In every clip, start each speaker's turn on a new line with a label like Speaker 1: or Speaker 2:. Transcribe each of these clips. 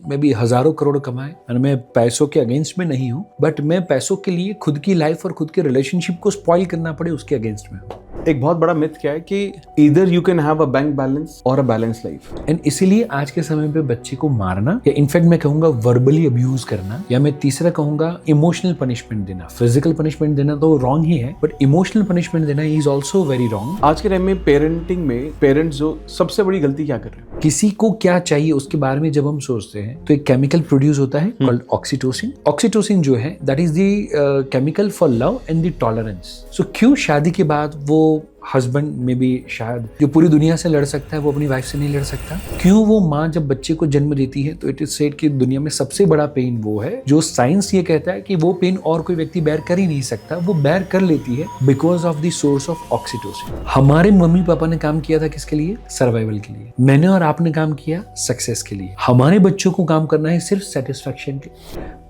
Speaker 1: मैं भी हजारों करोड़ कमाए, और मैं पैसों के अगेंस्ट में नहीं हूँ, बट मैं पैसों के लिए खुद की लाइफ और खुद के रिलेशनशिप को स्पॉइल करना पड़े उसके अगेंस्ट में हूँ।
Speaker 2: एक बहुत बड़ा मिथ क्या है कि either you can have a bank balance और अ बैलेंस लाइफ।
Speaker 1: एंड इसीलिए आज के समय पे बच्चे को मारना, या इनफैक्ट मैं कहूंगा वर्बली अब्यूज करना, या मैं तीसरा कहूंगा इमोशनल पनिशमेंट देना। फिजिकल पनिशमेंट देना तो रॉन्ग ही है, बट इमोशनल पनिशमेंट देना इज ऑल्सो वेरी रॉन्ग।
Speaker 2: आज के टाइम में पेरेंटिंग में पेरेंट्स जो सबसे बड़ी गलती क्या कर रहे हैं?
Speaker 1: किसी को क्या चाहिए उसके बारे में जब हम सोचते हैं तो एक केमिकल प्रोड्यूस होता है कॉल्ड ऑक्सीटोसिन। ऑक्सीटोसिन जो है that is the chemical for love and the tolerance. So क्यों शादी के बाद वो हस्बैंड में भी शायद जो पूरी दुनिया से लड़ सकता है वो अपनी वाइफ से नहीं लड़ सकता? क्यों वो माँ जब बच्चे को जन्म देती है तो इट इज सेड कि दुनिया में सबसे बड़ा पेन वो है जो साइंस ये कहता है कि वो पेन और कोई व्यक्ति बेयर कर ही नहीं सकता, वो बेयर कर लेती है because of the source of oxytocin. हमारे मम्मी पापा ने काम किया था किसके लिए? सर्वाइवल के लिए। मैंने और आपने काम किया सक्सेस के लिए। हमारे बच्चों को काम करना है सिर्फ सेटिस्फैक्शन के।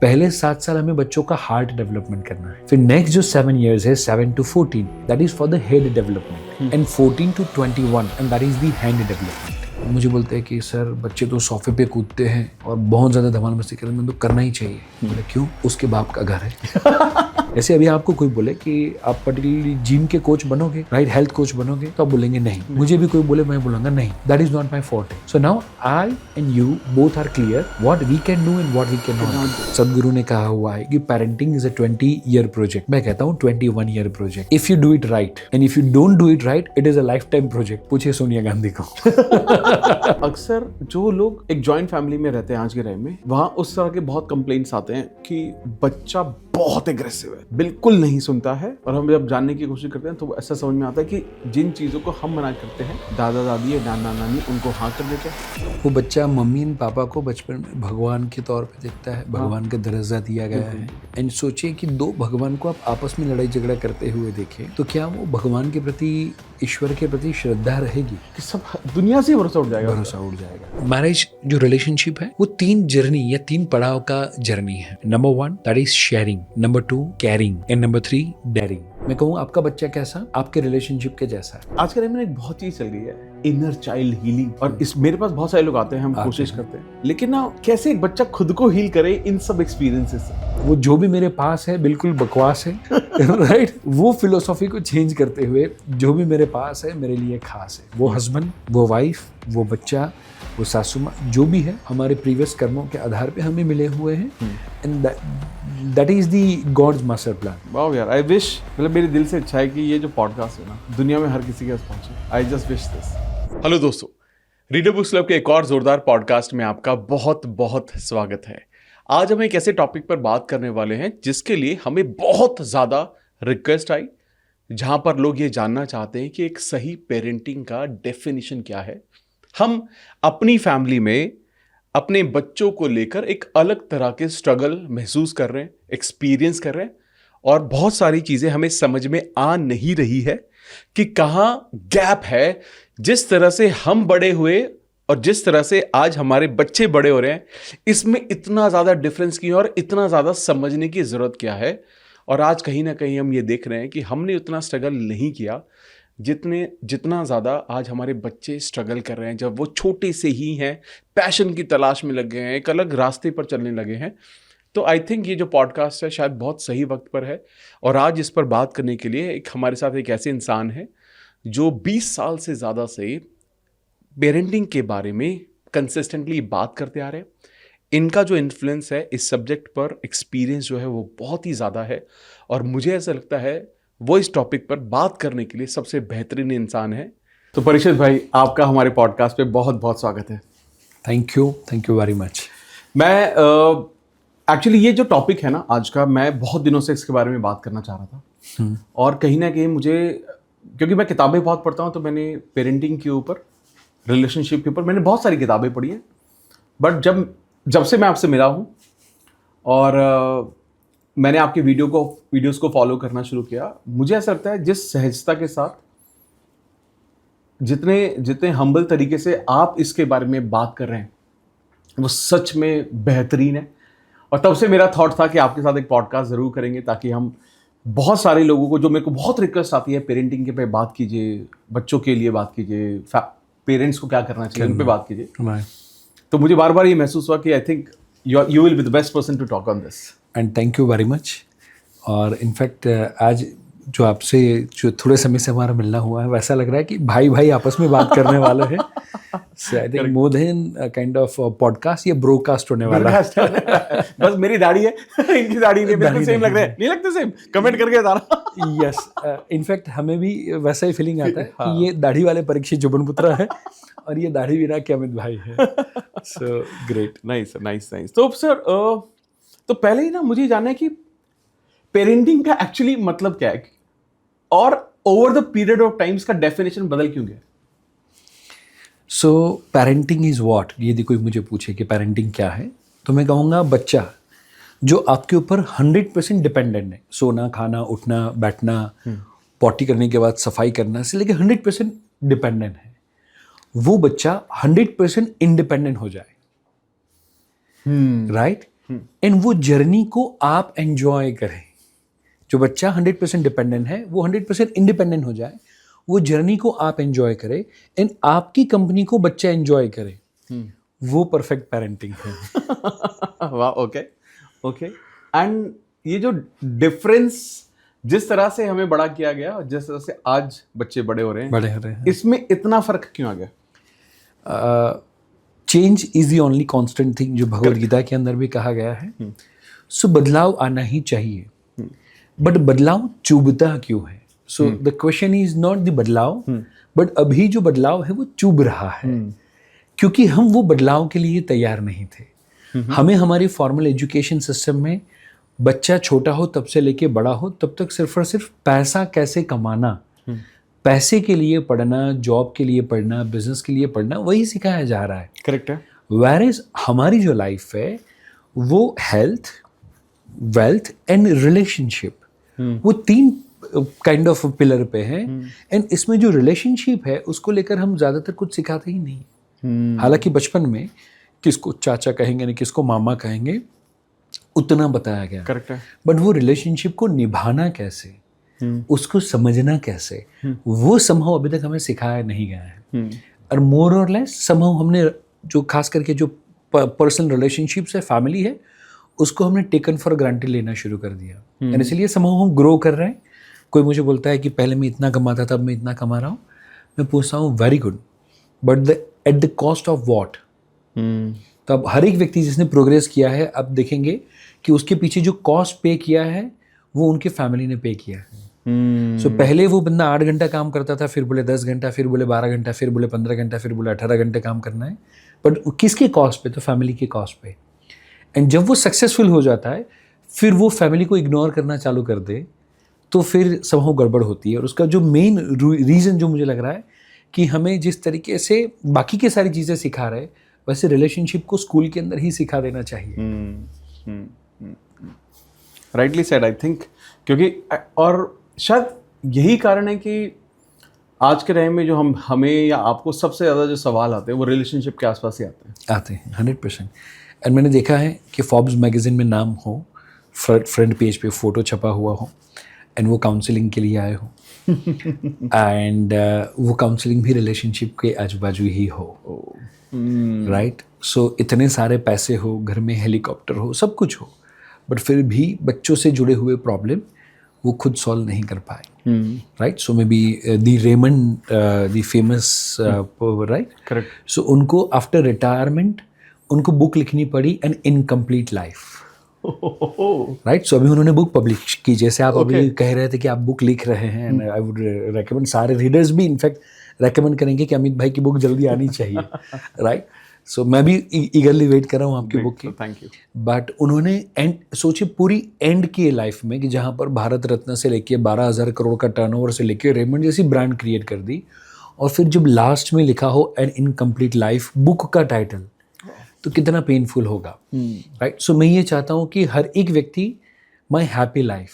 Speaker 1: पहले 7 साल हमें बच्चों का हार्ट डेवलपमेंट करना है, फिर नेक्स्ट जो 7 years है 7 to 14 that is for the head development, and 14 to 21 and that is the hand development. मुझे बोलते हैं कि सर बच्चे तो सोफे पे कूदते हैं और बहुत ज्यादा धमाल मस्ती करते हैं, तो करना ही चाहिए। बोले क्यों? उसके बाप का घर है। ऐसे अभी आपको कोई बोले कि आप पर्टिकुलरली जिम के कोच बनोगे, राइट, हेल्थ कोच बनोगे, तो आप बोलेंगे नहीं। मुझे भी कोई बोले, मैं बोलूंगा नहीं, that is not my forte. So now I and you both are clear what we can do and what we can not do. Sadhguru ने कहा हुआ है कि parenting is a 20-year project. मैं कहता हूँ 21-year project. If you do it right and if you don't do it right, it is a life time project. पूछिए सोनिया गांधी को।
Speaker 2: अक्सर जो लोग एक जॉइंट फैमिली में रहते हैं आज के टाइम में, वहाँ उस तरह के बहुत कंप्लेंट्स आते हैं कि बच्चा बहुत एग्रेसिव है, बिल्कुल नहीं सुनता है। और हम जब जानने की कोशिश करते हैं तो ऐसा समझ में आता है कि जिन चीज़ों को हम मना करते हैं, दादा दादी या नाना नानी उनको हाँ कर देते हैं।
Speaker 1: वो बच्चा मम्मी एंड पापा को बचपन में भगवान के तौर पे देखता है, भगवान का दर्जा दिया गया है। एंड सोचिए कि 2 भगवान को आप आपस में लड़ाई झगड़ा करते हुए देखें तो क्या वो भगवान के प्रति, ईश्वर के प्रति श्रद्धा रहेगी?
Speaker 2: कि सब दुनिया से भरोसा उठ जाएगा।
Speaker 1: भरोसा उठ जाएगा। मैरिज जो रिलेशनशिप है वो 3 जर्नी या 3 पड़ाव का जर्नी है। Number 1 that is sharing, number 2 caring, and number 3 daring. मैं कहूँ आपका बच्चा कैसा आपके रिलेशनशिप के जैसा है।
Speaker 2: आज के टाइम में एक बहुत चीज चल गई है, इनर चाइल्ड हीलिंग। और इस मेरे पास बहुत सारे लोग आते हैं, हम कोशिश करते हैं, लेकिन ना कैसे एक बच्चा खुद को हील करे इन सब एक्सपीरियंसेस से।
Speaker 1: वो जो भी मेरे पास है बिल्कुल बकवास है। राइट, वो फिलोसॉफी को चेंज करते हुए जो भी मेरे पास है मेरे लिए खास है। वो हस्बैंड, वो वाइफ, वो बच्चा, वो सासू माँ, जो भी है हमारे प्रीवियस कर्मों के आधार पे हमें मिले हुए हैं। And that is the gods master plan.
Speaker 2: Wow यार, आई विश, मतलब मेरे दिल से इच्छा है कि ये जो पॉडकास्ट है ना दुनिया में हर किसी के पास पहुंचे। I just wish this. Hello दोस्तों, रीडर बुक्स क्लब के एक और जोरदार पॉडकास्ट में आपका बहुत बहुत स्वागत है। आज हम एक ऐसे टॉपिक पर बात करने वाले हैं जिसके लिए हमें बहुत ज़्यादा रिक्वेस्ट आई, जहां पर लोग ये जानना चाहते हैं कि एक सही पेरेंटिंग का डेफिनेशन क्या है। हम अपनी फैमिली में अपने बच्चों को लेकर एक अलग तरह के स्ट्रगल महसूस कर रहे हैं, एक्सपीरियंस कर रहे हैं, और बहुत सारी चीज़ें हमें समझ में आ नहीं रही है कि कहाँ गैप है। जिस तरह से हम बड़े हुए और जिस तरह से आज हमारे बच्चे बड़े हो रहे हैं, इसमें इतना ज़्यादा डिफरेंस क्यों है और इतना ज़्यादा समझने की ज़रूरत क्या है। और आज कहीं ना कहीं हम ये देख रहे हैं कि हमने उतना स्ट्रगल नहीं किया जितना ज़्यादा आज हमारे बच्चे स्ट्रगल कर रहे हैं। जब वो छोटे से ही हैं, पैशन की तलाश में लग गए हैं, एक अलग रास्ते पर चलने लगे हैं। तो आई थिंक ये जो पॉडकास्ट है शायद बहुत सही वक्त पर है। और आज इस पर बात करने के लिए एक हमारे साथ एक ऐसे इंसान है जो 20 साल से ज़्यादा से पेरेंटिंग के बारे में कंसिस्टेंटली बात करते आ रहे हैं। इनका जो इन्फ्लुएंस है इस सब्जेक्ट पर, एक्सपीरियंस जो है वो बहुत ही ज़्यादा है। और मुझे ऐसा लगता है वो इस टॉपिक पर बात करने के लिए सबसे बेहतरीन इंसान है। तो परीक्षित भाई, आपका हमारे पॉडकास्ट पे बहुत बहुत स्वागत है।
Speaker 1: Thank you very much.
Speaker 2: मैं एक्चुअली ये जो टॉपिक है ना आज का, मैं बहुत दिनों से इसके बारे में बात करना चाह रहा था। और कहीं ना कहीं मुझे, क्योंकि मैं किताबें बहुत पढ़ता हूँ, तो मैंने पेरेंटिंग के ऊपर, रिलेशनशिप के ऊपर मैंने बहुत सारी किताबें पढ़ी हैं। बट जब से मैं आपसे मिला हूँ और मैंने आपके वीडियोस को फॉलो करना शुरू किया, मुझे ऐसा लगता है जिस सहजता के साथ, जितने हम्बल तरीके से आप इसके बारे में बात कर रहे हैं, वो सच में बेहतरीन है। और तब से मेरा थॉट था कि आपके साथ एक पॉडकास्ट ज़रूर करेंगे, ताकि हम बहुत सारे लोगों को, जो मेरे को बहुत रिक्वेस्ट आती है पेरेंटिंग के पे बात कीजिए, बच्चों के लिए बात कीजिए, पेरेंट्स को क्या करना चाहिए उन पे बात कीजिए। तो मुझे बार बार ये महसूस हुआ कि I think you will be the best person to talk on this.
Speaker 1: And thank you very much. और इनफैक्ट आज जो आपसे जो थोड़े समय से हमारा मिलना हुआ है, वैसा लग रहा है कि भाई भाई आपस में बात करने वाले हैं। So I think more than kind of podcast, ये ब्रोकास्ट होने वाला है।
Speaker 2: बस मेरी दाढ़ी है, इनकी दाढ़ी नहीं, बिल्कुल सेम लग रहा है, नहीं लगते सेम? कमेंट करके बताना।
Speaker 1: यस, इनफैक्ट हमें भी वैसा ही फीलिंग आता है कि ये दाढ़ी वाले परीक्षित जुबनपुत्रा है और ये दाढ़ी बिना के अमित भाई है। So great.
Speaker 2: Nice nice nice. तो सर तो पहले ही ना मुझे जानना है कि पेरेंटिंग का एक्चुअली मतलब क्या है, और over the period of times का डेफिनेशन बदल क्यों गया?
Speaker 1: सो पेरेंटिंग इज़ व्हाट, यदि कोई मुझे पूछे कि पेरेंटिंग क्या है, तो मैं कहूँगा बच्चा जो आपके ऊपर 100% डिपेंडेंट है, सोना खाना उठना बैठना पॉटी करने के बाद सफाई करना से लेकर 100% डिपेंडेंट है, वो बच्चा 100% इंडिपेंडेंट हो जाए, राइट? एंड वो जर्नी को आप एंजॉय करें। जो बच्चा 100% डिपेंडेंट है वो 100% इंडिपेंडेंट हो जाए, वो जर्नी को आप एंजॉय करें एंड आपकी कंपनी को बच्चा एंजॉय करे, वो परफेक्ट पेरेंटिंग है।
Speaker 2: वाह, ओके ओके। एंड ये जो डिफरेंस जिस तरह से हमें बड़ा किया गया और जिस तरह से आज बच्चे बड़े हो रहे हैं, इसमें इतना फर्क क्यों आ गया?
Speaker 1: Change is the only constant thing, जो भगवद गीता के अंदर भी कहा गया है। सो बदलाव आना ही चाहिए, बट बदलाव चुभता क्यों है? So the question is not the बदलाव, बट अभी जो बदलाव है वो चुभ रहा है क्योंकि हम वो बदलाव के लिए तैयार नहीं थे। हमें हमारी फॉर्मल एजुकेशन सिस्टम में बच्चा छोटा हो तब से लेके बड़ा हो तब तक सिर्फ और सिर्फ पैसा कैसे कमाना, पैसे के लिए पढ़ना, जॉब के लिए पढ़ना, बिजनेस के लिए पढ़ना, वही सिखाया जा रहा है।
Speaker 2: करेक्ट है।
Speaker 1: वेयरएज हमारी जो लाइफ है वो हेल्थ, वेल्थ एंड रिलेशनशिप, वो 3 काइंड ऑफ पिलर पे है। एंड इसमें जो रिलेशनशिप है उसको लेकर हम ज़्यादातर कुछ सिखाते ही नहीं। हालांकि बचपन में किसको चाचा कहेंगे नहीं किसको मामा कहेंगे उतना बताया गया,
Speaker 2: करेक्ट है।
Speaker 1: बट वो रिलेशनशिप को निभाना कैसे, उसको समझना कैसे, वो समहाउ अभी तक हमें सिखाया नहीं गया है। और मोर और लेस समहाउ हमने जो खास करके जो पर्सनल रिलेशनशिप्स है, फैमिली है, उसको हमने टेकन फॉर ग्रांटेड लेना शुरू कर दिया। और इसलिए समहाउ हम ग्रो कर रहे हैं। कोई मुझे बोलता है कि पहले मैं इतना कमाता था, अब मैं इतना कमा रहा हूँ, मैं पूछता हूँ very good, but at the cost of what? तो अब हर एक व्यक्ति जिसने प्रोग्रेस किया है, अब देखेंगे कि उसके पीछे जो कॉस्ट पे किया है वो उनके फैमिली ने पे किया है। सो पहले वो बंदा 8 घंटा काम करता था, फिर बोले 10 घंटा, फिर बोले 12 घंटा, फिर बोले 15 घंटा, फिर बोले 18 घंटे काम करना है, बट किसके कॉस्ट पे? तो फैमिली के कॉस्ट पे। एंड जब वो सक्सेसफुल हो जाता है फिर वो फैमिली को इग्नोर करना चालू कर दे तो फिर समहाउ गड़बड़ होती है। और उसका जो मेन रीज़न जो मुझे लग रहा है कि हमें जिस तरीके से बाकी के सारी चीज़ें सिखा रहे वैसे रिलेशनशिप को स्कूल के अंदर ही सिखा देना चाहिए।
Speaker 2: राइटली सेड, आई थिंक, क्योंकि और शायद यही कारण है कि आज के टाइम में जो हमें या आपको सबसे ज़्यादा जो सवाल आते हैं वो रिलेशनशिप के आसपास ही आते हैं।
Speaker 1: 100%। एंड मैंने देखा है कि फोर्ब्स मैगजीन में नाम हो, फ्रंट पेज पे फोटो छपा हुआ हो, एंड वो काउंसलिंग के लिए आए हो एंड वो काउंसलिंग भी रिलेशनशिप के आजू बाजू ही हो, राइट? सो इतने सारे पैसे हो, घर में हेलीकॉप्टर हो, सब कुछ हो, बट फिर भी बच्चों से जुड़े हुए प्रॉब्लम वो खुद सॉल्व नहीं कर पाए, right? So maybe the Raymond, the famous, right?
Speaker 2: Correct.
Speaker 1: So उनको आफ्टर रिटायरमेंट उनको बुक लिखनी पड़ी, an incomplete life, right? So अभी उन्होंने बुक पब्लिश की, जैसे आप अभी कह रहे थे कि आप बुक लिख रहे हैं, एंड आई वुड रेकमेंड, सारे रीडर्स भी इनफैक्ट रेकमेंड करेंगे कि अमित भाई की बुक जल्दी आनी चाहिए, राइट? सो मैं भी ईगरली वेट कर रहा हूँ आपकी बुक की।
Speaker 2: Thank you.
Speaker 1: बट उन्होंने एंड सोचिए पूरी एंड की लाइफ में कि जहाँ पर भारत रत्न से लेके 12,000 करोड़ का टर्नओवर से लेके रेमंड जैसी ब्रांड क्रिएट कर दी, और फिर जब लास्ट में लिखा हो एन इनकम्प्लीट लाइफ बुक का टाइटल, तो कितना पेनफुल होगा, राइट? सो मैं ये चाहता हूँ कि हर एक व्यक्ति my happy life,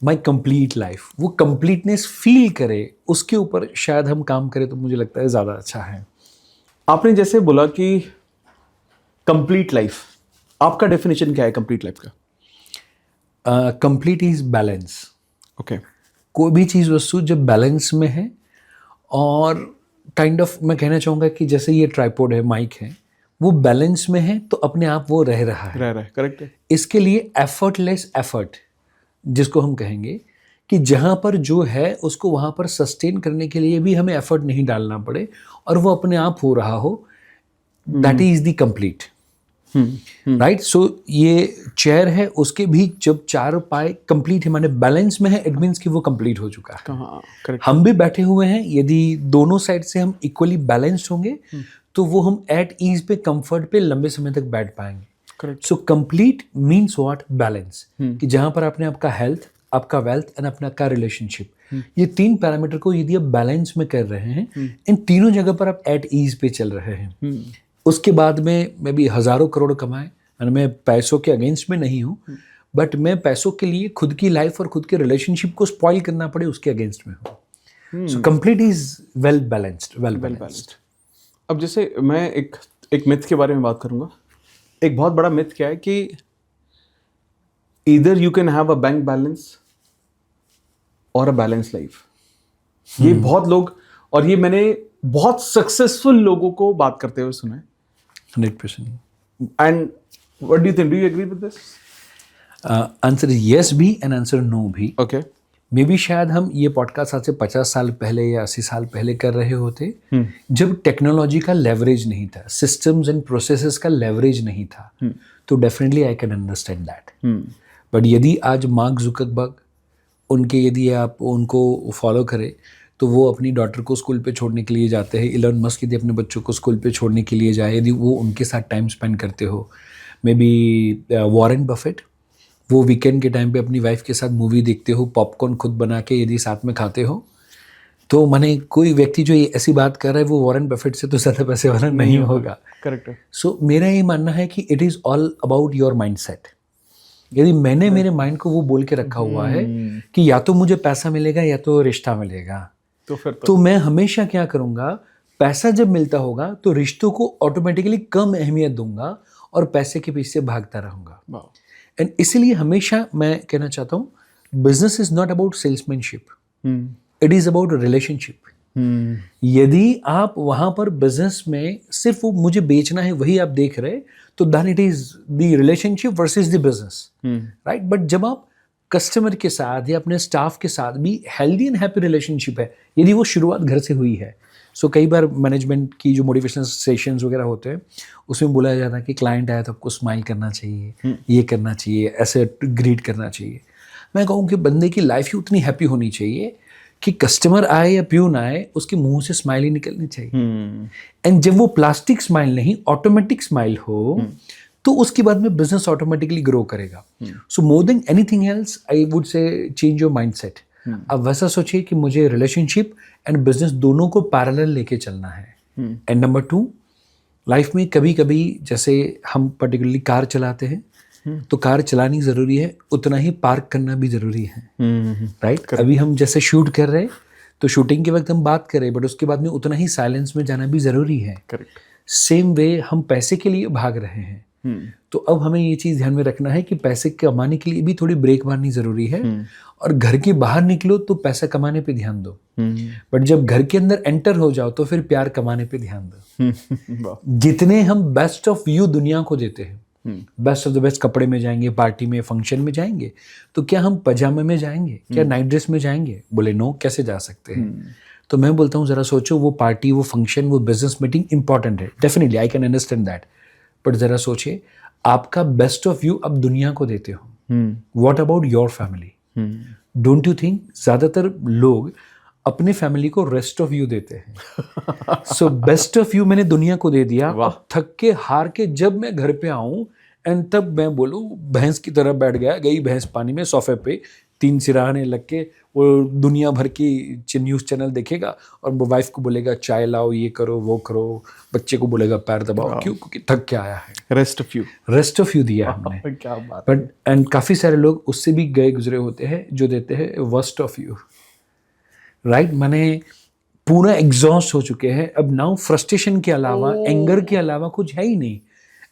Speaker 1: my complete life, वो कंप्लीटनेस फील करे, उसके ऊपर शायद हम काम करें तो मुझे लगता है ज़्यादा अच्छा है।
Speaker 2: आपने जैसे बोला कि कंप्लीट लाइफ, आपका डेफिनेशन क्या है कंप्लीट लाइफ का?
Speaker 1: Complete is balance.
Speaker 2: ओके।
Speaker 1: कोई भी चीज़ वस्तु जब बैलेंस में है, और काइंड ऑफ मैं कहना चाहूँगा कि जैसे ये ट्राइपॉड है, माइक है, वो बैलेंस में है तो अपने आप वो रह रहा है।
Speaker 2: करेक्ट है।
Speaker 1: इसके लिए एफर्टलेस एफर्ट जिसको हम कहेंगे कि जहाँ पर जो है उसको वहाँ पर सस्टेन करने के लिए भी हमें एफर्ट नहीं डालना पड़े और वो अपने आप हो रहा हो, that is the complete, right. So ये चेयर है, उसके भी जब चार पाए कंप्लीट है माने बैलेंस में है, इट मीन्स कि वो कंप्लीट हो चुका है।
Speaker 2: करेक्ट।
Speaker 1: हम भी बैठे हुए हैं, यदि दोनों साइड से हम इक्वली बैलेंस्ड होंगे तो वो हम एट ईज पे, कंफर्ट पे लंबे समय तक बैठ पाएंगे।
Speaker 2: Correct.
Speaker 1: So complete means what? Balance, कि जहां पर आपने आपका हेल्थ, आपका वेल्थ एंड अपना का रिलेशनशिप, ये तीन पैरामीटर को यदि आप बैलेंस में कर रहे हैं, इन तीनों जगह पर आप एट ईज पे चल रहे हैं, उसके बाद में मैं भी हजारों करोड़ कमाए, मैं पैसों के अगेंस्ट में नहीं हूँ, बट मैं पैसों के लिए खुद की लाइफ और खुद के रिलेशनशिप को स्पॉइल करना पड़े उसके अगेंस्ट में हूँ। So complete is well balanced, well balanced.
Speaker 2: अब जैसे मैं एक मिथ के बारे में बात करूंगा। एक बहुत बड़ा मिथ क्या है कि either you can have a bank balance और अ बैलेंस लाइफ। ये बहुत लोग, और ये मैंने बहुत सक्सेसफुल लोगों को बात करते हुए सुना है।
Speaker 1: 100%.
Speaker 2: And what do you think? Do you agree with this?
Speaker 1: Answer is yes भी एंड आंसर नो भी।
Speaker 2: ओके।
Speaker 1: मे बी शायद हम ये पॉडकास्ट आज से 50 साल पहले या 80 साल पहले कर रहे होते, जब टेक्नोलॉजी का लेवरेज नहीं था, सिस्टम्स एंड प्रोसेसेस का लेवरेज नहीं था, तो definitely I can understand that. But यदि आज मार्क जुकरबर्ग, उनके यदि आप उनको फॉलो करें तो वो अपनी डॉटर को स्कूल पे छोड़ने के लिए जाते हैं। इलॉन मस्क यदि अपने बच्चों को स्कूल पे छोड़ने के लिए जाए, यदि वो उनके साथ टाइम स्पेंड करते हो, मे बी वॉरेन बफेट, वो वीकेंड के टाइम पे अपनी वाइफ के साथ मूवी देखते हो, पॉपकॉर्न खुद बना के यदि साथ में खाते हो, तो माने कोई व्यक्ति जो ये ऐसी बात कर रहा है वो वॉरेन बफेट से तो ज़्यादा पैसे वाला नहीं होगा।
Speaker 2: करेक्ट है।
Speaker 1: सो मेरा ये मानना है कि it is all about your mindset. यदि मैंने मेरे माइंड को वो बोल के रखा हुआ है कि या तो मुझे पैसा मिलेगा या तो रिश्ता मिलेगा,
Speaker 2: तो फिर
Speaker 1: तो मैं हमेशा क्या करूँगा, पैसा जब मिलता होगा तो रिश्तों को ऑटोमेटिकली कम अहमियत दूंगा और पैसे के पीछे भागता रहूँगा। एंड इसलिए हमेशा मैं कहना चाहता हूँ, business is not about salesmanship, it is about relationship. यदि आप वहां पर बिजनेस में सिर्फ वो मुझे बेचना है वही आप देख रहे, तो then it is the relationship versus the business, right. But जब आप कस्टमर के साथ या अपने स्टाफ के साथ भी हेल्दी एंड हैप्पी रिलेशनशिप है, यदि वो शुरुआत घर से हुई है। सो कई बार मैनेजमेंट की जो मोटिवेशनल सेशंस वगैरह होते हैं उसमें बोला जाता है कि क्लाइंट आया तो आपको स्माइल करना चाहिए, ये करना चाहिए, ऐसे ग्रीट करना चाहिए। मैं कहूँ कि बंदे की लाइफ ही उतनी हैप्पी होनी चाहिए कि कस्टमर आए या प्यून आए उसके मुंह से स्माइल ही निकलनी चाहिए। एंड जब वो प्लास्टिक स्माइल नहीं, ऑटोमेटिक स्माइल हो, तो उसके बाद में बिजनेस ऑटोमेटिकली ग्रो करेगा। So more than anything else I would say change your mindset. अब वैसा सोचिए कि मुझे रिलेशनशिप एंड बिजनेस दोनों को पैरेलल लेके चलना है। एंड नंबर 2, लाइफ में कभी कभी जैसे हम पर्टिकुलरली कार चलाते हैं, तो कार चलानी ज़रूरी है, उतना ही पार्क करना भी ज़रूरी है, राइट। अभी हम जैसे शूट कर रहे हैं तो शूटिंग के वक्त हम बात कर रहे हैं, बट उसके बाद में उतना ही साइलेंस में जाना भी ज़रूरी है।
Speaker 2: करेक्ट।
Speaker 1: सेम वे हम पैसे के लिए भाग रहे हैं, तो अब हमें ये चीज़ ध्यान में रखना है कि पैसे कमाने के लिए भी थोड़ी ब्रेक मारनी ज़रूरी है, और घर के बाहर निकलो तो पैसा कमाने पे ध्यान दो, बट जब घर के अंदर एंटर हो जाओ तो फिर प्यार कमाने पे ध्यान दो। जितने हम बेस्ट ऑफ यू दुनिया को देते हैं, बेस्ट ऑफ द बेस्ट कपड़े में जाएंगे, पार्टी में, फंक्शन में जाएंगे, तो क्या हम पजामे में जाएंगे, क्या नाइट ड्रेस में जाएंगे? बोले नो, कैसे जा सकते हैं? तो मैं बोलता हूँ जरा सोचो, वो पार्टी, वो फंक्शन, वो बिजनेस मीटिंग इंपॉर्टेंट है, definitely I can understand that, but जरा सोचिए आपका बेस्ट ऑफ यू आप दुनिया को देते हो, what about your family? Don't you think ज़्यादातर लोग अपने फैमिली को रेस्ट ऑफ यू देते हैं। सो बेस्ट ऑफ यू मैंने दुनिया को दे दिया, अब थक के हार के जब मैं घर पे आऊं एंड तब मैं बोलूँ भैंस की तरह बैठ गई भैंस पानी में सोफे पे, 3 सिराहने लग के, वो दुनिया भर की न्यूज़ चैनल देखेगा और वो वाइफ को बोलेगा चाय लाओ, ये करो, वो करो, बच्चे को बोलेगा पैर दबाओ, क्यों? क्योंकि थक के आया है। रेस्ट ऑफ यू दिया हमने।
Speaker 2: क्या बात।
Speaker 1: बट एंड काफ़ी सारे लोग उससे भी गए गुजरे होते हैं जो देते हैं वर्स्ट ऑफ यू, राइट। माने पूरा एग्जॉस्ट हो चुके हैं, अब नाउ फ्रस्ट्रेशन के अलावा, एंगर के अलावा कुछ है ही नहीं।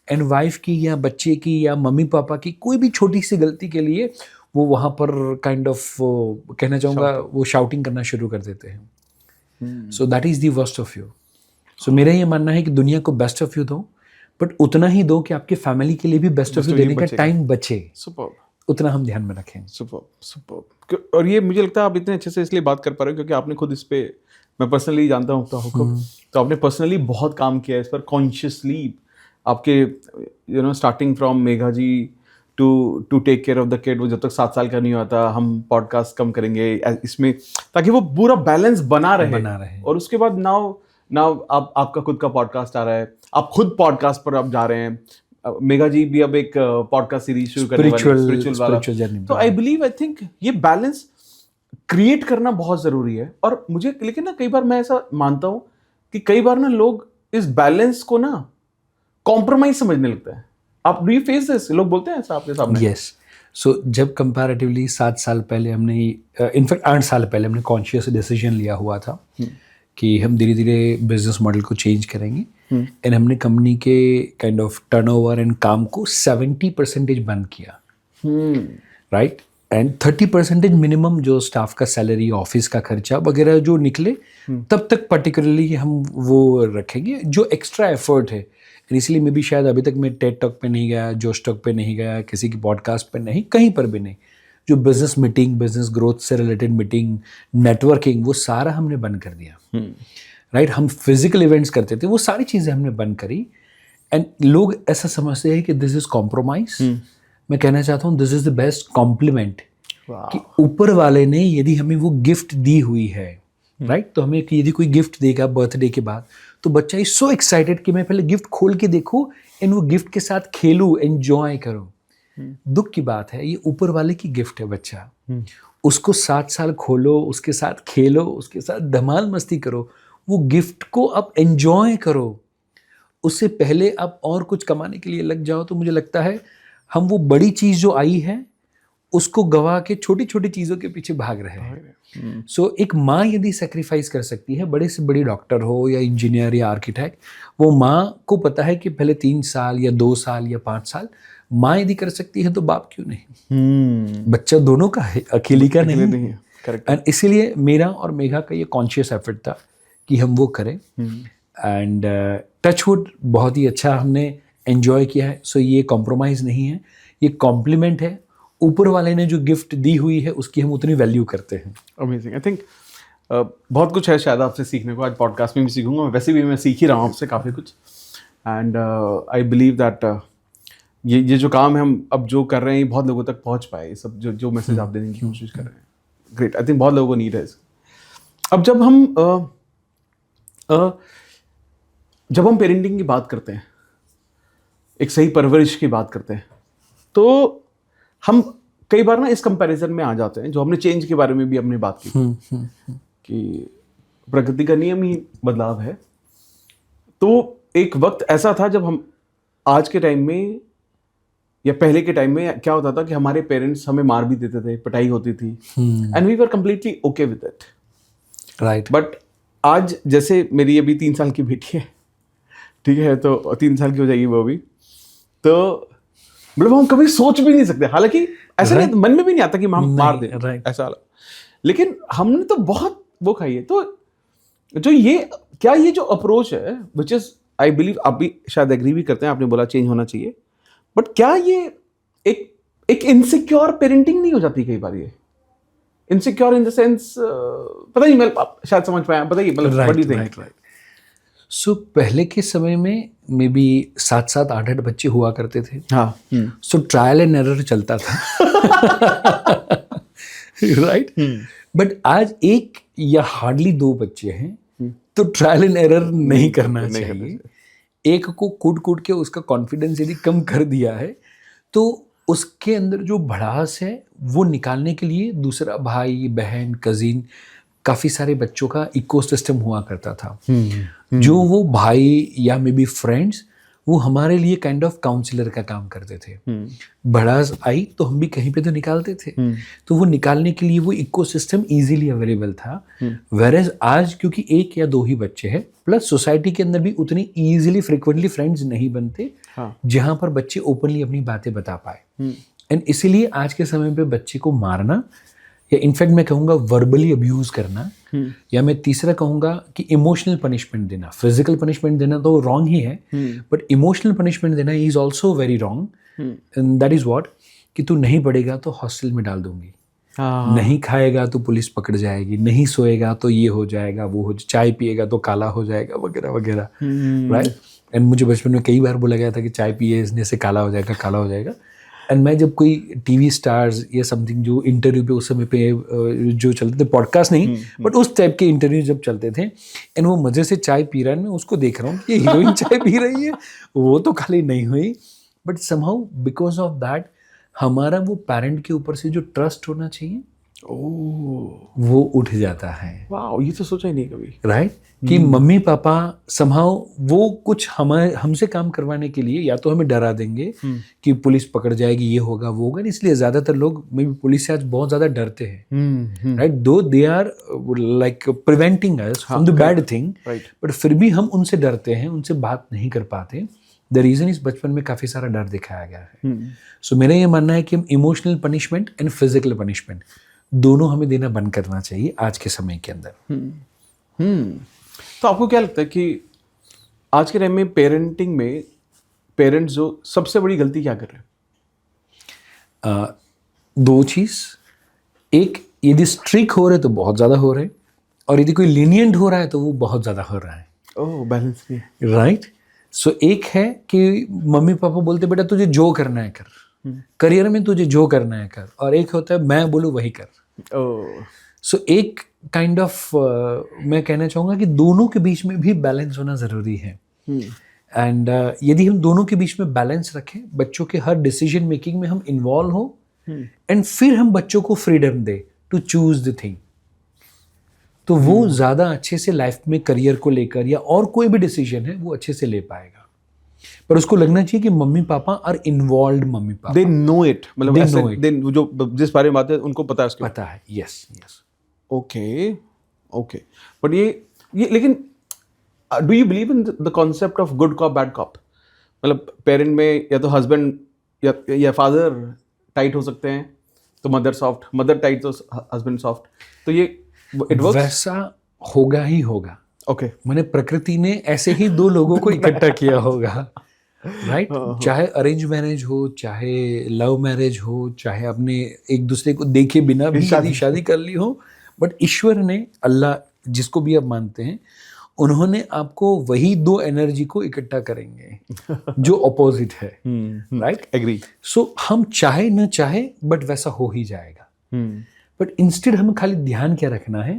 Speaker 1: एंड वाइफ की या बच्चे की या मम्मी पापा की कोई भी छोटी सी गलती के लिए वो वहाँ पर काइंड ऑफ कहना चाहूँगा वो शाउटिंग करना शुरू कर देते हैं। So that is the worst of you. So मेरा ये मानना है कि दुनिया को बेस्ट ऑफ यू दो, बट उतना ही दो कि आपके फैमिली के लिए भी बेस्ट ऑफ यू देने का टाइम बचे,
Speaker 2: सुपर्ब,
Speaker 1: उतना हम ध्यान में रखें।
Speaker 2: Superb, superb. और ये मुझे लगता है आप इतने अच्छे से इसलिए बात कर पा रहे हो क्योंकि आपने खुद इस पे, मैं पर्सनली जानता हूँ तो आपने पर्सनली बहुत काम किया है इस पर, कॉन्शियसली आपके you know starting from Megha ji to take care of the kid, वो जब तक 7 साल का नहीं होता हम पॉडकास्ट कम करेंगे इसमें, ताकि वो पूरा बैलेंस बना रहे। और उसके बाद नाउ आपका खुद का पॉडकास्ट आ रहा है, आप खुद पॉडकास्ट पर आप जा रहे हैं, मेघा जी भी अब एक पॉडकास्ट सीरीज शुरू करने वाली है, स्पिरिचुअल वाला। तो आई थिंक ये बैलेंस क्रिएट करना बहुत जरूरी है। और मुझे लेकिन ना कई बार मैं ऐसा मानता हूं कि कई बार ना लोग इस बैलेंस को ना कॉम्प्रोमाइज समझने लगते हैं। आप डू यू फेस दिस? लोग बोलते हैं ऐसा आपके सामने?
Speaker 1: यस। सो जब कंपैरेटिवली 7 साल पहले हमने, इनफैक्ट 8 साल पहले हमने कॉन्शियस डिसीजन लिया हुआ था कि हम धीरे धीरे बिजनेस मॉडल को चेंज करेंगे, एंड हमने कंपनी के काइंड ऑफ टर्नओवर एंड काम को 70% बंद किया, राइट, एंड 30% मिनिमम जो स्टाफ का सैलरी, ऑफिस का खर्चा वगैरह जो निकले तब तक पर्टिकुलरली हम वो रखेंगे, जो एक्स्ट्रा एफर्ट है। इसलिए मैं भी शायद अभी तक मैं टेड टॉक पे नहीं गया, जोश टॉक पे नहीं गया, किसी की पॉडकास्ट पे नहीं, कहीं पर भी नहीं। जो बिजनेस मीटिंग, बिजनेस ग्रोथ से रिलेटेड मीटिंग, नेटवर्किंग, वो सारा हमने बंद कर दिया, राइट। हम फिजिकल इवेंट्स करते थे, वो सारी चीज़ें हमने बंद करी। एंड लोग ऐसा समझते हैं कि दिस इज कॉम्प्रोमाइज। मैं कहना चाहता हूँ this is the best compliment कि ऊपर वाले ने यदि हमें वो गिफ्ट दी हुई है, राइट, तो हमें यदि कोई गिफ्ट देगा बर्थडे के बाद, तो बच्चा इज सो एक्साइटेड कि मैं पहले गिफ्ट खोल के देखूं एंड वो गिफ्ट के साथ खेलूं, एंजॉय करूं। दुख की बात है, ये ऊपर वाले की गिफ्ट है बच्चा, उसको 7 साल खोलो, उसके साथ खेलो, उसके साथ धमाल मस्ती करो, वो गिफ्ट को आप एंजॉय करो। उससे पहले आप और कुछ कमाने के लिए लग जाओ तो मुझे लगता है हम वो बड़ी चीज़ जो आई है उसको गवा के छोटी छोटी चीज़ों के पीछे भाग रहे हैं। सो एक माँ यदि सेक्रीफाइस कर सकती है, बड़े से बड़ी डॉक्टर हो या इंजीनियर या आर्किटेक्ट, वो माँ को पता है कि पहले 3 साल या 2 साल या 5 साल माँ यदि कर सकती है तो बाप क्यों नहीं? बच्चा दोनों का है, अकेली का नहीं है। एंड इसीलिए मेरा और मेघा का ये कॉन्शियस एफर्ट था कि हम वो करें। एंड टचवुड बहुत ही अच्छा हमने एंजॉय किया है। सो ये कॉम्प्रोमाइज़ नहीं है, ये कॉम्प्लीमेंट है। ऊपर वाले ने जो गिफ्ट दी हुई है उसकी हम उतनी वैल्यू करते हैं।
Speaker 2: अमेजिंग। आई थिंक बहुत कुछ है शायद आपसे सीखने को, आज पॉडकास्ट में भी सीखूंगा, वैसे भी मैं सीख ही रहा हूँ आपसे काफ़ी कुछ। एंड आई बिलीव दैट ये जो काम है हम अब जो कर रहे हैं ये बहुत लोगों तक पहुँच पाए, ये सब जो मैसेज आप देने की कोशिश कर रहे हैं, ग्रेट। आई थिंक बहुत लोगों को नीड है इसकी। अब जब हम पेरेंटिंग की बात करते हैं, एक सही परवरिश की बात करते हैं, तो हम कई बार ना इस कंपैरिजन में आ जाते हैं, जो हमने चेंज के बारे में भी अपनी बात की कि प्रकृति का नियम ही बदलाव है। तो एक वक्त ऐसा था जब हम, आज के टाइम में या पहले के टाइम में क्या होता था कि हमारे पेरेंट्स हमें मार भी देते थे, पिटाई होती थी, and we were completely okay with it, right. But आज जैसे मेरी अभी 3 साल की बेटी है, ठीक है, तो 3 साल की हो जाएगी वो भी, तो मतलब हम कभी सोच भी नहीं सकते, हालांकि ऐसा नहीं, मन में भी नहीं आता कि हम मार दें, ऐसा। लेकिन हमने तो बहुत वो खाई है। तो जो ये जो अप्रोच है, विच इज आई बिलीव, आप भी शायद एग्री भी करते हैं, आपने बोला चेंज होना चाहिए, बट क्या ये एक इनसिक्योर पेरेंटिंग नहीं हो जाती कई बार? ये इनसिक्योर इन द सेंस, पता नहीं, मैं आप शायद समझ पाया, बताइए मतलब व्हाट डू यू थिंक?
Speaker 1: सो पहले के समय में मे बी 7-7, 8-8 बच्चे हुआ करते थे।
Speaker 2: हाँ।
Speaker 1: सो ट्रायल एंड एरर चलता था, राइट। बट आज 1 या हार्डली 2 बच्चे हैं, तो ट्रायल एंड एरर नहीं करना चाहिए। एक को कूट के उसका कॉन्फिडेंस यदि कम कर दिया है तो उसके अंदर जो भड़ास है वो निकालने के लिए दूसरा भाई, बहन, कजिन, काफ़ी सारे बच्चों का इकोसिस्टम हुआ करता था। जो वो भाई या मे बी फ्रेंड्स, वो हमारे लिए काइंड ऑफ काउंसलर का काम करते थे। भड़ास आई तो हम भी कहीं पे तो निकालते थे, तो वो निकालने के लिए वो इकोसिस्टम इजीली अवेलेबल था। वेरेज आज क्योंकि 1 या 2 ही बच्चे हैं, प्लस सोसाइटी के अंदर भी उतनी इजीली फ्रिक्वेंटली फ्रेंड्स नहीं बनते जहाँ पर बच्चे ओपनली अपनी बातें बता पाए। एंड इसीलिए आज के समय पे बच्चे को मारना या इनफैक्ट मैं कहूँगा वर्बली अब्यूज करना, या मैं तीसरा कहूँगा कि इमोशनल पनिशमेंट देना। फिजिकल पनिशमेंट देना तो रॉन्ग ही है, बट इमोशनल पनिशमेंट देना is also very wrong. And that is what, कि तू नहीं पढ़ेगा तो हॉस्टल में डाल दूंगी, नहीं खाएगा तो पुलिस पकड़ जाएगी, नहीं सोएगा तो ये हो जाएगा, वो हो, चाय पिएगा तो काला हो जाएगा, वगैरह वगैरह, राइट। एंड मुझे बचपन में कई बार बोला गया था कि चाय पिए से काला हो जाएगा, काला हो जाएगा। एंड मैं जब कोई टीवी स्टार्स या समथिंग जो इंटरव्यू पे उस समय पे जो चलते थे, पॉडकास्ट नहीं बट उस टाइप के इंटरव्यू जब चलते थे, एंड वो मज़े से चाय पी रहा है, मैं उसको देख रहा हूँ कि हीरोइन चाय पी रही है, वो तो काली नहीं हुई, but somehow because of that हमारा वो पेरेंट के ऊपर से जो ट्रस्ट होना चाहिए वो उठ जाता है।
Speaker 2: वाह, ये तो सोचा ही नहीं कभी,
Speaker 1: राइट, कि मम्मी पापा समहाउ वो कुछ हमसे काम करवाने के लिए या तो हमें डरा देंगे कि पुलिस पकड़ जाएगी, ये होगा वो होगा, इसलिए ज्यादातर लोग मे बी पुलिस से आज बहुत ज्यादा डरते हैं, right, though they are like preventing us from the bad thing, but फिर भी हम उनसे डरते हैं, उनसे बात नहीं कर पाते। द रीजन इज बचपन में काफी सारा डर दिखाया गया है। सो मेरा ये मानना है कि हम emotional punishment and physical punishment दोनों हमें देना बंद करना चाहिए आज के समय के अंदर।
Speaker 2: तो आपको क्या लगता है कि आज के टाइम में पेरेंटिंग में पेरेंट्स जो सबसे बड़ी गलती क्या कर रहे हैं?
Speaker 1: दो चीज, एक यदि स्ट्रिक्ट हो रहे तो बहुत ज्यादा हो रहे हैं, और यदि कोई लीनियंट हो रहा है तो वो बहुत ज्यादा हो रहा है।
Speaker 2: ओह, बैलेंस नहीं,
Speaker 1: राइट। सो एक है कि मम्मी पापा बोलते बेटा तुझे जो करना है कर, करियर में तुझे जो करना है कर, और एक होता है मैं बोलूँ वही कर। सो एक काइंड ऑफ मैं कहना चाहूँगा कि दोनों के बीच में भी बैलेंस होना ज़रूरी है। एंड यदि हम दोनों के बीच में बैलेंस रखें, बच्चों के हर डिसीजन मेकिंग में हम इन्वॉल्व हो, एंड फिर हम बच्चों को फ्रीडम दे टू चूज द थिंग, तो वो ज़्यादा अच्छे से लाइफ में करियर को लेकर या और कोई भी डिसीजन है वो अच्छे से ले पाएगा। पर उसको लगना चाहिए कि mummy papa are involved, mummy papa
Speaker 2: they know it, मतलब
Speaker 1: They
Speaker 2: ऐसे
Speaker 1: know it.
Speaker 2: they- जो जिस बारे में बात है उनको पता है उसके
Speaker 1: पता है। Yes yes.
Speaker 2: Okay okay, but ये लेकिन do you believe in the concept of good cop bad cop? मतलब पेरेंट में या तो हस्बैंड या फादर टाइट हो सकते हैं तो मदर सॉफ्ट, मदर टाइट तो हस्बैंड सॉफ्ट, तो ये इट वर्क्स?
Speaker 1: वैसा होगा ही होगा।
Speaker 2: ओके,
Speaker 1: मैंने प्रकृति ने ऐसे ही दो लोगों को इकट्ठा किया होगा, राइट। चाहे अरेंज मैरिज हो, चाहे लव मैरिज हो, चाहे अपने एक दूसरे को देखे बिना भी शादी कर ली हो, बट ईश्वर ने, अल्लाह जिसको भी आप मानते हैं, उन्होंने आपको वही दो एनर्जी को इकट्ठा करेंगे जो अपोजिट है, राइट।
Speaker 2: एग्री।
Speaker 1: सो हम चाहे न चाहे बट वैसा हो ही जाएगा। बट इंस्टेड हमें खाली ध्यान क्या रखना है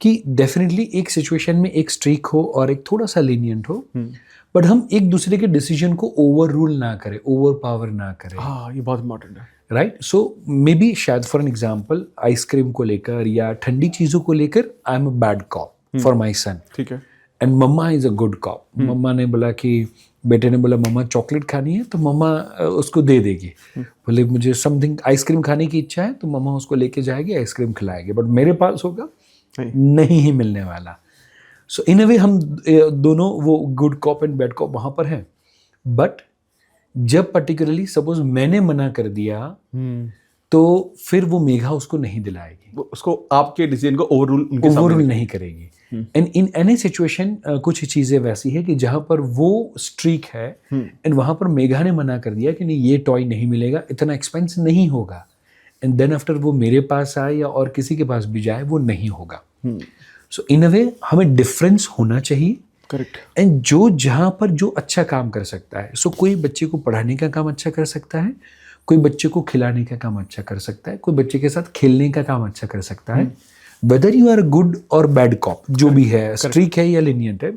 Speaker 1: कि डेफिनेटली एक सिचुएशन में एक स्ट्रिक हो और एक थोड़ा सा लीनियंट हो, बट हम एक दूसरे के डिसीजन को ओवर रूल ना करें, ओवर पावर ना करें।
Speaker 2: हाँ, ये बहुत इंपॉर्टेंट है,
Speaker 1: राइट। सो मे बी शायद फॉर एन एग्जाम्पल आइसक्रीम को लेकर या ठंडी चीज़ों को लेकर I am a bad cop for my son,
Speaker 2: ठीक है,
Speaker 1: and mamma is a good cop. Mamma ने बोला कि बेटे ने बोला मम्मा चॉकलेट खानी है, तो मम्मा उसको दे देगी। बोले मुझे समथिंग आइसक्रीम खाने की इच्छा है, तो मम्मा उसको लेके जाएगी, आइसक्रीम खिलाएगी, बट मेरे पास होगा नहीं ही मिलने वाला। सो इन अ वे हम दोनों वो good cop and bad cop वहाँ पर हैं। बट जब पर्टिकुलरली सपोज मैंने मना कर दिया तो फिर वो मेघा उसको नहीं दिलाएगी,
Speaker 2: उसको आपके डिसीजन को ओवररूल
Speaker 1: नहीं करेगी। एंड इन एनी सिचुएशन कुछ चीज़ें वैसी है कि जहाँ पर वो स्ट्रीक है एंड वहाँ पर मेघा ने मना कर दिया कि नहीं ये टॉय नहीं मिलेगा, इतना एक्सपेंस नहीं होगा, एंड देन आफ्टर वो मेरे पास आए या और किसी के पास भी जाए वो नहीं होगा। सो इन अ वे हमें डिफरेंस होना चाहिए,
Speaker 2: करेक्ट।
Speaker 1: एंड जो जहाँ पर जो अच्छा काम कर सकता है, सो कोई बच्चे को पढ़ाने का काम अच्छा कर सकता है, कोई बच्चे को खिलाने का काम अच्छा कर सकता है, कोई बच्चे के साथ खेलने का काम अच्छा कर सकता है, वेदर यू आर गुड और बैड कॉप जो भी है, स्ट्रिक है या लिनियंट है।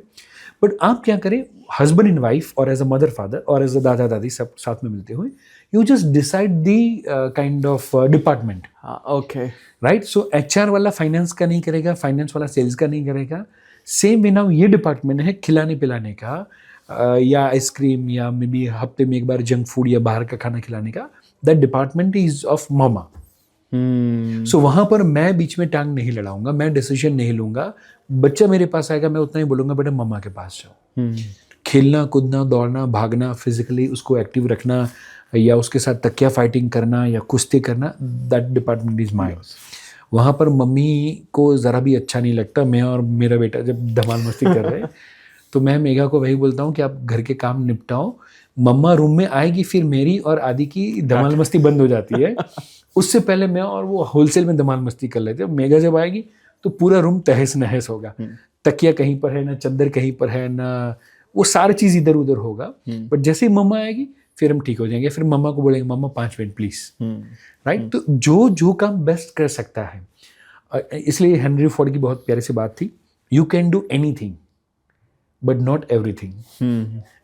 Speaker 1: बट आप क्या करें, हस्बैंड एंड वाइफ और एज अ मदर फादर और एज अ दादा दादी सब साथ में मिलते हुए, you just decide the kind of department.
Speaker 2: Okay,
Speaker 1: right. So HR वाला फाइनेंस का नहीं करेगा, फाइनेंस वाला सेल्स का नहीं करेगा। सेम वे नाउ ये डिपार्टमेंट है खिलाने पिलाने का, या आइसक्रीम या मे बी हफ्ते में एक बार जंक फूड या बाहर का खाना खिलाने का, दैट डिपार्टमेंट इज ऑफ मामा। सो वहाँ पर मैं बीच में टांग नहीं लड़ाऊंगा, मैं डिसीजन नहीं लूंगा। बच्चा मेरे पास आएगा, मैं उतना ही बोलूंगा बेटा मम्मा के पास जाओ। खेलना कूदना दौड़ना भागना, फिजिकली उसको एक्टिव रखना, या उसके साथ तकिया फाइटिंग करना या कुश्ती करना, दैट डिपार्टमेंट इज माइन। वहाँ पर मम्मी को ज़रा भी अच्छा नहीं लगता। मैं और मेरा बेटा जब धमाल मस्ती कर रहे हैं तो मैं मेघा को वही बोलता हूँ कि आप घर के काम निपटाओ, मम्मा रूम में आएगी फिर मेरी और आदि की धमाल मस्ती बंद हो जाती है। उससे पहले मैं और वो होलसेल में धमाल मस्ती कर लेते हैं। मेघा जब आएगी तो पूरा रूम तहस नहस होगा, तकिया कहीं पर है ना, चादर कहीं पर है ना, वो सारी चीज़ इधर उधर होगा। बट जैसे ही मम्मा आएगी फिर हम ठीक हो जाएंगे। फिर मम्मा को बोलेंगे मम्मा 5 मिनट प्लीज, राइट। तो जो जो काम बेस्ट कर सकता है, इसलिए हेनरी फोर्ड की बहुत प्यारी सी बात थी, you can do anything but not everything,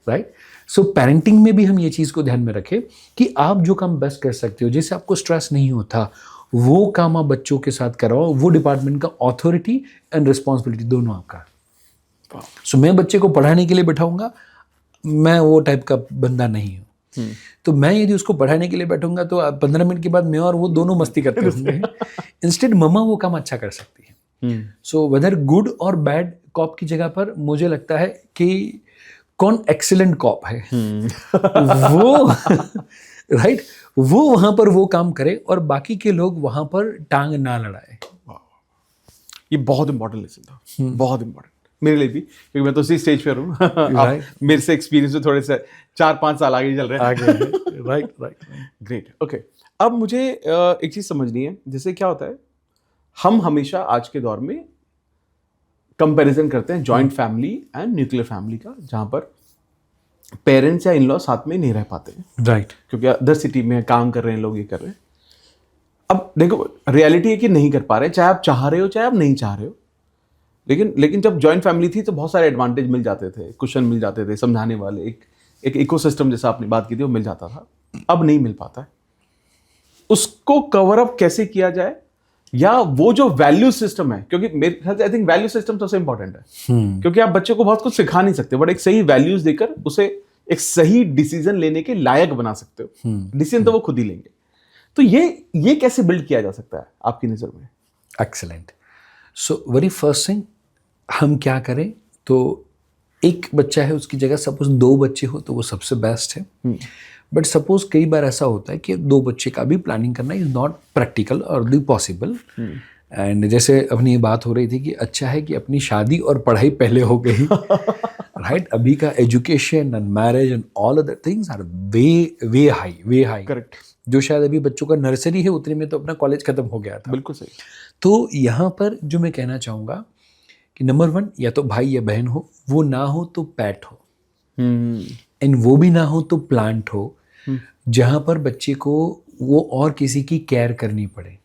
Speaker 1: right. So parenting में भी हम ये चीज़ को ध्यान में रखें कि आप जो काम बेस्ट कर सकते हो, जिससे आपको स्ट्रेस नहीं होता, वो काम आप बच्चों के साथ कराओ। वो डिपार्टमेंट का ऑथोरिटी एंड रिस्पॉन्सिबिलिटी दोनों आपका। सो मैं बच्चे को पढ़ाने के लिए बैठाऊंगा, मैं वो टाइप का बंदा नहीं हूँ। तो मैं यदि उसको पढ़ाने के लिए बैठूंगा तो 15 मिनट के बाद मैं और वो दोनों मस्ती करते होंगे। इंस्टेड मम्मा वो काम अच्छा कर सकती है। सो वेदर गुड और बैड कॉप की जगह पर मुझे लगता है कि कौन एक्सीलेंट कॉप है वो राइट, वो वहां पर वो काम करे और बाकी के लोग वहां पर टांग ना लड़ाए।
Speaker 2: ये बहुत इंपॉर्टेंट लेसन था, बहुत इंपॉर्टेंट मेरे लिए भी, क्योंकि मैं तो उसी स्टेज पर हूँ। आप मेरे से एक्सपीरियंस में थोड़े से 4-5 साल आगे चल रहे हैं।
Speaker 1: Right right,
Speaker 2: great. ओके, अब मुझे एक चीज़ समझनी है। जैसे क्या होता है, हम हमेशा आज के दौर में कंपैरिजन करते हैं joint family and nuclear family का, जहाँ पर पेरेंट्स या इन लॉ साथ में नहीं रह पाते हैं,
Speaker 1: राइट,
Speaker 2: क्योंकि अदर सिटी में काम कर रहे हैं लोग, ये कर रहे हैं। अब देखो, रियलिटी है कि नहीं कर पा रहे, चाहे आप चाह रहे हो चाहे आप नहीं चाह रहे हो। लेकिन जब जॉइंट फैमिली थी तो बहुत सारे एडवांटेज मिल जाते थे, कुशन मिल जाते थे, समझाने वाले, एक इकोसिस्टम जैसा आपने बात की थी वो मिल जाता था। अब नहीं मिल पाता है। उसको कवर अप कैसे किया जाए, या वो जो वैल्यू सिस्टम है, क्योंकि मेरे ख्याल से आई थिंक वैल्यू सिस्टम सबसे इंपॉर्टेंट है। क्योंकि आप बच्चे को बहुत कुछ सिखा नहीं सकते, बट एक सही वैल्यूज देकर उसे एक सही डिसीजन लेने के लायक बना सकते हो। डिसीजन तो वो खुद ही लेंगे। तो ये कैसे बिल्ड किया जा सकता है आपकी नज़र में?
Speaker 1: Excellent. So very first thing, हम क्या करें, तो एक बच्चा है उसकी जगह सपोज 2 बच्चे हो तो वो सबसे बेस्ट है। बट सपोज कई बार ऐसा होता है कि 2 बच्चे का भी प्लानिंग करना इज नॉट प्रैक्टिकल और दी पॉसिबल। एंड जैसे अपनी ये बात हो रही थी कि अच्छा है कि अपनी शादी और पढ़ाई पहले हो गई, राइट। अभी का education and marriage and all other things are way high.
Speaker 2: Correct.
Speaker 1: जो शायद अभी बच्चों का नर्सरी है उतने में तो अपना कॉलेज खत्म हो गया था।
Speaker 2: बिल्कुल सही।
Speaker 1: तो यहाँ पर जो मैं कहना चाहूँगा कि नंबर 1, या तो भाई या बहन हो, वो ना हो तो पैट हो, एंड वो भी ना हो तो प्लांट हो, जहाँ पर बच्चे को वो और किसी की केयर करनी पड़े।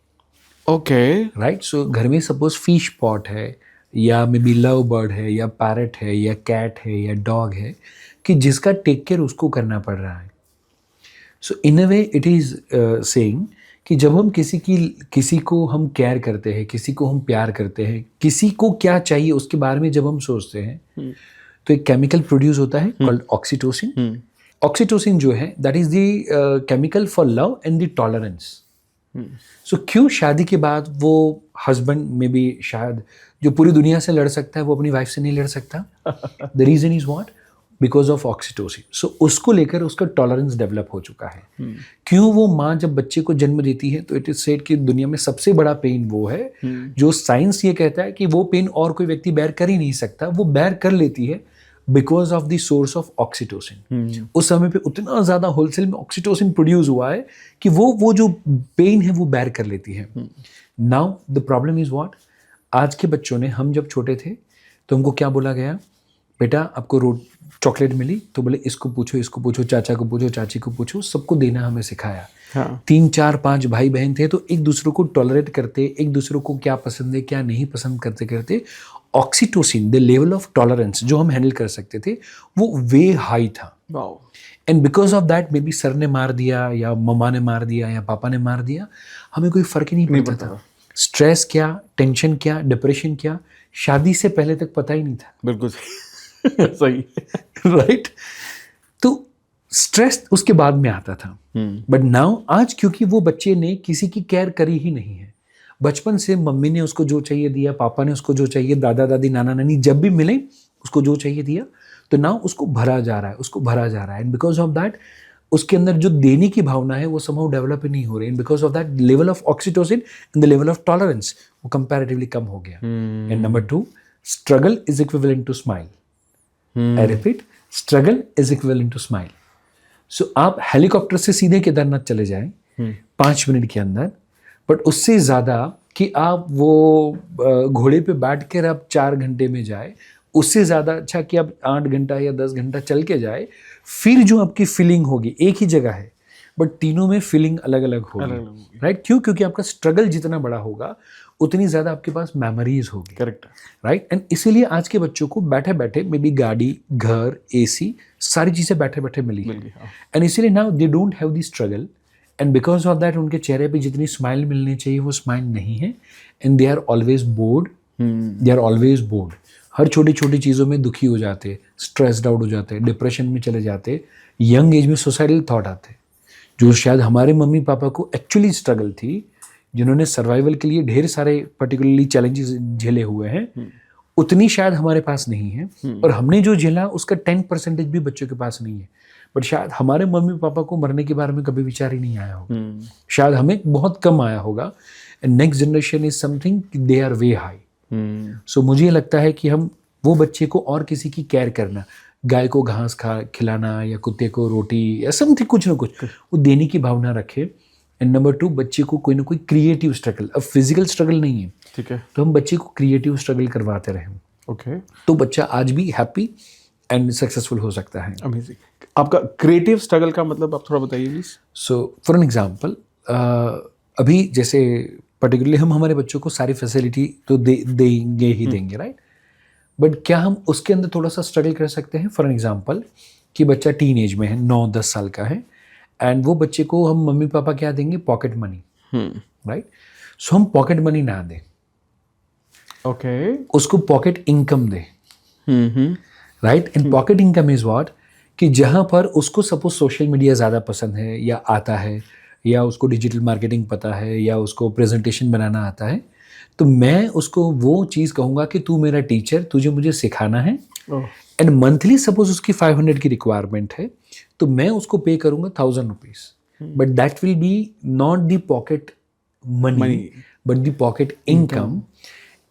Speaker 2: Okay,
Speaker 1: right. सो घर में सपोज फिश पॉट है, या मे बी लव बर्ड है, या पैरट है, या कैट है, या डॉग है, कि जिसका टेक केयर उसको करना पड़ रहा है। सो इन अ वे इट इज़ सेइंग कि जब हम किसी को हम केयर करते हैं, किसी को हम प्यार करते हैं, किसी को क्या चाहिए उसके बारे में जब हम सोचते हैं, तो एक केमिकल प्रोड्यूस होता है कॉल्ड ऑक्सीटोसिन। ऑक्सीटोसिन जो है that is the chemical for love and the tolerance. So क्यों शादी के बाद वो हस्बैंड में भी शायद जो पूरी दुनिया से लड़ सकता है वो अपनी वाइफ से नहीं लड़ सकता? The reason is what? Because of oxytocin. So उसको लेकर उसका टॉलरेंस डेवलप हो चुका है। क्यों वो माँ जब बच्चे को जन्म देती है तो इट इज सेड कि दुनिया में सबसे बड़ा पेन वो है जो साइंस ये कहता है कि वो पेन और कोई व्यक्ति बेयर कर ही नहीं सकता, वो बेयर कर लेती है because of the source of oxytocin. उस समय पे उतना ज़्यादा होलसेल में ऑक्सीटोसिन प्रोड्यूस हुआ है कि वो जो पेन है वो बेयर कर लेती है। Now the problem is what? आज के बच्चों ने, हम जब छोटे थे तो हमको क्या बोला गया, बेटा आपको चॉकलेट मिली तो बोले इसको पूछो, चाचा को पूछो, चाची को पूछो, सबको देना हमें सिखाया। हाँ। 3, 4, 5 भाई बहन थे तो एक दूसरे को टॉलरेट करते, एक दूसरे को क्या पसंद है क्या नहीं पसंद करते करते oxytocin, the level of tolerance जो हम हैंडल कर सकते थे वो वे हाई था। And because of that may be sir ने मार दिया, या मम्मा ने मार दिया, या पापा ने मार दिया, हमें कोई फर्क ही नहीं पड़ता था। स्ट्रेस क्या, टेंशन क्या, डिप्रेशन क्या, शादी से पहले तक पता ही नहीं था।
Speaker 2: बिल्कुल सही
Speaker 1: राइट। तो स्ट्रेस उसके बाद में आता था। बट नाउ आज क्योंकि वो बच्चे ने किसी की केयर करी ही नहीं है, बचपन से मम्मी ने उसको जो चाहिए दिया, पापा ने उसको जो चाहिए, दादा दादी नाना नानी जब भी मिले उसको जो चाहिए दिया, तो नाउ उसको भरा जा रहा है। एंड बिकॉज ऑफ दैट उसके अंदर जो देने की भावना है वो समहाउ डेवलप ही नहीं हो रही, and because of that level of oxytocin and the level of tolerance वो कंपैरेटिवली कम हो गया. And number 2, struggle is equivalent to smile. I repeat, struggle is equivalent to smile. So आप हेलीकॉप्टर से सीधे केदारनाथ चले जाएं 5 मिनट के अंदर, बट उससे ज़्यादा कि आप वो घोड़े पे बैठ कर आप 4 घंटे में जाए, उससे ज़्यादा अच्छा कि आप 8 घंटा या 10 घंटा चल के जाए, फिर जो आपकी फीलिंग होगी एक ही जगह है बट तीनों में फीलिंग अलग अलग होगी. राइट? क्यों? क्योंकि आपका स्ट्रगल जितना बड़ा होगा उतनी ज़्यादा आपके पास मेमोरीज होगी.
Speaker 2: करेक्ट.
Speaker 1: राइट? एंड इसीलिए आज के बच्चों को बैठे बैठे मे बी गाड़ी, घर, एसी, सारी चीज़ें बैठे बैठे मिली है. एंड इसीलिए now they don't have the struggle, and because of that उनके चेहरे पे जितनी स्माइल मिलनी चाहिए वो स्माइल नहीं है, and they are always bored. They are always bored. हर छोटी छोटी चीज़ों में दुखी हो जाते, स्ट्रेस्ड आउट हो जाते, डिप्रेशन में चले जाते, यंग एज में सुसाइडल थॉट आते, जो शायद हमारे मम्मी पापा को एक्चुअली स्ट्रगल थी, जिन्होंने सर्वाइवल के लिए ढेर सारे पर्टिकुलरली चैलेंजेस झेले हुए हैं, उतनी शायद हमारे पास नहीं है. और हमने जो झेला उसका 10% भी बच्चों के पास नहीं है. बट शायद हमारे मम्मी पापा को मरने के बारे में कभी विचार ही नहीं आया होगा. शायद हमें बहुत कम आया होगा. And next generation is something they are way high. So मुझे लगता है कि हम वो बच्चे को और किसी की केयर करना, गाय को घास खिलाना या कुत्ते को रोटी या समथिंग कुछ ना कुछ वो देने की भावना रखे. एंड नंबर 2, बच्चे को कोई ना कोई क्रिएटिव स्ट्रगल, अब फिजिकल स्ट्रगल नहीं है,
Speaker 2: ठीक है,
Speaker 1: तो हम बच्चे को क्रिएटिव स्ट्रगल करवाते रहें.
Speaker 2: ओके. तो
Speaker 1: बच्चा आज भी हैप्पी एंड सक्सेसफुल हो सकता है.
Speaker 2: अमेजिंग. आपका क्रिएटिव स्ट्रगल का मतलब आप थोड़ा बताइए please.
Speaker 1: So for an example, अभी जैसे पर्टिकुलरली हम हमारे बच्चों को सारी फैसिलिटी तो देंगे ही देंगे, राइट? बट क्या हम उसके अंदर थोड़ा सा स्ट्रगल कर सकते हैं? फॉर एन एग्जांपल कि बच्चा टीन एज में है, 9-10 साल का है, एंड वो बच्चे को हम मम्मी पापा क्या देंगे? Pocket money. राइट? सो हम पॉकेट मनी ना दें,
Speaker 2: ओके,
Speaker 1: उसको pocket income they. Right? And pocket income is what, कि जहाँ पर उसको सपोज सोशल मीडिया ज़्यादा पसंद है या आता है, या उसको डिजिटल मार्केटिंग पता है, या उसको प्रेजेंटेशन बनाना आता है, तो मैं उसको वो चीज़ कहूँगा कि तू मेरा टीचर, तुझे मुझे सिखाना है. एंड मंथली सपोज उसकी 500 की रिक्वायरमेंट है, तो मैं उसको पे करूँगा 1000 rupees. But that will be not the pocket money but the pocket income.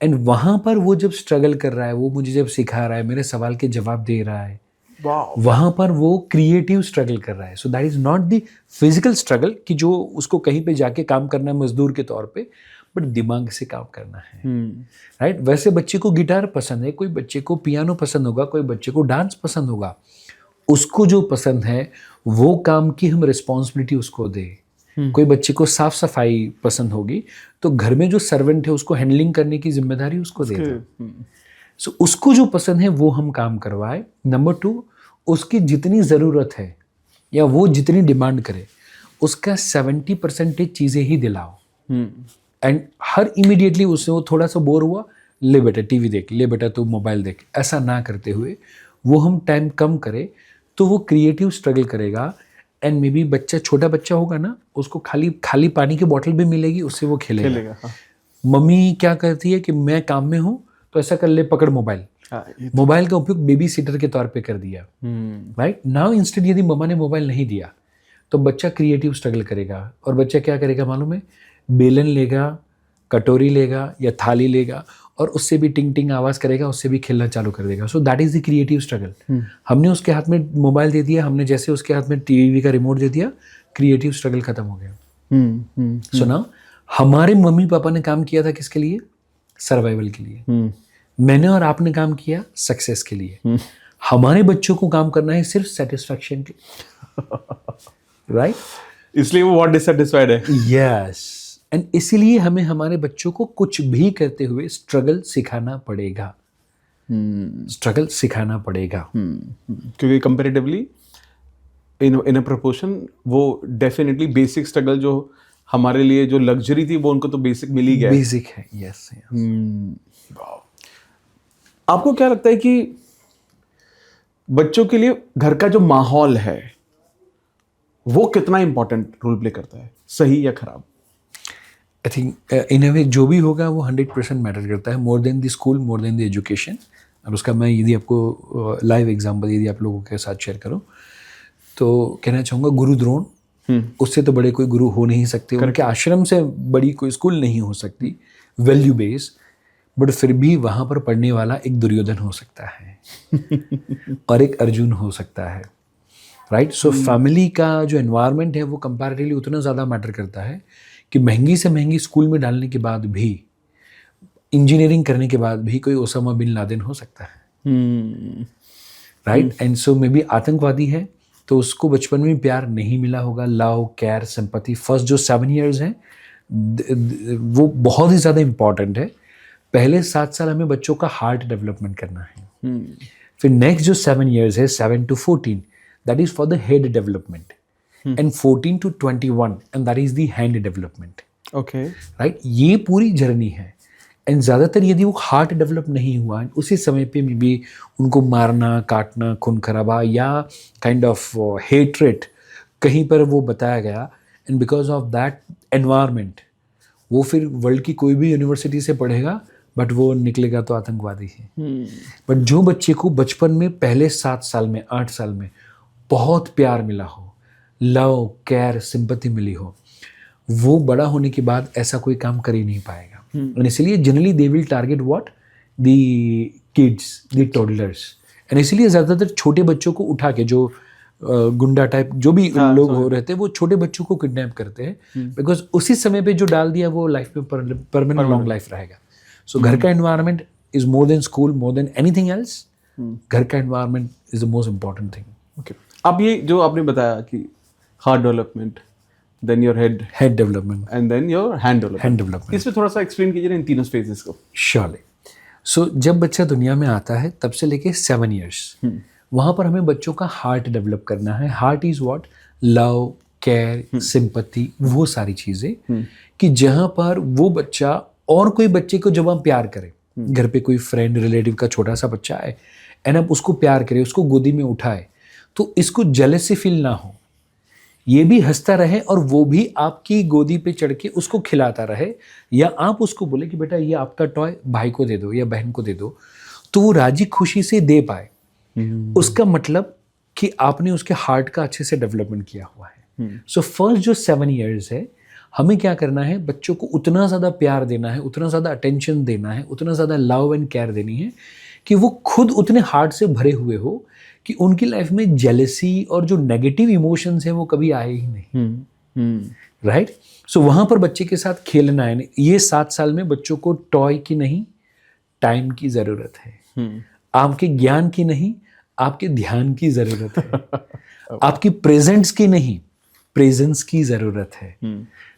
Speaker 1: And वहाँ पर वो जब स्ट्रगल कर रहा है, वो मुझे जब सिखा रहा है, मेरे सवाल के जवाब दे रहा है, वहाँ पर वो क्रिएटिव स्ट्रगल कर रहा है. So that is not the physical struggle कि जो उसको कहीं पे जाके काम करना है मजदूर के तौर पे, बट दिमाग से काम करना है. राइट? वैसे बच्चे को गिटार पसंद है, कोई बच्चे को पियानो पसंद होगा, कोई बच्चे को डांस पसंद होगा. उसको जो पसंद है वो काम की हम रिस्पॉन्सिबिलिटी उसको दे. कोई बच्चे को साफ सफाई पसंद होगी, तो घर में जो सर्वेंट है उसको हैंडलिंग करने की जिम्मेदारी उसको दे दो. सो उसको जो पसंद है वो हम काम करवाए. नंबर 2, उसकी जितनी ज़रूरत है या वो जितनी डिमांड करे उसका 70% चीज़ें ही दिलाओ. एंड हर इमीडिएटली उससे वो थोड़ा सा बोर हुआ, ले बेटा टीवी देख, ले बेटा तू मोबाइल देख, ऐसा ना करते हुए वो हम टाइम कम करें, तो वो क्रिएटिव स्ट्रगल करेगा. एंड मे बी बच्चा, छोटा बच्चा होगा ना, उसको खाली पानी की बोतल भी मिलेगी, उससे वो खेलेगा. हाँ. मम्मी क्या करती है कि मैं काम में हूँ तो ऐसा कर ले, पकड़ मोबाइल. मोबाइल का उपयोग बेबी सीटर के तौर पे कर दिया. राइट? नाउ इंस्टेंट यदि मम्मा ने मोबाइल नहीं दिया तो बच्चा क्रिएटिव स्ट्रगल करेगा. और बच्चा क्या करेगा मालूम है? बेलन लेगा, कटोरी लेगा या थाली लेगा और उससे भी टिंग टिंग आवाज़ करेगा, उससे भी खेलना चालू कर देगा. सो that is the creative struggle. हमने उसके हाथ में मोबाइल दे दिया, हमने जैसे उसके हाथ में टीवी का रिमोट दे दिया, क्रिएटिव स्ट्रगल खत्म हो गया. सो नाउ हमारे मम्मी पापा ने काम किया था किसके लिए? सर्वाइवल के लिए. मैंने और आपने काम किया सक्सेस के लिए. हमारे बच्चों को काम करना है सिर्फ सेटिस्फैक्शन के. राइट?
Speaker 2: इसलिए वो बहुत डिससेटिस्फाइड है.
Speaker 1: यस. एंड इसीलिए हमें हमारे बच्चों को कुछ भी करते हुए स्ट्रगल सिखाना पड़ेगा. स्ट्रगल सिखाना पड़ेगा.
Speaker 2: क्योंकि कंपैरेटिवली इन अ प्रोपोर्शन वो डेफिनेटली बेसिक स्ट्रगल जो हमारे लिए जो लग्जरी थी वो उनको तो बेसिक मिल ही गया.
Speaker 1: बेसिक है. यस.
Speaker 2: आपको क्या लगता है कि बच्चों के लिए घर का जो माहौल है वो कितना इंपॉर्टेंट रोल प्ले करता है, सही या खराब?
Speaker 1: आई थिंक इन अ वे जो भी होगा वो 100% मैटर करता है, more than the school, more then the education. और उसका मैं यदि आपको लाइव एग्जांपल यदि आप लोगों के साथ शेयर करूं, तो कहना चाहूँगा गुरु द्रोण, उससे तो बड़े कोई गुरु हो नहीं सकते, उनके आश्रम से बड़ी कोई स्कूल नहीं हो सकती वैल्यू बेस, बट फिर भी वहाँ पर पढ़ने वाला एक दुर्योधन हो सकता है और एक अर्जुन हो सकता है, राइट। सो फैमिली का जो एनवायरनमेंट है वो कंपैरेटिवली उतना ज़्यादा मैटर करता है कि महंगी से महंगी स्कूल में डालने के बाद भी, इंजीनियरिंग करने के बाद भी कोई ओसामा बिन लादेन हो सकता है, right. And so may be आतंकवादी है तो उसको बचपन में प्यार नहीं मिला होगा, लव, केयर, सिंपैथी। फर्स्ट जो 7 years हैं वो बहुत ही ज़्यादा इम्पॉर्टेंट है। पहले 7 साल हमें बच्चों का हार्ट डेवलपमेंट करना है, फिर नेक्स्ट जो 7 years है 7 to 14 that is for the head development, and 14 to 21 and that is the hand development,
Speaker 2: okay,
Speaker 1: right. ये पूरी जर्नी है। एंड ज़्यादातर यदि वो हार्ट डेवलप नहीं हुआ उसी समय पे मे बी उनको मारना, काटना, खून खराबा या काइंड ऑफ हेट्रेट कहीं पर वो बताया गया, and because of that environment वो फिर वर्ल्ड की कोई भी यूनिवर्सिटी से पढ़ेगा बट वो निकलेगा तो आतंकवादी है। बट जो बच्चे को बचपन में पहले 7 साल में, 8 साल में बहुत प्यार मिला हो, लव, केयर, सिंपैथी मिली हो, वो बड़ा होने के बाद ऐसा कोई काम कर ही नहीं पाएगा। और इसलिए generally they will target what, the kids, the toddlers. And इसलिए ज़्यादातर छोटे बच्चों को उठा के, जो गुंडा टाइप जो भी लोग हो रहे थे, वो छोटे बच्चों को किडनैप करते हैं, बिकॉज उसी समय पे जो डाल दिया वो लाइफ में परमानेंट लॉन्ग लाइफ रहेगा। सो घर का environment is more than school, more than anything else. घर का environment is the most important thing.
Speaker 2: Okay, अब ये जो आपने बताया कि heart development, then your head
Speaker 1: development
Speaker 2: and then your hand
Speaker 1: development,
Speaker 2: इसमें थोड़ा सा एक्सप्लेन कीजिए ना इन तीनों स्टेजेस को।
Speaker 1: श्योरली। सो जब बच्चा दुनिया में आता है तब से लेके 7 years वहाँ पर हमें बच्चों का हार्ट डेवलप करना है। Heart is what, love, care, sympathy, वो सारी चीज़ें कि जहाँ पर वो बच्चा और कोई बच्चे को जब हम प्यार करें, घर पे कोई फ्रेंड रिलेटिव का छोटा सा बच्चा है एंड आप उसको प्यार करें, उसको गोदी में उठाए, तो इसको जेलसी फील ना हो, ये भी हंसता रहे और वो भी आपकी गोदी पे चढ़ के उसको खिलाता रहे, या आप उसको बोले कि बेटा ये आपका टॉय भाई को दे दो या बहन को दे दो, तो वो राजी खुशी से दे पाए। उसका मतलब कि आपने उसके हार्ट का अच्छे से डेवलपमेंट किया हुआ है। सो फर्स्ट जो 7 years है, हमें क्या करना है, बच्चों को उतना ज़्यादा प्यार देना है, उतना ज़्यादा अटेंशन देना है, उतना ज़्यादा लव एंड केयर देनी है कि वो खुद उतने हार्ट से भरे हुए हो कि उनकी लाइफ में जेलसी और जो नेगेटिव इमोशंस हैं वो कभी आए ही नहीं, राइट। सो वहाँ पर बच्चे के साथ खेलना है। ये 7 साल में बच्चों को टॉय की नहीं, टाइम की ज़रूरत है। आपके ज्ञान की नहीं, आपके ध्यान की ज़रूरत है। आपकी प्रेजेंस की नहीं, प्रेजेंस की ज़रूरत है,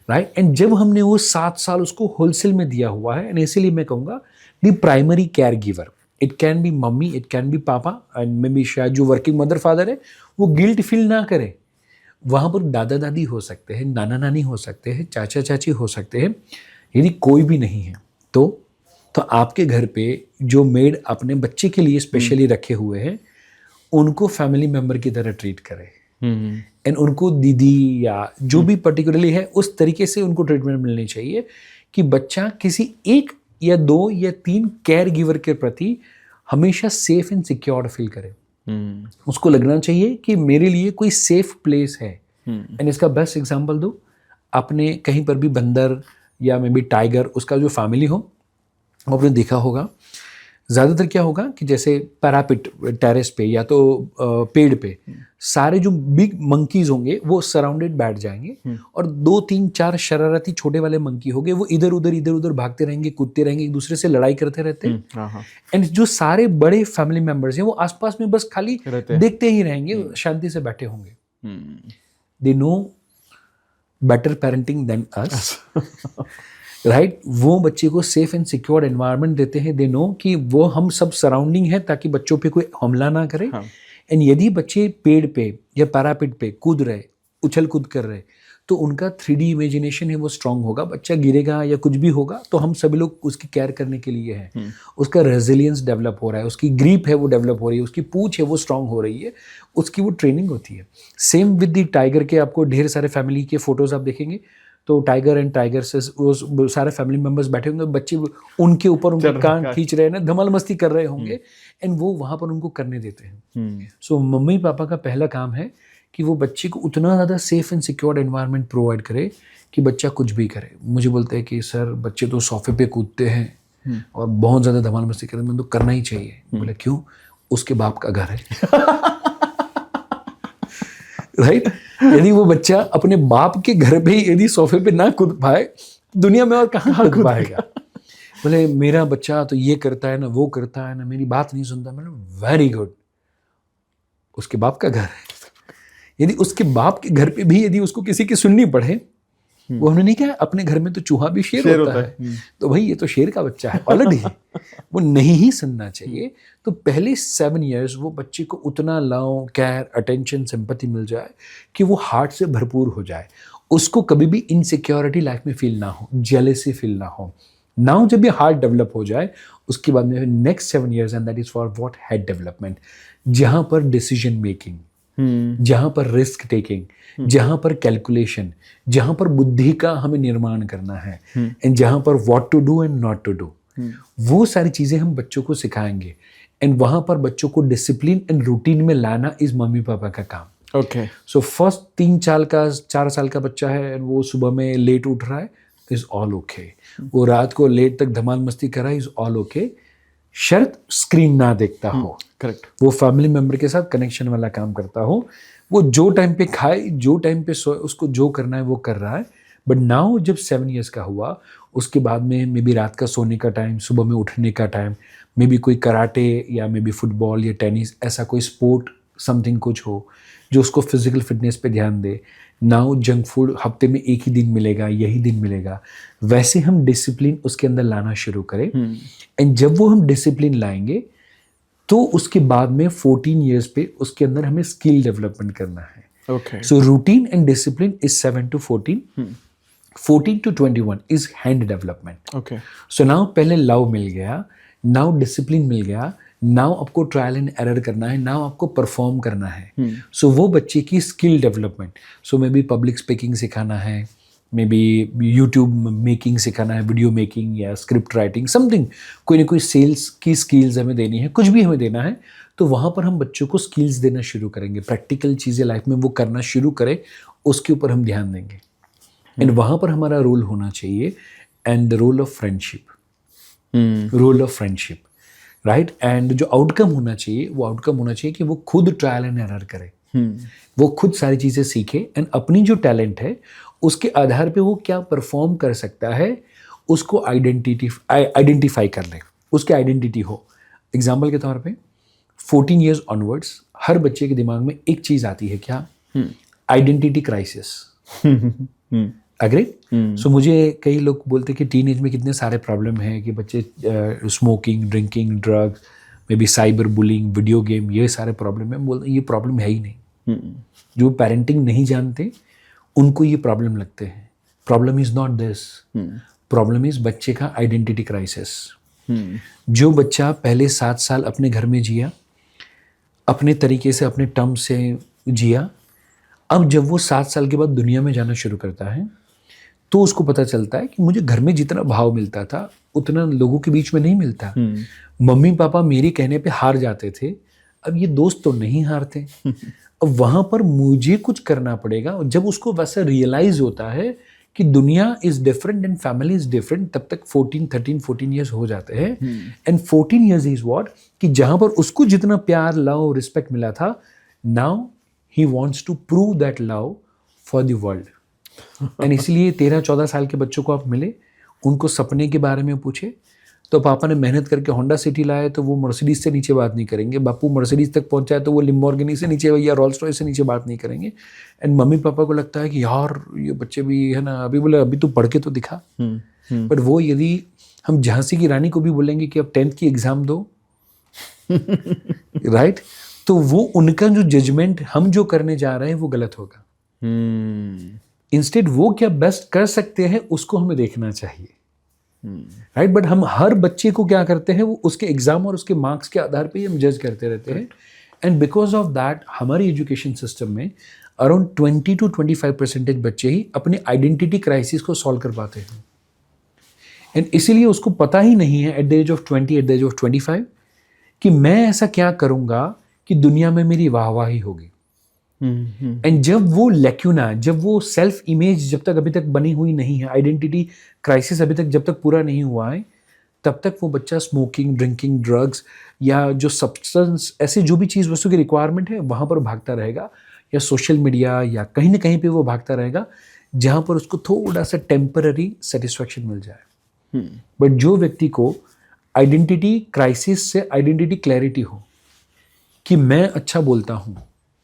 Speaker 1: राइट। एंड जब हमने वो 7 साल उसको होलसेल में दिया हुआ है, एंड इसीलिए मैं कहूँगा the primary care giver, it can be mummy, it can be पापा, एंड मे बी शायद जो वर्किंग मदर फादर है वो गिल्ट फील ना करे। वहाँ पर दादा दादी हो सकते हैं, नाना नानी हो सकते हैं, चाचा चाची हो सकते हैं। यदि कोई भी नहीं है तो आपके घर पे जो मेड अपने बच्चे के लिए स्पेशली रखे हुए हैं उनको फैमिली मेम्बर की तरह ट्रीट करे, एंड उनको दीदी या जो भी पर्टिकुलरली है उस तरीके से उनको ट्रीटमेंट मिलनी चाहिए कि बच्चा किसी 1 या 2 या 3 केयर गिवर के प्रति हमेशा सेफ एंड सिक्योर फील करे। उसको लगना चाहिए कि मेरे लिए कोई सेफ प्लेस है। एंड इसका बेस्ट एग्जांपल दो, आपने कहीं पर भी बंदर या मे बी टाइगर, उसका जो फैमिली हो, आपने देखा होगा ज़्यादातर क्या होगा कि जैसे पैरापिट टेरेस पे या तो पेड़ पे सारे जो बिग मंकीज होंगे वो सराउंडेड बैठ जाएंगे, और 2 3 4 शरारती छोटे वाले मंकी होंगे, वो इधर उधर भागते रहेंगे, कूदते रहेंगे, एक दूसरे से लड़ाई करते रहते हैं। एंड जो सारे बड़े फैमिली मेम्बर्स हैं वो आसपास में बस खाली देखते ही रहेंगे, शांति से बैठे होंगे। They know better parenting than us, right. वो बच्चे को सेफ एंड सिक्योर एनवायरनमेंट देते हैं। दे नो कि वो हम सब सराउंडिंग है ताकि बच्चों पे कोई हमला ना करे। एंड यदि बच्चे पेड़ पे या पैरापिट पे कूद रहे, उछल कूद कर रहे, तो उनका 3D इमेजिनेशन है वो स्ट्रांग होगा। बच्चा गिरेगा या कुछ भी होगा तो हम सभी लोग उसकी केयर करने के लिए हैं। उसका रेजिलियंस डेवलप हो रहा है, उसकी ग्रीप है वो डेवलप हो रही है, उसकी पूंछ है वो स्ट्रांग हो रही है, उसकी वो ट्रेनिंग होती है। सेम विद द टाइगर के आपको ढेर सारे फैमिली के फोटोज आप देखेंगे तो टाइगर एंड टाइगर से वो सारे फैमिली मेम्बर्स बैठे होंगे, बच्चे उनके ऊपर उनके कान खींच रहे हैं ना, धमाल मस्ती कर रहे होंगे, एंड वो वहाँ पर उनको करने देते हैं। सो मम्मी पापा का पहला काम है कि वो बच्चे को उतना ज़्यादा safe and secure environment provide करे कि बच्चा कुछ भी करे। मुझे बोलते हैं कि सर बच्चे तो सोफे पे कूदते हैं और बहुत ज़्यादा धमाल मस्ती करते हैं, मैं तो करना ही चाहिए। बोले क्यों? उसके बाप का घर है। राइट यदि वो बच्चा अपने बाप के घर पे ही यदि सोफे पे ना कूद पाए, दुनिया में और कहाँ कूद पाएगा? बोले मेरा बच्चा तो ये करता है ना, वो करता है ना, मेरी बात नहीं सुनता। मैंने वेरी गुड, उसके बाप का घर है। यदि उसके बाप के घर पे भी यदि उसको किसी की सुननी पड़े, वो हमने नहीं कहा अपने घर में तो चूहा भी शेर होता है। तो भाई ये तो शेर का बच्चा है ऑलरेडी, वो नहीं ही सुनना चाहिए। तो पहले 7 years वो बच्चे को उतना लव, केयर, अटेंशन, सिंपैथी मिल जाए कि वो हार्ट से भरपूर हो जाए। उसको कभी भी इनसिक्योरिटी लाइफ में फील ना हो, जेलेसी फील ना हो। नाउ जब ये हार्ट डेवलप हो जाए, उसके बाद में next 7 years and that is for what? Head development, जहां पर डिसीजन मेकिंग, जहां पर रिस्क टेकिंग, जहां पर कैलकुलेशन, जहां पर बुद्धि का हमें निर्माण करना है, एंड जहां पर what to do and not to do, वो सारी चीजें हम बच्चों को सिखाएंगे। एंड वहां पर बच्चों को डिसिप्लिन एंड रूटीन में लाना इस मम्मी पापा का काम।
Speaker 2: ओके,
Speaker 1: सो फर्स्ट 4 साल का बच्चा है एंड वो सुबह में लेट उठ रहा है, इज ऑल ओके। वो रात को लेट तक धमाल मस्ती कर रहा है, इज ऑल ओके, शर्त स्क्रीन ना देखता हो।
Speaker 2: करेक्ट।
Speaker 1: वो फैमिली मेम्बर के साथ कनेक्शन वाला काम करता हो। वो जो टाइम पे खाए, जो टाइम पे सोए, उसको जो करना है वो कर रहा है। बट नाउ जब 7 years का हुआ, उसके बाद में मे बी रात का सोने का टाइम, सुबह में उठने का टाइम, मे बी कोई कराटे या मे बी फुटबॉल या टेनिस, ऐसा कोई स्पोर्ट समथिंग कुछ हो जो उसको फिजिकल फिटनेस पे ध्यान दे। नाउ जंक फूड हफ्ते में एक ही दिन मिलेगा, यही दिन मिलेगा, वैसे हम डिसिप्लिन उसके अंदर लाना शुरू करें। एंड जब वो हम डिसिप्लिन लाएंगे तो उसके बाद में 14 years पे उसके अंदर हमें स्किल डेवलपमेंट करना है।
Speaker 2: Okay,
Speaker 1: so routine and discipline is 7 to 14, 14 to 21 is hand development.
Speaker 2: Okay,
Speaker 1: so now पहले लव मिल गया, नाउ डिसिप्लिन मिल गया, नाउ आपको ट्रायल एंड एरर करना है, नाउ आपको परफॉर्म करना है। सो वो बच्चे की skill development, so may be public speaking सिखाना है, मे बी यूट्यूब मेकिंग सिखाना है, वीडियो मेकिंग या स्क्रिप्ट राइटिंग, समथिंग, कोई ना कोई सेल्स की स्किल्स हमें देनी है, कुछ भी हमें देना है। तो वहाँ पर हम बच्चों को स्किल्स देना शुरू करेंगे, प्रैक्टिकल चीज़ें लाइफ में वो करना शुरू करें, उसके ऊपर हम ध्यान देंगे। एंड वहाँ पर हमारा रोल होना चाहिए, and the role of friendship, role of friendship, right. And जो आउटकम होना चाहिए, वो आउटकम होना चाहिए कि वो खुद ट्रायल एंड एरर करे, वो खुद सारी चीज़ें सीखे, एंड अपनी जो टैलेंट है उसके आधार पे वो क्या परफॉर्म कर सकता है उसको आइडेंटिफाई कर ले, उसकी आइडेंटिटी हो। एग्जाम्पल के तौर पे 14 years ऑनवर्ड्स हर बच्चे के दिमाग में एक चीज़ आती है, क्या? Identity crisis. अग्री? सो मुझे कई लोग बोलते हैं कि टीनेज में कितने सारे प्रॉब्लम हैं, कि बच्चे smoking, drinking, drugs, may be cyber bullying, video game, ये सारे प्रॉब्लम है। बोलते हैं ये प्रॉब्लम है ही नहीं। जो पेरेंटिंग नहीं जानते उनको ये प्रॉब्लम लगते हैं। Problem is not this, problem is बच्चे का आइडेंटिटी क्राइसिस। जो बच्चा पहले 7 साल अपने घर में जिया, अपने तरीके से, अपने टर्म से जिया, अब जब वो 7 साल के बाद दुनिया में जाना शुरू करता है तो उसको पता चलता है कि मुझे घर में जितना भाव मिलता था उतना लोगों के बीच में नहीं मिलता। मम्मी पापा मेरे कहने पे हार जाते थे, अब ये दोस्त तो नहीं हारते। अब वहाँ पर मुझे कुछ करना पड़ेगा। और जब उसको वैसा रियलाइज होता है कि दुनिया is different and family is different, तब तक 14 years हो जाते हैं। एंड 14 years इज व्हाट, कि जहाँ पर उसको जितना प्यार, लव, रिस्पेक्ट मिला था, now he wants to prove that love for the world. And इसलिए 13-14 साल के बच्चों को आप मिले, उनको सपने के बारे में पूछे, तो पापा ने मेहनत करके होंडा सिटी लाया तो वो मर्सिडीज से नीचे बात नहीं करेंगे। बापू मर्सिडीज तक पहुंचा है तो वो लिम्बोर्गिनी से नीचे या रोल्स रॉयस से नीचे बात नहीं करेंगे। एंड मम्मी पापा को लगता है कि यार ये बच्चे भी है ना, अभी बोले अभी तो पढ़ के तो दिखा। बट वो यदि हम झांसी की रानी को भी बोलेंगे कि अब 10th की एग्जाम दो, राइट, तो वो उनका जो जजमेंट हम जो करने जा रहे हैं वो गलत होगा। इंस्टेड वो क्या बेस्ट कर सकते हैं उसको हमें देखना चाहिए, राइट। बट हम हर बच्चे को क्या करते हैं, वो उसके एग्जाम और उसके मार्क्स के आधार पे ही हम जज करते रहते हैं। एंड बिकॉज ऑफ दैट हमारी एजुकेशन सिस्टम में अराउंड 20 to 25% बच्चे ही अपने आइडेंटिटी क्राइसिस को सॉल्व कर पाते हैं। एंड इसीलिए उसको पता ही नहीं है at the age of 20, at the age of 25 कि मैं ऐसा क्या करूंगा कि दुनिया में मेरी वाहवाही होगी। एंड जब वो लैक्यूना, जब वो सेल्फ इमेज जब तक अभी तक बनी हुई नहीं है, आइडेंटिटी क्राइसिस अभी तक जब तक पूरा नहीं हुआ है, तब तक वो बच्चा स्मोकिंग, ड्रिंकिंग, ड्रग्स या जो सब्सटेंस, ऐसे जो भी चीज़ वस्तु की रिक्वायरमेंट है वहाँ पर भागता रहेगा, या सोशल मीडिया या कहीं ना कहीं पे वो भागता रहेगा जहाँ पर उसको थोड़ा सा टेम्पररी सेटिस्फैक्शन मिल जाए। बट जो व्यक्ति को आइडेंटिटी क्राइसिस से आइडेंटिटी क्लैरिटी हो कि मैं अच्छा बोलता हूँ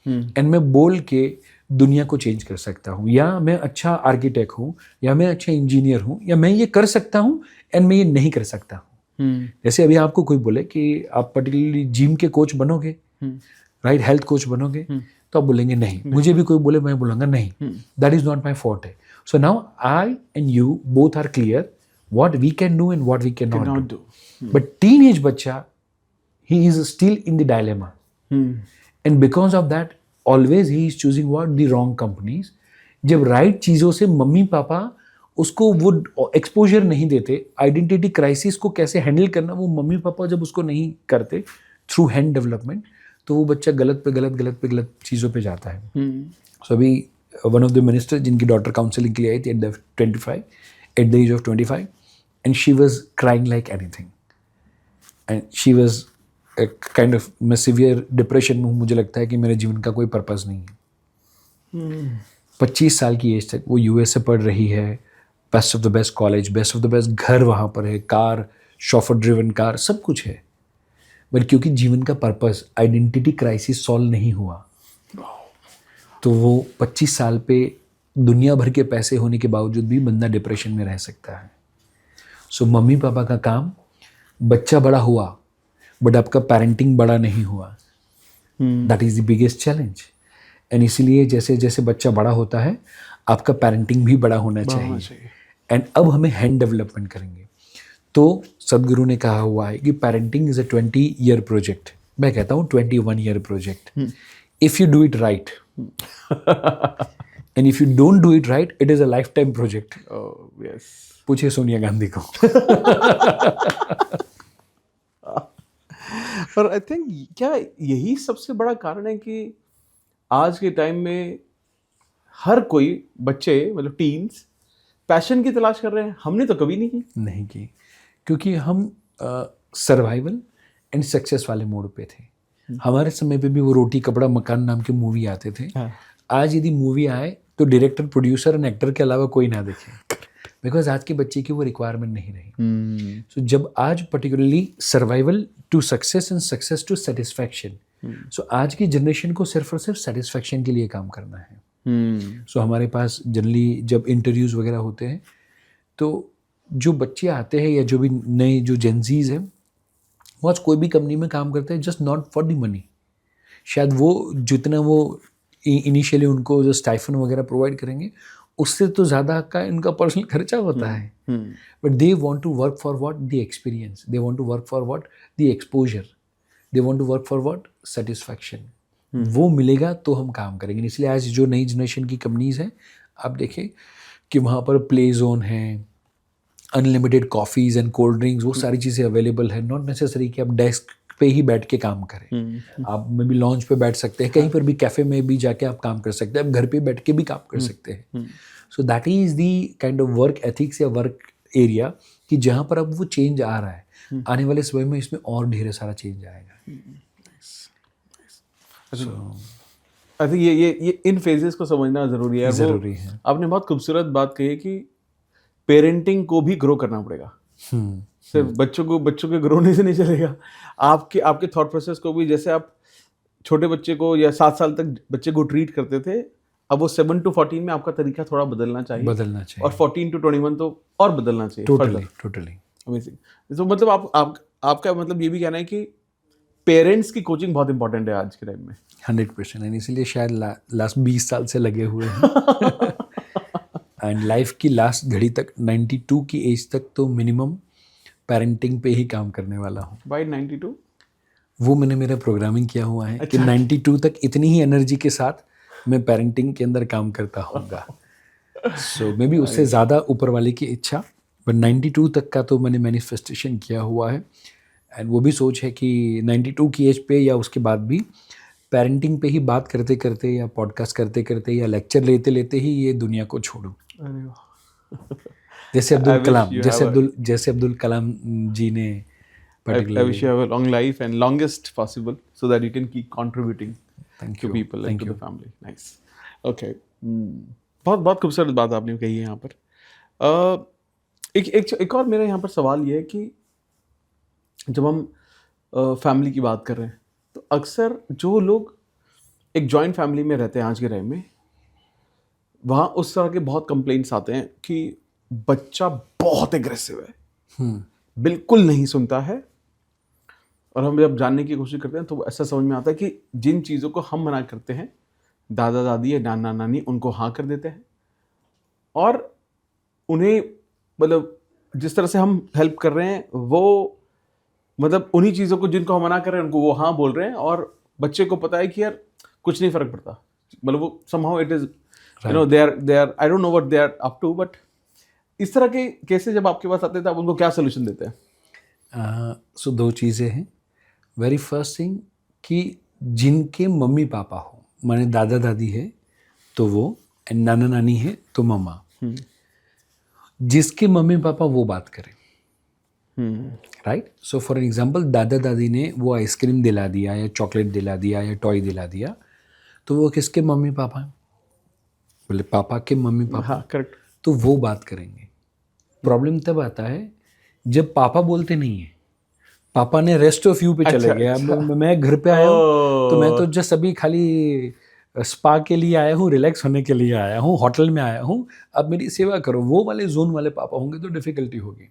Speaker 1: एंड मैं बोल के दुनिया को चेंज कर सकता हूँ, या मैं अच्छा आर्किटेक्ट हूँ, या मैं अच्छा इंजीनियर हूँ, या मैं ये कर सकता हूँ एंड मैं ये नहीं कर सकता हूँ। जैसे अभी आपको कोई बोले कि आप पर्टिकुलरली जिम के कोच बनोगे, राइट, हेल्थ कोच बनोगे, तो आप बोलेंगे नहीं। मुझे भी कोई बोले, मैं बोलूँगा नहीं, that is not my forte है। So now I and you both are clear what we can do and what we cannot do. But teenage बच्चा, he is still in the dilemma. And because of that, always he is choosing what? The wrong companies. जब right चीज़ों से mummy papa उसको वो exposure नहीं देते, identity crisis को कैसे हैंडल करना वो मम्मी पापा जब उसको नहीं करते थ्रू हैंड डेवलपमेंट, तो वो बच्चा गलत पे गलत चीज़ों पे जाता है। सो अभी वन ऑफ द मिनिस्टर जिनकी डॉटर काउंसलिंग के लिए आई थी at the age of 25, and she was crying like anything, and she was a kind of मैं severe depression में हूँ, मुझे लगता है कि मेरे जीवन का कोई पर्पस नहीं है। 25 साल की एज तक वो यूएस से पढ़ रही है, best of the best college, best of the best घर वहाँ पर है, कार, शॉफर ड्रिवन कार, सब कुछ है, बट क्योंकि जीवन का पर्पस, आइडेंटिटी क्राइसिस सॉल्व नहीं हुआ, तो वो 25 साल पे दुनिया भर के पैसे होने के बावजूद भी बंदा डिप्रेशन में रह सकता है। सो मम्मी पापा का काम, बच्चा बड़ा हुआ बट आपका पेरेंटिंग बड़ा नहीं हुआ, that is the biggest challenge. And इसीलिए जैसे जैसे बच्चा बड़ा होता है आपका पेरेंटिंग भी बड़ा होना चाहिए। एंड अब हमें हैंड डेवलपमेंट करेंगे, तो सदगुरु ने कहा हुआ है कि parenting is a 20-year project, मैं कहता हूँ 21-year project, if you do it right, and if you don't do it right, it is a life time project. पूछिए सोनिया गांधी को।
Speaker 2: पर आई थिंक क्या यही सबसे बड़ा कारण है कि आज के टाइम में हर कोई बच्चे, मतलब टीन्स, पैशन की तलाश कर रहे हैं। हमने तो कभी नहीं की,
Speaker 1: क्योंकि हम सर्वाइवल एंड सक्सेस वाले मोड पे थे। हमारे समय पे भी वो रोटी कपड़ा मकान नाम के मूवी आते थे। आज यदि मूवी आए तो डायरेक्टर, प्रोड्यूसर एंड एक्टर के अलावा कोई ना देखे, बिकॉज आज के बच्चे की वो रिक्वायरमेंट नहीं रही। सो जब आज particularly survival to success and success to satisfaction, so आज की जनरेशन को सिर्फ और सिर्फ सेटिस्फैक्शन के लिए काम करना है। सो हमारे पास जनरली जब इंटरव्यूज़ वगैरह होते हैं तो जो बच्चे आते हैं या जो भी नए जो जेंजीज हैं वो आज कोई भी कंपनी में काम करते हैं just not for the money. शायद वो जितना वो इनिशियली उनको जो स्टाइफन वगैरह प्रोवाइड करेंगे उससे तो ज़्यादा का इनका पर्सनल खर्चा होता है, but they want to work for what? The experience, they want to work for what? The exposure, they want to work for what? Satisfaction. वो मिलेगा तो हम काम करेंगे। इसलिए आज जो नई जनरेशन की कंपनीज़ हैं, आप देखें कि वहाँ पर प्ले जोन है, unlimited coffees and cold drinks, वो सारी चीज़ें अवेलेबल है। नॉट नेसेसरी कि आप डेस्क पे ही बैठ के काम करें, आप में भी लॉन्च पे बैठ सकते हैं, कहीं पर भी कैफ़े में भी जाके आप काम कर सकते हैं, आप घर पे बैठ के भी काम कर सकते हैं। So that is the kind of work ethics या वर्क एरिया कि जहाँ पर अब वो चेंज आ रहा है। आने वाले समय में इसमें और ढेर सारा चेंज आएगा।
Speaker 2: आई थिंक ये इन फेजेस को समझना ज़रूरी है।
Speaker 1: ज़रूरी है।
Speaker 2: आपने बहुत खूबसूरत बात कही कि पेरेंटिंग को भी ग्रो करना पड़ेगा। सिर्फ बच्चों के ग्रो होने से नहीं चलेगा। आपके थॉट प्रोसेस को भी, जैसे आप छोटे बच्चे को या 7 साल तक बच्चे को ट्रीट करते थे, अब वो 7 to 14 में आपका तरीका थोड़ा बदलना चाहिए और 14 to 21 तो और बदलना चाहिए।
Speaker 1: Totally
Speaker 2: amazing. तो मतलब आपका मतलब ये भी कहना है कि पेरेंट्स की कोचिंग बहुत इंपॉर्टेंट है आज के टाइम में।
Speaker 1: 100%, एंड इसीलिए शायद लास्ट 20 साल से लगे हुए हैं। एंड लाइफ की लास्ट घड़ी तक 92 की एज तक तो मिनिमम पेरेंटिंग पे ही काम करने वाला हूँ।
Speaker 2: बाय 92
Speaker 1: वो मैंने मेरा प्रोग्रामिंग किया हुआ है कि 92 तक इतनी ही एनर्जी के साथ मैं पेरेंटिंग के अंदर काम करता हूँगा। सो मे बी उससे ज़्यादा ऊपर वाले की इच्छा, बट 92 तक का तो मैंने मैनिफेस्टेशन किया हुआ है। एंड वो भी सोच है कि 92 की एज पे या उसके बाद भी पेरेंटिंग पे ही बात करते करते या पॉडकास्ट करते करते या लेक्चर लेते लेते ही ये दुनिया को छोड़ूं।
Speaker 2: अरे वाह।
Speaker 1: जैसे
Speaker 2: I
Speaker 1: Abdul
Speaker 2: wish
Speaker 1: Kalam
Speaker 2: you
Speaker 1: जैसे
Speaker 2: have a-
Speaker 1: अब्दुल कलाम जी ने
Speaker 2: I wish
Speaker 1: particularly
Speaker 2: you have a long life and longest possible so that you can keep contributing
Speaker 1: Thank
Speaker 2: to
Speaker 1: you.
Speaker 2: people and
Speaker 1: Thank
Speaker 2: to
Speaker 1: you.
Speaker 2: the family. Nice. Okay. बहुत बहुत खूबसूरत बात आपने कही है यहाँ पर। एक और मेरा यहाँ पर सवाल ये है कि जब हम फैमिली की बात कर रहे हैं तो अक्सर जो लोग एक जॉइंट फैमिली में रहते हैं आज के टाइम में, वहाँ उस तरह के बहुत कंप्लेंट्स आते हैं कि बच्चा बहुत एग्रेसिव है, बिल्कुल नहीं सुनता है। और हम जब जानने की कोशिश करते हैं तो ऐसा समझ में आता है कि जिन चीज़ों को हम मना करते हैं, दादा दादी या नाना नानी उनको हाँ कर देते हैं, और उन्हें मतलब जिस तरह से हम हेल्प कर रहे हैं वो मतलब उन्हीं चीज़ों को जिनको हम मना कर रहे हैं उनको वो हाँ बोल रहे हैं, और बच्चे को पता है कि यार कुछ नहीं फ़र्क पड़ता। मतलब वो somehow it is you know they are I don't know what they are up to, but इस तरह के केसेस जब आपके पास आते हैं तो आप उनको क्या सोल्यूशन देते हैं?
Speaker 1: सो दो चीज़ें हैं। वेरी फर्स्ट थिंग कि जिनके मम्मी पापा हो, माने दादा दादी है तो वो, एंड नाना नानी है तो मम्मा, जिसके मम्मी पापा वो बात करें, राइट। सो फॉर एग्जांपल दादा दादी ने वो आइसक्रीम दिला दिया या चॉकलेट दिला दिया या टॉय दिला दिया, तो वो किसके मम्मी पापा हैं? बोले पापा के मम्मी पापा।
Speaker 2: हाँ, करेक्ट।
Speaker 1: तो वो बात करेंगे। प्रॉब्लम तब आता है जब पापा बोलते नहीं है, पापा ने रेस्ट ऑफ यू पे चले गए। अब मैं घर पे आया हूँ तो मैं तो जस्ट अभी खाली स्पा के लिए आया हूँ, रिलैक्स होने के लिए आया हूँ, होटल में आया हूँ, अब मेरी सेवा करो। वो वाले जोन वाले पापा होंगे तो डिफिकल्टी होगी।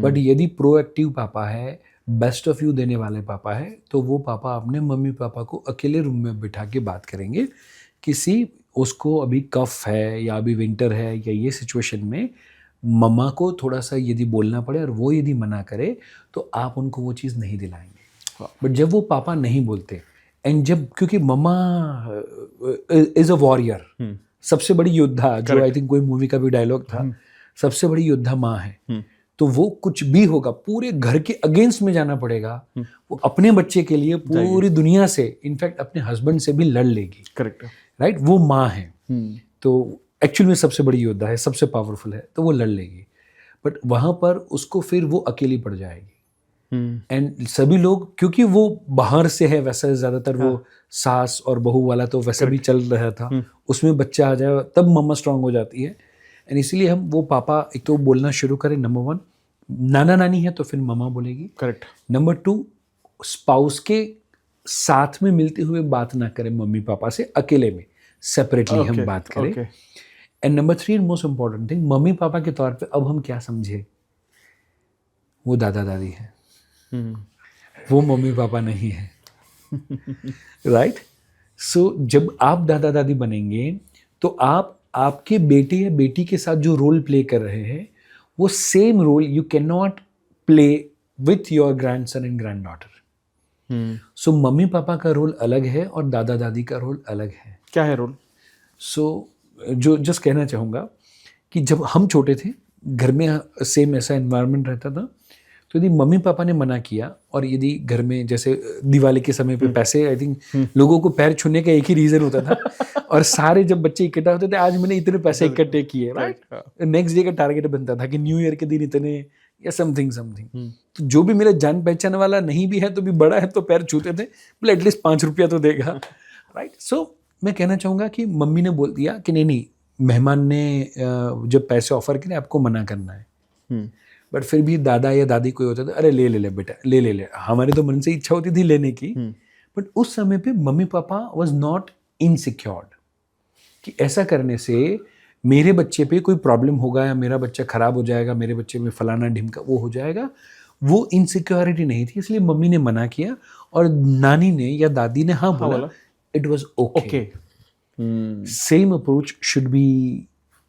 Speaker 1: बट यदि प्रोएक्टिव पापा है, बेस्ट ऑफ यू देने वाले पापा है, तो वो पापा अपने मम्मी पापा को अकेले रूम में बिठा के बात करेंगे। किसी उसको अभी कफ है या अभी विंटर है या ये सिचुएशन में मम्मा को थोड़ा सा यदि बोलना पड़े और वो यदि मना करे तो आप उनको वो चीज़ नहीं दिलाएंगे। बट जब वो पापा नहीं बोलते, एंड जब क्योंकि मम्मा इज अ वॉरियर, सबसे बड़ी योद्धा, जो आई थिंक कोई मूवी का भी डायलॉग था, सबसे बड़ी योद्धा माँ है, तो वो कुछ भी होगा पूरे घर के अगेंस्ट में जाना पड़ेगा। वो अपने बच्चे के लिए पूरी दुनिया से, इनफैक्ट अपने हस्बैंड से भी लड़ लेगी।
Speaker 2: Correct,
Speaker 1: right. वो माँ है तो एक्चुअल में सबसे बड़ी योद्धा है, सबसे पावरफुल है, तो वो लड़ लेगी। बट वहाँ पर उसको फिर वो अकेली पड़ जाएगी। एंड सभी लोग, क्योंकि वो बाहर से है, वैसा ज़्यादातर वो सास और बहू वाला तो वैसे भी चल रहा था, उसमें बच्चा आ जाए तब मम्मा स्ट्रांग हो जाती है। एंड इसीलिए हम वो पापा एक तो बोलना शुरू करें। नंबर 1 नाना नानी है तो फिर मम्मा बोलेगी।
Speaker 2: करेक्ट।
Speaker 1: नंबर 2 स्पाउस के साथ में मिलते हुए बात ना करें मम्मी पापा से, अकेले में सेपरेटली हम बात करें। And number 3 most important thing, mummy papa के तौर पे अब हम क्या समझे, वो दादा दादी है, वो मम्मी पापा नहीं है। राइट। सो जब आप दादा दादी बनेंगे तो आप आपके बेटे या बेटी के साथ जो रोल प्ले कर रहे हैं वो same role you can not play with your grandson and granddaughter. So mummy papa का रोल अलग है और दादा दादी का रोल अलग है।
Speaker 2: क्या है रोल?
Speaker 1: सो जो जस्ट कहना चाहूँगा कि जब हम छोटे थे, घर में सेम ऐसा एनवायरनमेंट रहता था, तो यदि मम्मी पापा ने मना किया और यदि घर में जैसे दिवाली के समय पे पैसे, आई थिंक लोगों को पैर छूने का एक ही रीज़न होता था और सारे जब बच्चे इकट्ठा होते थे, आज मैंने इतने पैसे इकट्ठे किए, राइट। नेक्स्ट डे का टारगेट बनता था कि न्यू ईयर के दिन इतने या समथिंग। तो जो भी मेरा जान पहचान वाला नहीं भी है तो भी बड़ा है तो पैर छूते थे, बोले एटलीस्ट 5 रुपया तो देगा, राइट। सो मैं कहना चाहूँगा कि मम्मी ने बोल दिया कि नहीं, मेहमान ने जब पैसे ऑफर किए आपको मना करना है। बट फिर भी दादा या दादी कोई होता था, अरे ले ले ले बेटा, ले ले ले, हमारे तो मन से इच्छा होती थी लेने की। बट उस समय पे mummy papa was not insecured कि ऐसा करने से मेरे बच्चे पे कोई प्रॉब्लम होगा या मेरा बच्चा खराब हो जाएगा, मेरे बच्चे में फलाना ढिमका वो हो जाएगा, वो इनसिक्योरिटी नहीं थी। इसलिए मम्मी ने मना किया और नानी ने या दादी ने हाँ बोला, it was okay. Same approach should be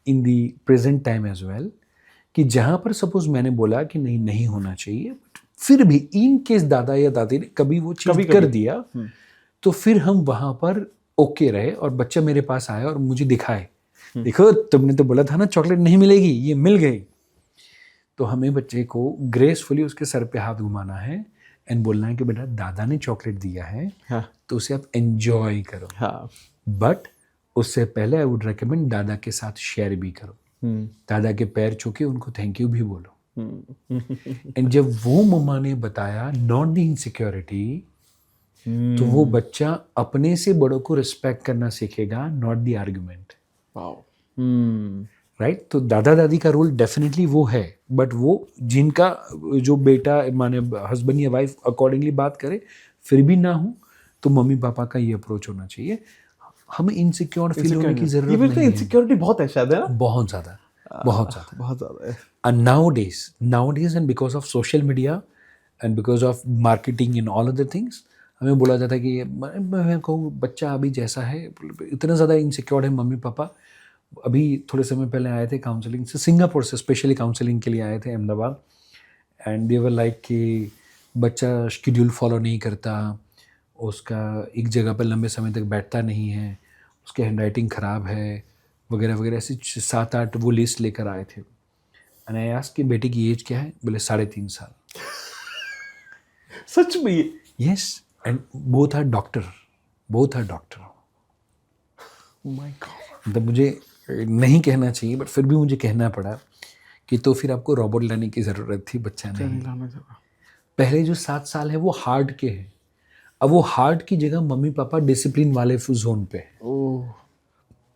Speaker 1: in the present time as well, कि जहाँ पर सपोज मैंने बोला कि नहीं नहीं होना चाहिए, बट फिर भी इन केस दादा या दादी ने कभी वो चीज़ कर दिया तो फिर हम वहाँ पर ओके रहे और बच्चा मेरे पास आया और मुझे दिखाए, देखो तुमने तो बोला था ना चॉकलेट नहीं मिलेगी, ये मिल गई। तो हमें बच्चे को ग्रेसफुली उसके सर पे हाथ घुमाना है एंड बोलना है कि बेटा दादा ने चॉकलेट दिया है, हाँ। तो उसे आप एंजॉय करो,
Speaker 2: हाँ।
Speaker 1: बट उससे पहले आई वुड रिकमेंड दादा के साथ शेयर भी करो। दादा के पैर छू के उनको थैंक यू भी बोलो। एंड जब वो मम्मा ने बताया नॉट द इनसिक्योरिटी, तो वो बच्चा अपने से बड़ों को रिस्पेक्ट करना सीखेगा, नॉट द आर्गुमेंट। राइट? तो दादा दादी का रोल डेफिनेटली वो है, बट वो जिनका जो बेटा माने हस्बैंड या वाइफ अकॉर्डिंगली बात करे फिर भी ना हो, तो मम्मी पापा का ये अप्रोच होना चाहिए। हमें इनसिक्योर फील होने की जरूरत नहीं है।
Speaker 2: इनसिक्योरिटी बहुत है शायद, है ना?
Speaker 1: बहुत ज़्यादा, बहुत ज़्यादा,
Speaker 2: बहुत ज़्यादा है।
Speaker 1: And nowadays and because of social media and because of marketing and all other things, हमें बोला जाता है कि मैं कहूँ बच्चा अभी जैसा है, इतना ज़्यादा इनसिक्योर है मम्मी पापा। अभी थोड़े समय पहले आए थे काउंसलिंग से, सिंगापुर से स्पेशली काउंसलिंग के लिए आए थे Ahmedabad, and they were like कि बच्चा शेड्यूल फॉलो नहीं करता, उसका एक जगह पर लंबे समय तक बैठता नहीं है, उसकी हैंडराइटिंग ख़राब है वगैरह वगैरह, ऐसी 7-8 वो लिस्ट लेकर आए थे। And I asked कि बेटे की एज क्या है? बोले 3.5 साल।
Speaker 2: सच में?
Speaker 1: Yes, and both are doctor.
Speaker 2: My God.
Speaker 1: मतलब मुझे नहीं कहना चाहिए, बट फिर भी मुझे कहना पड़ा कि तो फिर आपको रोबोट लाने की ज़रूरत थी, बच्चा नहीं। पहले जो 7 साल है वो हार्ड के हैं, अब वो हार्ड की जगह मम्मी पापा डिसिप्लिन वाले जोन पे है।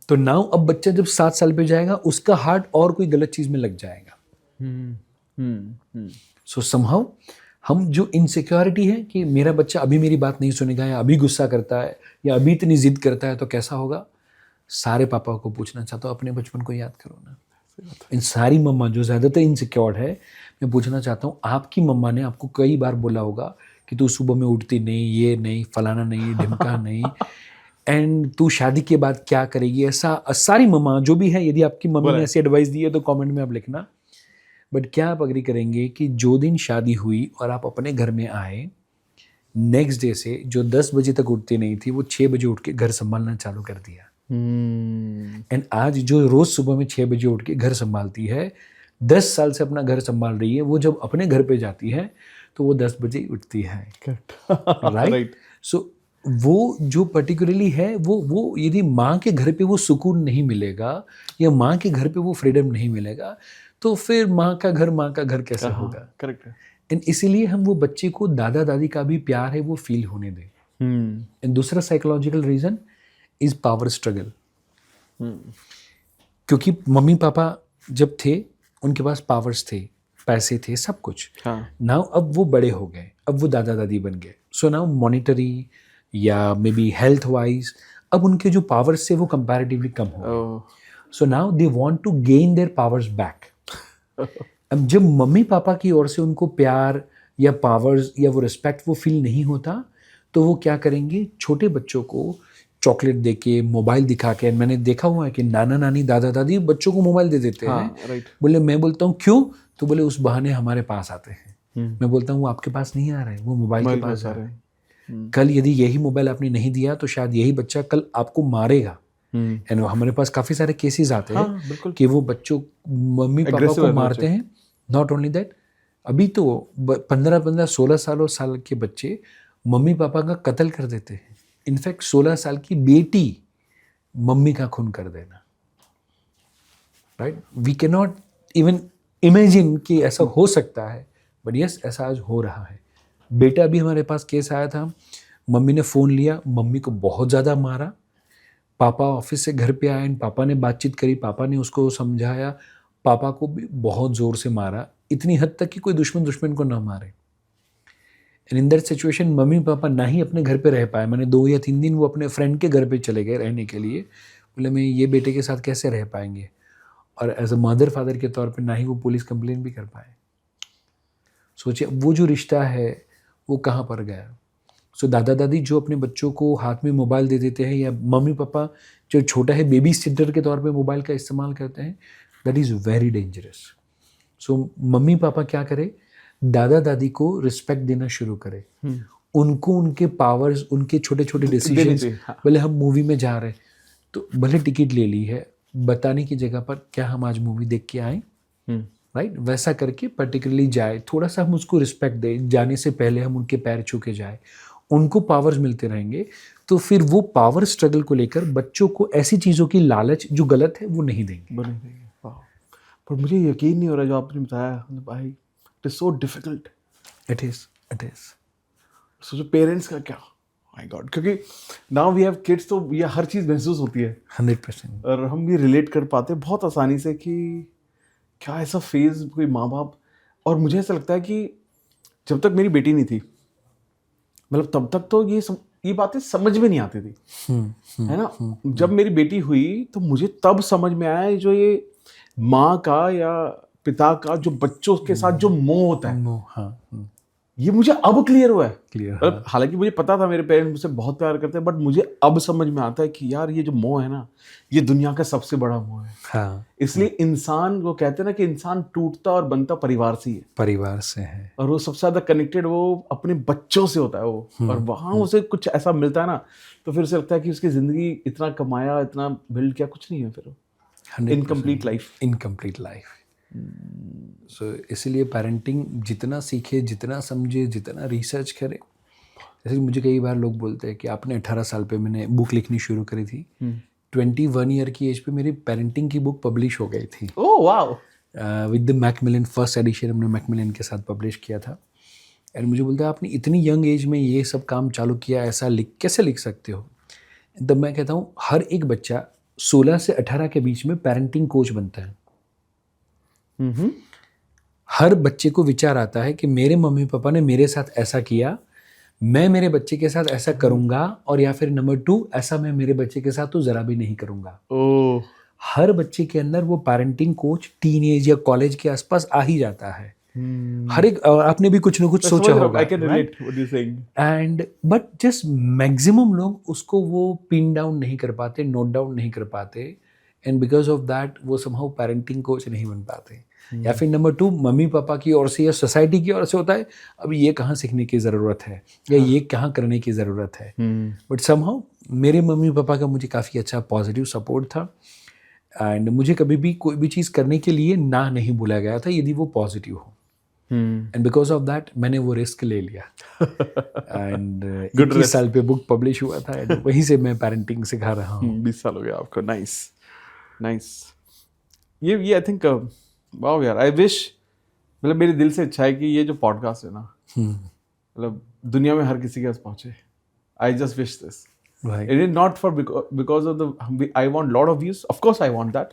Speaker 1: तो नाउ अब बच्चा जब 7 साल पे जाएगा, उसका हार्ट और कोई गलत चीज़ में लग जाएगा। सो समहाउ हम जो इनसिक्योरिटी है कि मेरा बच्चा अभी मेरी बात नहीं सुनेगा, या अभी गुस्सा करता है, या अभी इतनी जिद करता है, तो कैसा होगा? सारे पापा को पूछना चाहता हूँ, अपने बचपन को याद करो ना। इन सारी मम्मा जो ज़्यादातर इनसिक्योर है, मैं पूछना चाहता हूँ, आपकी मम्मा ने आपको कई बार बोला होगा कि तू सुबह में उठती नहीं, ये नहीं, फलाना नहीं, ढिमका नहीं, एंड तू शादी के बाद क्या करेगी? ऐसा सारी मम्मा जो भी है, यदि आपकी मम्मी ने ऐसी एडवाइस दी है तो कमेंट में आप लिखना। बट क्या आप अग्री करेंगे कि जो दिन शादी हुई और आप अपने घर में आए, नेक्स्ट डे से जो 10 बजे तक उठती नहीं थी, वो 6 बजे उठ के घर संभालना चालू कर दिया। एंड आज जो रोज़ सुबह में 6 बजे उठ के घर संभालती है, 10 साल से अपना घर संभाल रही है, वो जब अपने घर पे जाती है तो वो 10 बजे उठती है। राइट? सो वो जो पर्टिकुलरली है, वो यदि माँ के घर पे वो सुकून नहीं मिलेगा, या माँ के घर पे वो फ्रीडम नहीं मिलेगा, तो फिर माँ का घर कैसे होगा?
Speaker 2: करेक्ट है।
Speaker 1: एंड इसीलिए हम वो बच्चे को दादा दादी का भी प्यार है वो फील होने दें। एंड दूसरा psychological reason is power struggle. क्योंकि मम्मी पापा जब थे, उनके पास पावर्स थे, पैसे थे, सब कुछ। नाउ अब वो बड़े हो गए, अब वो दादा दादी बन गए। सो नाउ मॉनिटरी या मे बी हेल्थ वाइज अब उनके जो पावर्स थे वो कंपैरेटिवली कम हो गए। So now they want to gain their powers back. अब जब मम्मी पापा की ओर से उनको प्यार या पावर्स या वो रिस्पेक्ट वो फील नहीं होता, तो वो क्या करेंगे? छोटे बच्चों को चॉकलेट दे के, मोबाइल दिखा के, मैंने देखा हुआ है कि नाना नानी दादा दादी बच्चों को मोबाइल दे देते हैं। बोले, मैं बोलता हूँ क्यों? तो बोले उस बहाने हमारे पास आते हैं। मैं बोलता हूँ वो आपके पास नहीं आ रहे हैं, वो मोबाइल के पास आ रहे हैं। कल यदि यही मोबाइल आपने नहीं दिया तो शायद यही बच्चा कल आपको मारेगा। एंड हमारे पास काफ़ी सारे केसेस आते हैं कि वो बच्चों मम्मी पापा को मारते हैं। नॉट ओनली दैट, अभी तो 15-16 साल के बच्चे मम्मी पापा का कत्ल कर देते हैं। इनफैक्ट 16 साल की बेटी मम्मी का खून कर देना। Right? We can not even imagine कि ऐसा हो सकता है, बट यस, ऐसा आज हो रहा है। बेटा भी हमारे पास केस आया था, मम्मी ने फ़ोन लिया, मम्मी को बहुत ज़्यादा मारा। पापा ऑफिस से घर पे आए एंड पापा ने बातचीत करी, पापा ने उसको समझाया, पापा को भी बहुत ज़ोर से मारा, इतनी हद तक कि कोई दुश्मन को ना मारे। And in that situation mummy papa ना ही अपने घर पे रह पाए। मैंने 2 या 3 दिन वो अपने फ्रेंड के घर पे चले गए रहने के लिए। बोले मैं ये बेटे के साथ कैसे रह पाएंगे, और एज अ मदर फादर के तौर पे ना ही वो पुलिस कंप्लेन भी कर पाए। सोचिए वो जो रिश्ता है वो कहाँ पर गया। सो दादा दादी जो अपने बच्चों को हाथ में मोबाइल दे देते हैं, या मम्मी पापा जो छोटा है बेबी सिटर के तौर पे मोबाइल का इस्तेमाल करते हैं, that is very dangerous. So mummy पापा क्या करें? दादा दादी को रिस्पेक्ट देना शुरू करें, उनको उनके पावर्स, उनके छोटे छोटे डिसीजंस, भले हम मूवी में जा रहे हैं तो भले टिकट ले ली है, बताने की जगह पर क्या हम आज मूवी देख के आए, राइट? वैसा करके पर्टिकुलरली जाए, थोड़ा सा हम उसको रिस्पेक्ट दें, जाने से पहले हम उनके पैर छू के जाए, उनको पावर्स मिलते रहेंगे, तो फिर वो पावर स्ट्रगल को लेकर बच्चों को ऐसी चीज़ों की लालच जो गलत है वो नहीं देंगे।
Speaker 2: बने देंगे। वाह, पर मुझे यकीन नहीं हो रहा जो आपने बताया, मतलब भाई it is so difficult.
Speaker 1: It is
Speaker 2: सोचो पेरेंट्स का क्या, माय गॉड, क्योंकि नाउ वी हैव किड्स, तो ये हर चीज़ महसूस होती है
Speaker 1: 100%।
Speaker 2: और हम भी रिलेट कर पाते हैं बहुत आसानी से कि क्या ऐसा फेज कोई माँ बाप। और मुझे ऐसा लगता है कि जब तक मेरी बेटी नहीं थी, मतलब तब तक तो ये बातें समझ में नहीं आती थी, है ना। जब मेरी बेटी हुई तो मुझे तब समझ में आया जो ये माँ का या पिता का जो बच्चों के साथ जो मोह होता है, ये मुझे अब क्लियर हुआ है। मतलब हालांकि मुझे पता था मेरे पेरेंट्स मुझसे बहुत प्यार करते हैं, बट मुझे अब समझ में आता है कि यार ये जो मोह है ना, ये दुनिया का सबसे बड़ा मोह है। इसलिए इंसान, वो कहते हैं ना कि इंसान टूटता और बनता परिवार से ही है,
Speaker 1: परिवार से है,
Speaker 2: और वो सबसे ज्यादा कनेक्टेड वो अपने बच्चों से होता है वो, और वहां उसे कुछ ऐसा मिलता है ना, तो फिर उसे लगता है कि उसकी जिंदगी इतना कमाया, इतना बिल्ड किया, कुछ नहीं है फिर इनकम्प्लीट
Speaker 1: लाइफ। सो इसीलिए पेरेंटिंग जितना सीखे, जितना समझे, जितना रिसर्च करे। जैसे मुझे कई बार लोग बोलते हैं कि आपने 18 साल पे मैंने बुक लिखनी शुरू करी थी, 21 ईयर की एज पे मेरी पेरेंटिंग की बुक पब्लिश हो गई थी।
Speaker 2: Oh wow.
Speaker 1: With the Macmillan, first edition हमने मैकमिलन के साथ पब्लिश किया था। एंड मुझे बोलते हैं आपने इतनी यंग एज में ये सब काम चालू किया, ऐसा कैसे लिख सकते हो। तब मैं कहता हूँ हर एक बच्चा 16 से 18 के बीच में पेरेंटिंग कोच बनता है। हर बच्चे को विचार आता है कि मेरे मम्मी पापा ने मेरे साथ ऐसा किया, मैं मेरे बच्चे के साथ ऐसा करूंगा, और या फिर नंबर 2, ऐसा मैं मेरे बच्चे के साथ तो जरा भी नहीं करूंगा। हर बच्चे के अंदर वो पेरेंटिंग कोच टीनेज या कॉलेज के आसपास आ ही जाता है। हर एक, आपने भी कुछ ना कुछ सोचा होगा, एंड बट जस्ट मैक्सिमम लोग उसको वो पिन डाउन नहीं कर पाते, नोट डाउन नहीं कर पाते, एंड बिकॉज ऑफ दैट वो समहाउ पेरेंटिंग कोच नहीं बन पाते। या फिर नंबर 2, मम्मी पापा की ओर से या सोसाइटी की ओर से होता है, अब ये कहाँ सीखने की ज़रूरत है या ये कहाँ करने की ज़रूरत है। बट समहाउ मेरे मम्मी पापा का मुझे काफ़ी अच्छा पॉजिटिव सपोर्ट था, एंड मुझे कभी भी कोई भी चीज़ करने के लिए ना नहीं बोला गया था यदि वो पॉजिटिव हो। एंड बिकॉज ऑफ दैट मैंने वो रिस्क ले लिया, एंड 21 साल पे बुक पब्लिश हुआ था, एंड वहीं से मैं पेरेंटिंग सिखा रहा हूँ।
Speaker 2: 20 साल हो गया आपको। नाइस। ये आई थिंक वाओ यार, आई विश, मतलब मेरे दिल से इच्छा है कि ये जो पॉडकास्ट है ना, मतलब दुनिया में हर किसी के पास पहुंचे। I just wish this. It is not for because of the I want lot of views, of course I want that,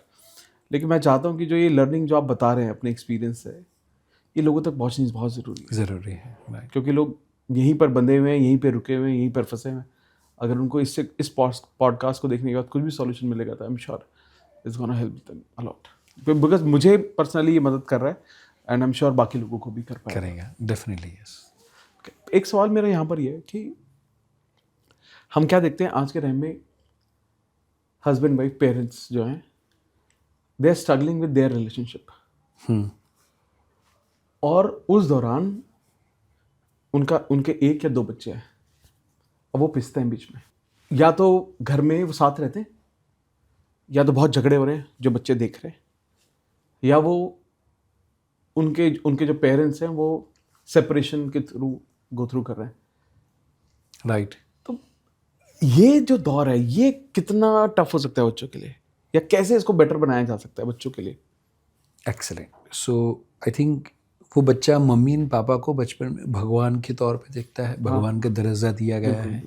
Speaker 2: लेकिन मैं चाहता हूँ कि जो ये लर्निंग जो आप बता रहे हैं अपने एक्सपीरियंस से, ये लोगों तक पहुंचनी बहुत ज़रूरी है। क्योंकि लोग यहीं पर बंधे हुए हैं, यहीं पर रुके हुए हैं, यहीं पर फंसे हुए हैं। अगर उनको इस पॉडकास्ट को देखने के बाद कुछ भी सॉल्यूशन मिलेगा तो आई am sure it's gonna help them a lot, because मुझे पर्सनली ये मदद कर रहा है, एंड आई एम श्योर बाकी लोगों को भी
Speaker 1: करेगा डेफिनेटली। यस।
Speaker 2: एक सवाल मेरा यहाँ पर ये है कि हम क्या देखते हैं आज के टाइम में, हस्बैंड वाइफ पेरेंट्स जो हैं, they are struggling with their relationship, और उस दौरान उनके 1 या 2 बच्चे हैं, अब वो पिसते हैं बीच में, या तो घर में वो साथ रहते हैं, या तो बहुत झगड़े हो रहे हैं जो बच्चे देख रहे हैं, या वो उनके जो पेरेंट्स हैं वो सेपरेशन के थ्रू गो थ्रू कर रहे हैं।
Speaker 1: राइट।
Speaker 2: तो ये जो दौर है, ये कितना टफ हो सकता है बच्चों के लिए, या कैसे इसको बेटर बनाया जा सकता है बच्चों के लिए?
Speaker 1: एक्सेलेंट। सो आई थिंक वो बच्चा मम्मी एंड पापा को बचपन में भगवान के तौर पे देखता है, भगवान का दर्जा दिया गया है।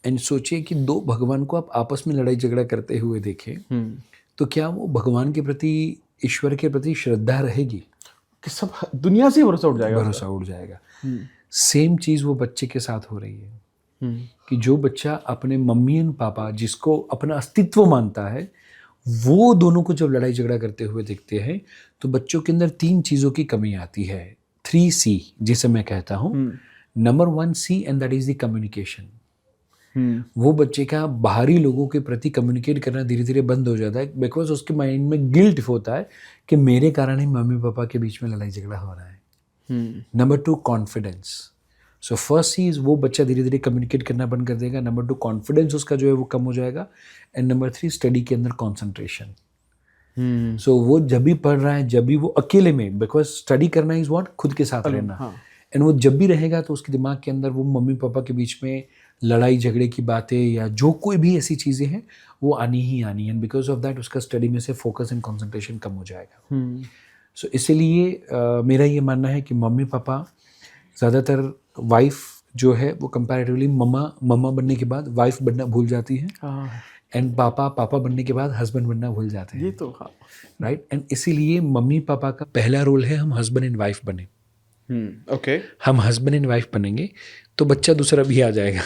Speaker 1: एंड सोचिए कि 2 भगवान को आप आपस में लड़ाई झगड़ा करते हुए देखें, तो क्या वो भगवान के प्रति, ईश्वर के प्रति श्रद्धा रहेगी
Speaker 2: कि सब दुनिया से भरोसा उठ जाएगा।
Speaker 1: सेम चीज़ वो बच्चे के साथ हो रही है, कि जो बच्चा अपने मम्मी एंड पापा जिसको अपना अस्तित्व मानता है, वो दोनों को जब लड़ाई झगड़ा करते हुए देखते हैं, तो बच्चों के अंदर 3 चीज़ों की कमी आती है, 3C जिसे मैं कहता हूँ। Number 1 C, and that is the communication. वो बच्चे का बाहरी लोगों के प्रति कम्युनिकेट करना धीरे धीरे बंद हो जाता है, बिकॉज उसके माइंड में गिल्ट होता है कि मेरे कारण ही मम्मी पापा के बीच में लड़ाई झगड़ा हो रहा है। Number 2 confidence. सो फर्स्ट चीज, वो बच्चा धीरे धीरे कम्युनिकेट करना बंद कर देगा। नंबर 2 कॉन्फिडेंस उसका जो है वो कम हो जाएगा। एंड नंबर 3 स्टडी के अंदर कॉन्सेंट्रेशन। सो वो जब भी पढ़ रहा है, जब भी वो अकेले में, बिकॉज स्टडी करना इज व्हाट, खुद के साथ रहना, एंड वो जब भी रहेगा तो उसके दिमाग के अंदर वो मम्मी पापा के बीच में लड़ाई झगड़े की बातें या जो कोई भी ऐसी चीज़ें हैं वो आनी ही आनी, एंड बिकॉज ऑफ दैट उसका स्टडी में से फोकस एंड कंसंट्रेशन कम हो जाएगा। सो इसीलिए मेरा ये मानना है कि मम्मी पापा ज़्यादातर वाइफ जो है वो कंपैरेटिवली मम्मा बनने के बाद वाइफ बनना भूल जाती है, एंड पापा बनने के बाद हस्बैंड बनना भूल जाते हैं।
Speaker 2: ये तो हाँ,
Speaker 1: राइट। एंड इसीलिए मम्मी पापा का पहला रोल है हम हस्बैंड एंड वाइफ बने।
Speaker 2: ओके।
Speaker 1: हम हस्बैंड एंड वाइफ बनेंगे तो बच्चा दूसरा भी आ जाएगा।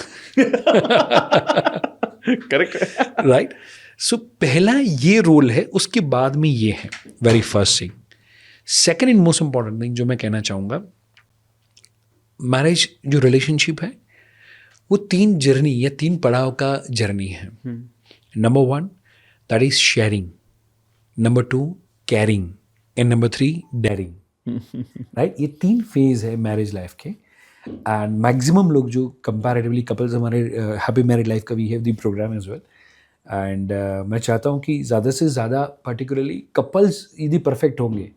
Speaker 2: करेक्ट।
Speaker 1: राइट। सो पहला ये रोल है, उसके बाद में ये है very first thing. Second and most important thing जो मैं कहना चाहूँगा, मैरिज जो रिलेशनशिप है वो 3 जर्नी या 3 पड़ाव का जर्नी है। Number 1 that is sharing, number 2 caring, and number 3 daring. Right. ये 3 फेज है मैरिज लाइफ के, एंड मैक्सिमम लोग जो कंपैरेटिवली कपल्स हमारे हैप्पी मैरिड लाइफ का we have the program as well, and मैं चाहता हूँ कि ज़्यादा से ज़्यादा पर्टिकुलरली कपल्स यदि परफेक्ट होंगे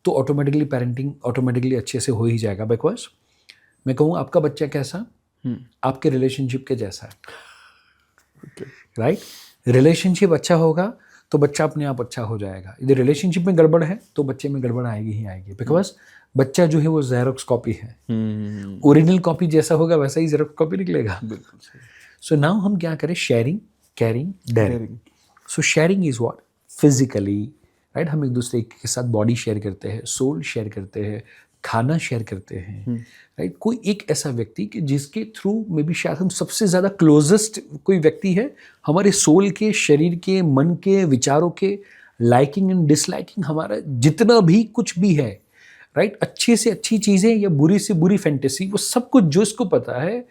Speaker 1: तो ऑटोमेटिकली पेरेंटिंग ऑटोमेटिकली अच्छे से हो ही जाएगा। बिकॉज मैं कहूँ आपका बच्चा कैसा आपके रिलेशनशिप के जैसा है। राइट। रिलेशनशिप अच्छा होगा तो बच्चा अपने आप अच्छा हो जाएगा। यदि रिलेशनशिप में गड़बड़ है तो बच्चे में गड़बड़ आएगी ही आएगी, बिकॉज बच्चा जो है वो जेरोक्स कॉपी है। ओरिजिनल कॉपी जैसा होगा वैसा ही जेरोक्स कॉपी निकलेगा।
Speaker 2: बिल्कुल सही।
Speaker 1: सो नाउ हम क्या करें, sharing, caring, daring. So sharing is what, physically, right. हम एक दूसरे के साथ बॉडी शेयर करते हैं, सोल शेयर करते हैं, खाना शेयर करते हैं। राइट। कोई एक ऐसा व्यक्ति कि जिसके थ्रू मे बी शायद हम सबसे ज़्यादा क्लोजेस्ट कोई व्यक्ति है, हमारे सोल के, शरीर के, मन के, विचारों के, लाइकिंग एंड डिसलाइकिंग, हमारा जितना भी कुछ भी है, राइट। अच्छी से अच्छी चीज़ें या बुरी से बुरी फैंटेसी, वो सब कुछ जो इसको पता है,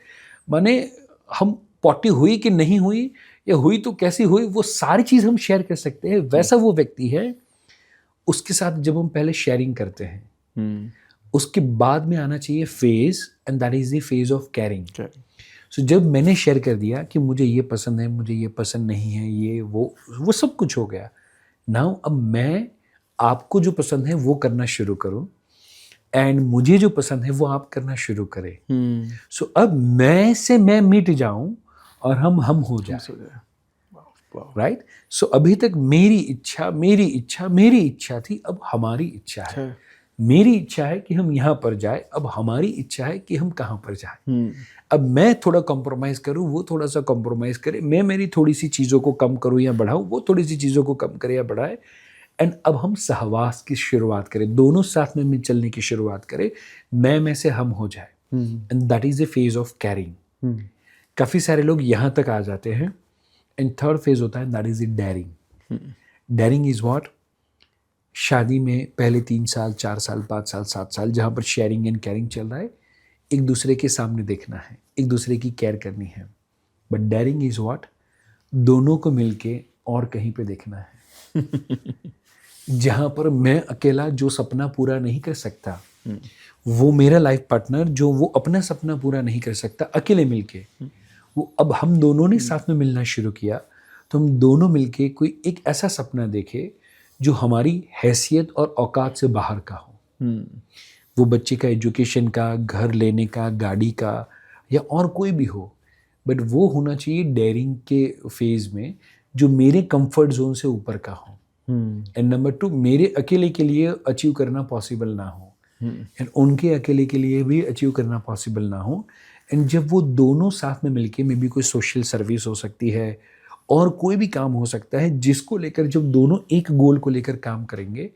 Speaker 1: माने हम पॉटी हुई कि नहीं हुई या हुई तो कैसी हुई, वो सारी चीज़ हम शेयर कर सकते हैं। वैसा वो व्यक्ति है, उसके साथ जब हम पहले शेयरिंग करते हैं, उसके बाद में आना चाहिए phase, and that is the phase of caring. So जब मैंने शेयर कर दिया कि मुझे ये पसंद है, मुझे ये पसंद नहीं है, ये वो सब कुछ हो गया। नाउ अब मैं आपको जो पसंद है वो करना शुरू करूं, एंड मुझे जो पसंद है वो आप करना शुरू करें। सो अब मैं से मैं मिट जाऊं और हम हो जाए। राइट। सो अभी तक मेरी इच्छा थी, अब हमारी इच्छा है। मेरी इच्छा है कि हम यहाँ पर जाए, अब हमारी इच्छा है कि हम कहाँ पर जाए। अब मैं थोड़ा कॉम्प्रोमाइज़ करूँ, वो थोड़ा सा कॉम्प्रोमाइज़ करे, मैं मेरी थोड़ी सी चीज़ों को कम करूँ या बढ़ाऊँ, वो थोड़ी सी चीज़ों को कम करे या बढ़ाए, एंड अब हम सहवास की शुरुआत करें, दोनों साथ में चलने की शुरुआत करें, मैं से हम हो जाए, and that is A phase of carrying. काफ़ी सारे लोग यहाँ तक आ जाते हैं, एंड थर्ड फेज होता है that is a daring. Daring is what, शादी में पहले 3 साल, 4 साल, 5 साल, 7 साल जहाँ पर शेयरिंग एंड कैरिंग चल रहा है, एक दूसरे के सामने देखना है, एक दूसरे की केयर करनी है। बट डेयरिंग इज व्हाट, दोनों को मिलके और कहीं पे देखना है। जहाँ पर मैं अकेला जो सपना पूरा नहीं कर सकता, वो मेरा लाइफ पार्टनर जो वो अपना सपना पूरा नहीं कर सकता अकेले मिलके, वो अब हम दोनों ने साथ में मिलना शुरू किया, तो हम दोनों मिलके कोई एक ऐसा सपना देखे जो हमारी हैसियत और औकात से बाहर का हो। वो बच्चे का एजुकेशन का, घर लेने का, गाड़ी का, या और कोई भी हो, बट वो होना चाहिए डेयरिंग के फेज में जो मेरे कंफर्ट जोन से ऊपर का हो। एंड नंबर 2, मेरे अकेले के लिए अचीव करना पॉसिबल ना हो, एंड उनके अकेले के लिए भी अचीव करना पॉसिबल ना हो। एंड जब वो दोनों साथ में मिलके, मे बी कोई सोशल सर्विस हो सकती है और कोई भी काम हो सकता है, जिसको लेकर जब दोनों एक गोल को लेकर काम करेंगे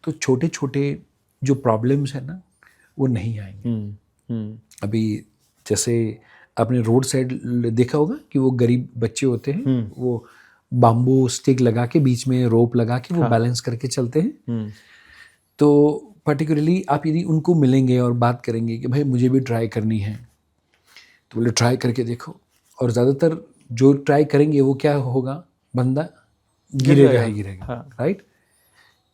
Speaker 1: तो छोटे छोटे जो प्रॉब्लम्स है ना वो नहीं आएंगे। अभी जैसे आपने रोड साइड देखा होगा कि वो गरीब बच्चे होते हैं, वो बाम्बू स्टिक लगा के बीच में रोप लगा के वो बैलेंस करके चलते हैं। तो पर्टिकुलरली आप यदि उनको मिलेंगे और बात करेंगे कि भाई मुझे भी ट्राई करनी है, तो बोले ट्राई करके देखो, और ज़्यादातर जो ट्राई करेंगे वो क्या होगा, बंदा गिरेगा ही गिरेगा। राइट।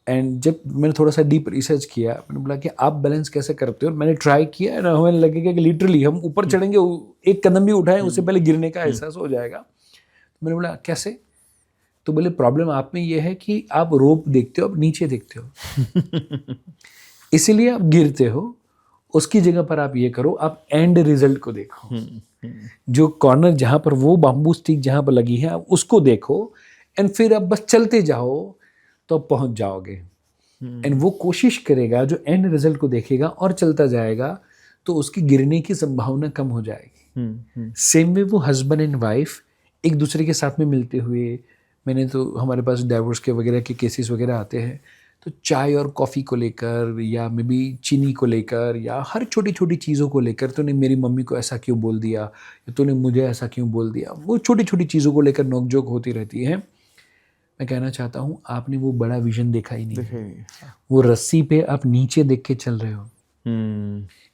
Speaker 1: एंड जब मैंने थोड़ा सा डीप रिसर्च किया, मैंने बोला कि आप बैलेंस कैसे करते हो, मैंने ट्राई किया ना, हमें लगेगा कि लिटरली हम ऊपर चढ़ेंगे, एक कदम भी उठाएं उससे पहले गिरने का एहसास हो जाएगा। तो मैंने बोला कैसे, तो बोले प्रॉब्लम आप में ये है कि आप रोप देखते हो, आप नीचे देखते हो, इसीलिए आप गिरते हो, उसकी जगह पर आप ये करो, आप एंड रिजल्ट को देखो। जो कॉर्नर जहाँ पर वो बाम्बू स्टिक जहाँ पर लगी है, आप उसको देखो एंड फिर आप बस चलते जाओ तो आप पहुँच जाओगे। एंड वो कोशिश करेगा, जो एंड रिजल्ट को देखेगा और चलता जाएगा, तो उसकी गिरने की संभावना कम हो जाएगी। सेम वे वो हस्बैंड एंड वाइफ एक दूसरे के साथ में मिलते हुए, मैंने तो हमारे पास डाइवोर्स के वगैरह के केसेस वगैरह आते हैं, तो चाय और कॉफ़ी को लेकर या मे बी चीनी को लेकर या हर छोटी छोटी चीज़ों को लेकर, तूने मेरी मम्मी को ऐसा क्यों बोल दिया या तूने मुझे ऐसा क्यों बोल दिया, वो छोटी छोटी चीज़ों को लेकर नोकझोंक होती रहती है। मैं कहना चाहता हूँ, आपने वो बड़ा विजन देखा ही नहीं। वो रस्सी पे आप नीचे देख के चल रहे हो।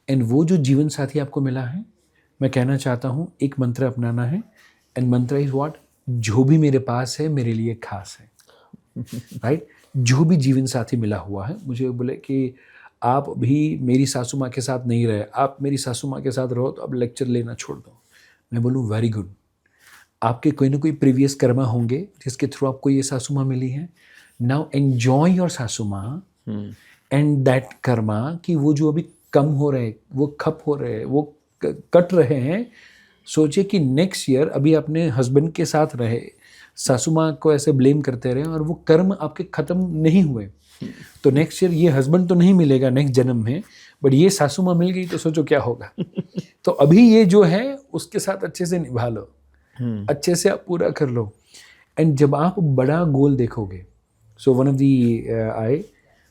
Speaker 1: एंड वो जो जीवन साथी आपको मिला है, मैं कहना चाहता हूँ एक मंत्र अपनाना है, एंड मंत्र इज व्हाट, जो भी मेरे पास है मेरे लिए खास है। राइट जो भी जीवन साथी मिला हुआ है, मुझे बोले कि आप भी मेरी सासू माँ के साथ नहीं रहे, आप मेरी सासू माँ के साथ रहो, तो अब लेक्चर लेना छोड़ दो। मैं बोलूँ वेरी गुड, आपके कोई ना कोई प्रीवियस कर्मा होंगे जिसके थ्रू आपको ये सासू माँ मिली है। नाउ एंजॉय योर सासू माँ एंड दैट कर्मा, कि वो जो अभी कम हो रहे, वो खप हो रहे, वो कट रहे हैं, सोचिए कि नेक्स्ट ईयर अभी अपने हस्बैंड के साथ रहे, सासू माँ को ऐसे ब्लेम करते रहे और वो कर्म आपके ख़त्म नहीं हुए, तो नेक्स्ट ईयर ये हस्बैंड तो नहीं मिलेगा नेक्स्ट जन्म में, बट ये सासू माँ मिल गई तो सोचो क्या होगा। तो अभी ये जो है उसके साथ अच्छे से निभा लो, अच्छे से आप पूरा कर लो। एंड जब आप बड़ा गोल देखोगे, सो वन ऑफ दी आए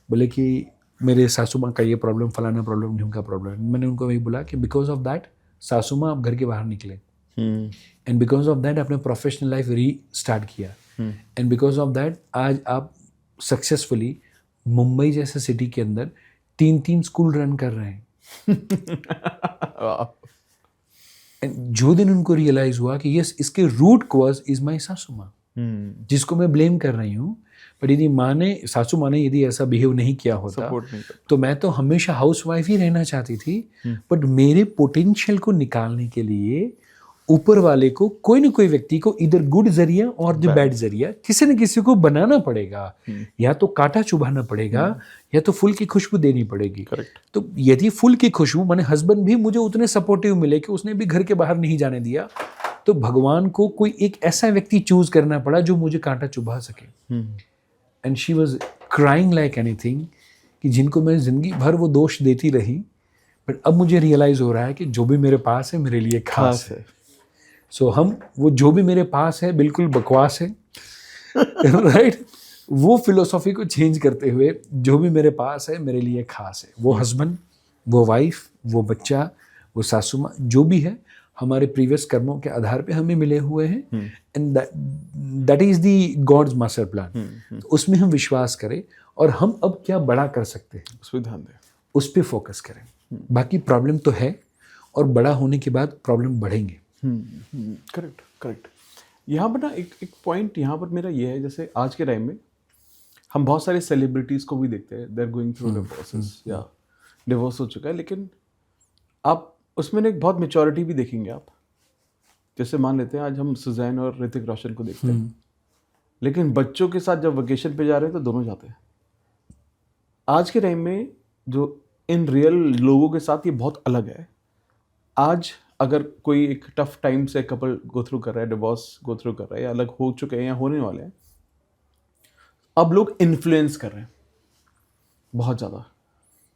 Speaker 1: बोले कि मेरे सासू माँ का ये प्रॉब्लम, फलाना प्रॉब्लम, ढिमका प्रॉब्लम। मैंने उनको वही बोला कि बिकॉज ऑफ दैट सासू माँ आप घर के बाहर निकले, एंड बिकॉज ऑफ दैट आपने प्रोफेशनल लाइफ री स्टार्ट किया, एंड बिकॉज ऑफ दैट आज आप सक्सेसफुली मुंबई जैसे सिटी के अंदर 3 स्कूल रन कर रहे हैं। जो दिन उनको रियलाइज हुआ कि यस, इसके रूट कॉज इज माई सासू माँ, जिसको मैं ब्लेम कर रही हूँ, पर यदि सासू माँ ने यदि ऐसा बिहेव नहीं किया होता तो मैं तो हमेशा हाउस वाइफ ही रहना चाहती थी। बट मेरे पोटेंशियल को निकालने के लिए ऊपर वाले को, कोई ना कोई व्यक्ति को, इधर गुड जरिया और जो बैड जरिया, किसी न किसी को बनाना पड़ेगा। या तो कांटा चुभाना पड़ेगा या तो फूल की खुशबू देनी पड़ेगी। तो यदि फूल की खुशबू, माने हस्बैंड भी मुझे उतने सपोर्टिव मिले कि उसने भी घर के बाहर नहीं जाने दिया, तो भगवान को कोई एक ऐसा व्यक्ति चूज करना पड़ा जो मुझे कांटा चुभा सके। And she was crying like anything, कि जिनको मैं जिंदगी भर वो दोष देती रही, बट अब मुझे रियलाइज हो रहा है कि जो भी मेरे पास है मेरे लिए खास है। सो हम वो जो भी मेरे पास है बिल्कुल बकवास है। राइट वो फिलोसॉफी को चेंज करते हुए, जो भी मेरे पास है मेरे लिए खास है। वो हस्बैंड, वो वाइफ, वो बच्चा, वो सासू माँ, जो भी है हमारे प्रीवियस कर्मों के आधार पे हमें मिले हुए हैं, and that is the God's master plan. तो उसमें हम विश्वास करें और हम अब क्या बड़ा कर सकते हैं
Speaker 2: उस पर ध्यान दें,
Speaker 1: उस पर फोकस करें। बाकी प्रॉब्लम तो है और बड़ा होने के बाद प्रॉब्लम बढ़ेंगे।
Speaker 2: करेक्ट। यहाँ पर ना एक पॉइंट यहाँ पर मेरा ये है, जैसे आज के टाइम में हम बहुत सारे सेलिब्रिटीज़ को भी देखते हैं, they are going through divorces या डिवोर्स हो चुका है, लेकिन आप उसमें एक बहुत मेच्योरिटी भी देखेंगे आप। जैसे मान लेते हैं आज हम सुजैन और ऋतिक रोशन को देखते हैं, लेकिन बच्चों के साथ जब वेकेशन पे जा रहे हैं तो दोनों जाते हैं। आज के टाइम में जो इन रियल लोगों के साथ ये बहुत अलग है। आज अगर कोई एक टफ टाइम से कपल गो थ्रू कर रहा है, डिवोर्स गो थ्रू कर रहा है, या अलग हो चुके हैं या होने वाले हैं, अब लोग इन्फ्लुएंस कर रहे हैं बहुत ज़्यादा,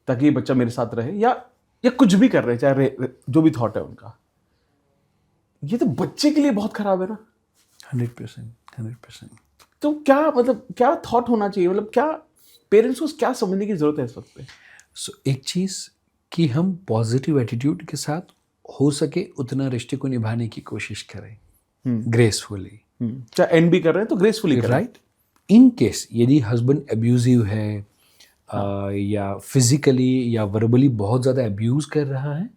Speaker 2: ताकि ये बच्चा मेरे साथ रहे, या कुछ भी कर रहे हैं, चाहे जो भी थॉट है उनका। ये तो बच्चे के लिए बहुत खराब है ना।
Speaker 1: 100%।
Speaker 2: तो क्या मतलब क्या थॉट होना चाहिए, मतलब क्या पेरेंट्स को क्या समझने की जरूरत है इस वक्त पे?
Speaker 1: एक चीज़ कि हम पॉजिटिव एटीट्यूड के साथ हो सके उतना रिश्ते को निभाने की कोशिश करें, ग्रेसफुली।
Speaker 2: चाहे एंड भी कर रहे हैं तो ग्रेसफुली करें।
Speaker 1: राइट। इन केस यदि हस्बैंड अब्यूजिव है, या फिजिकली या वर्बली बहुत ज़्यादा अब्यूज कर रहा है,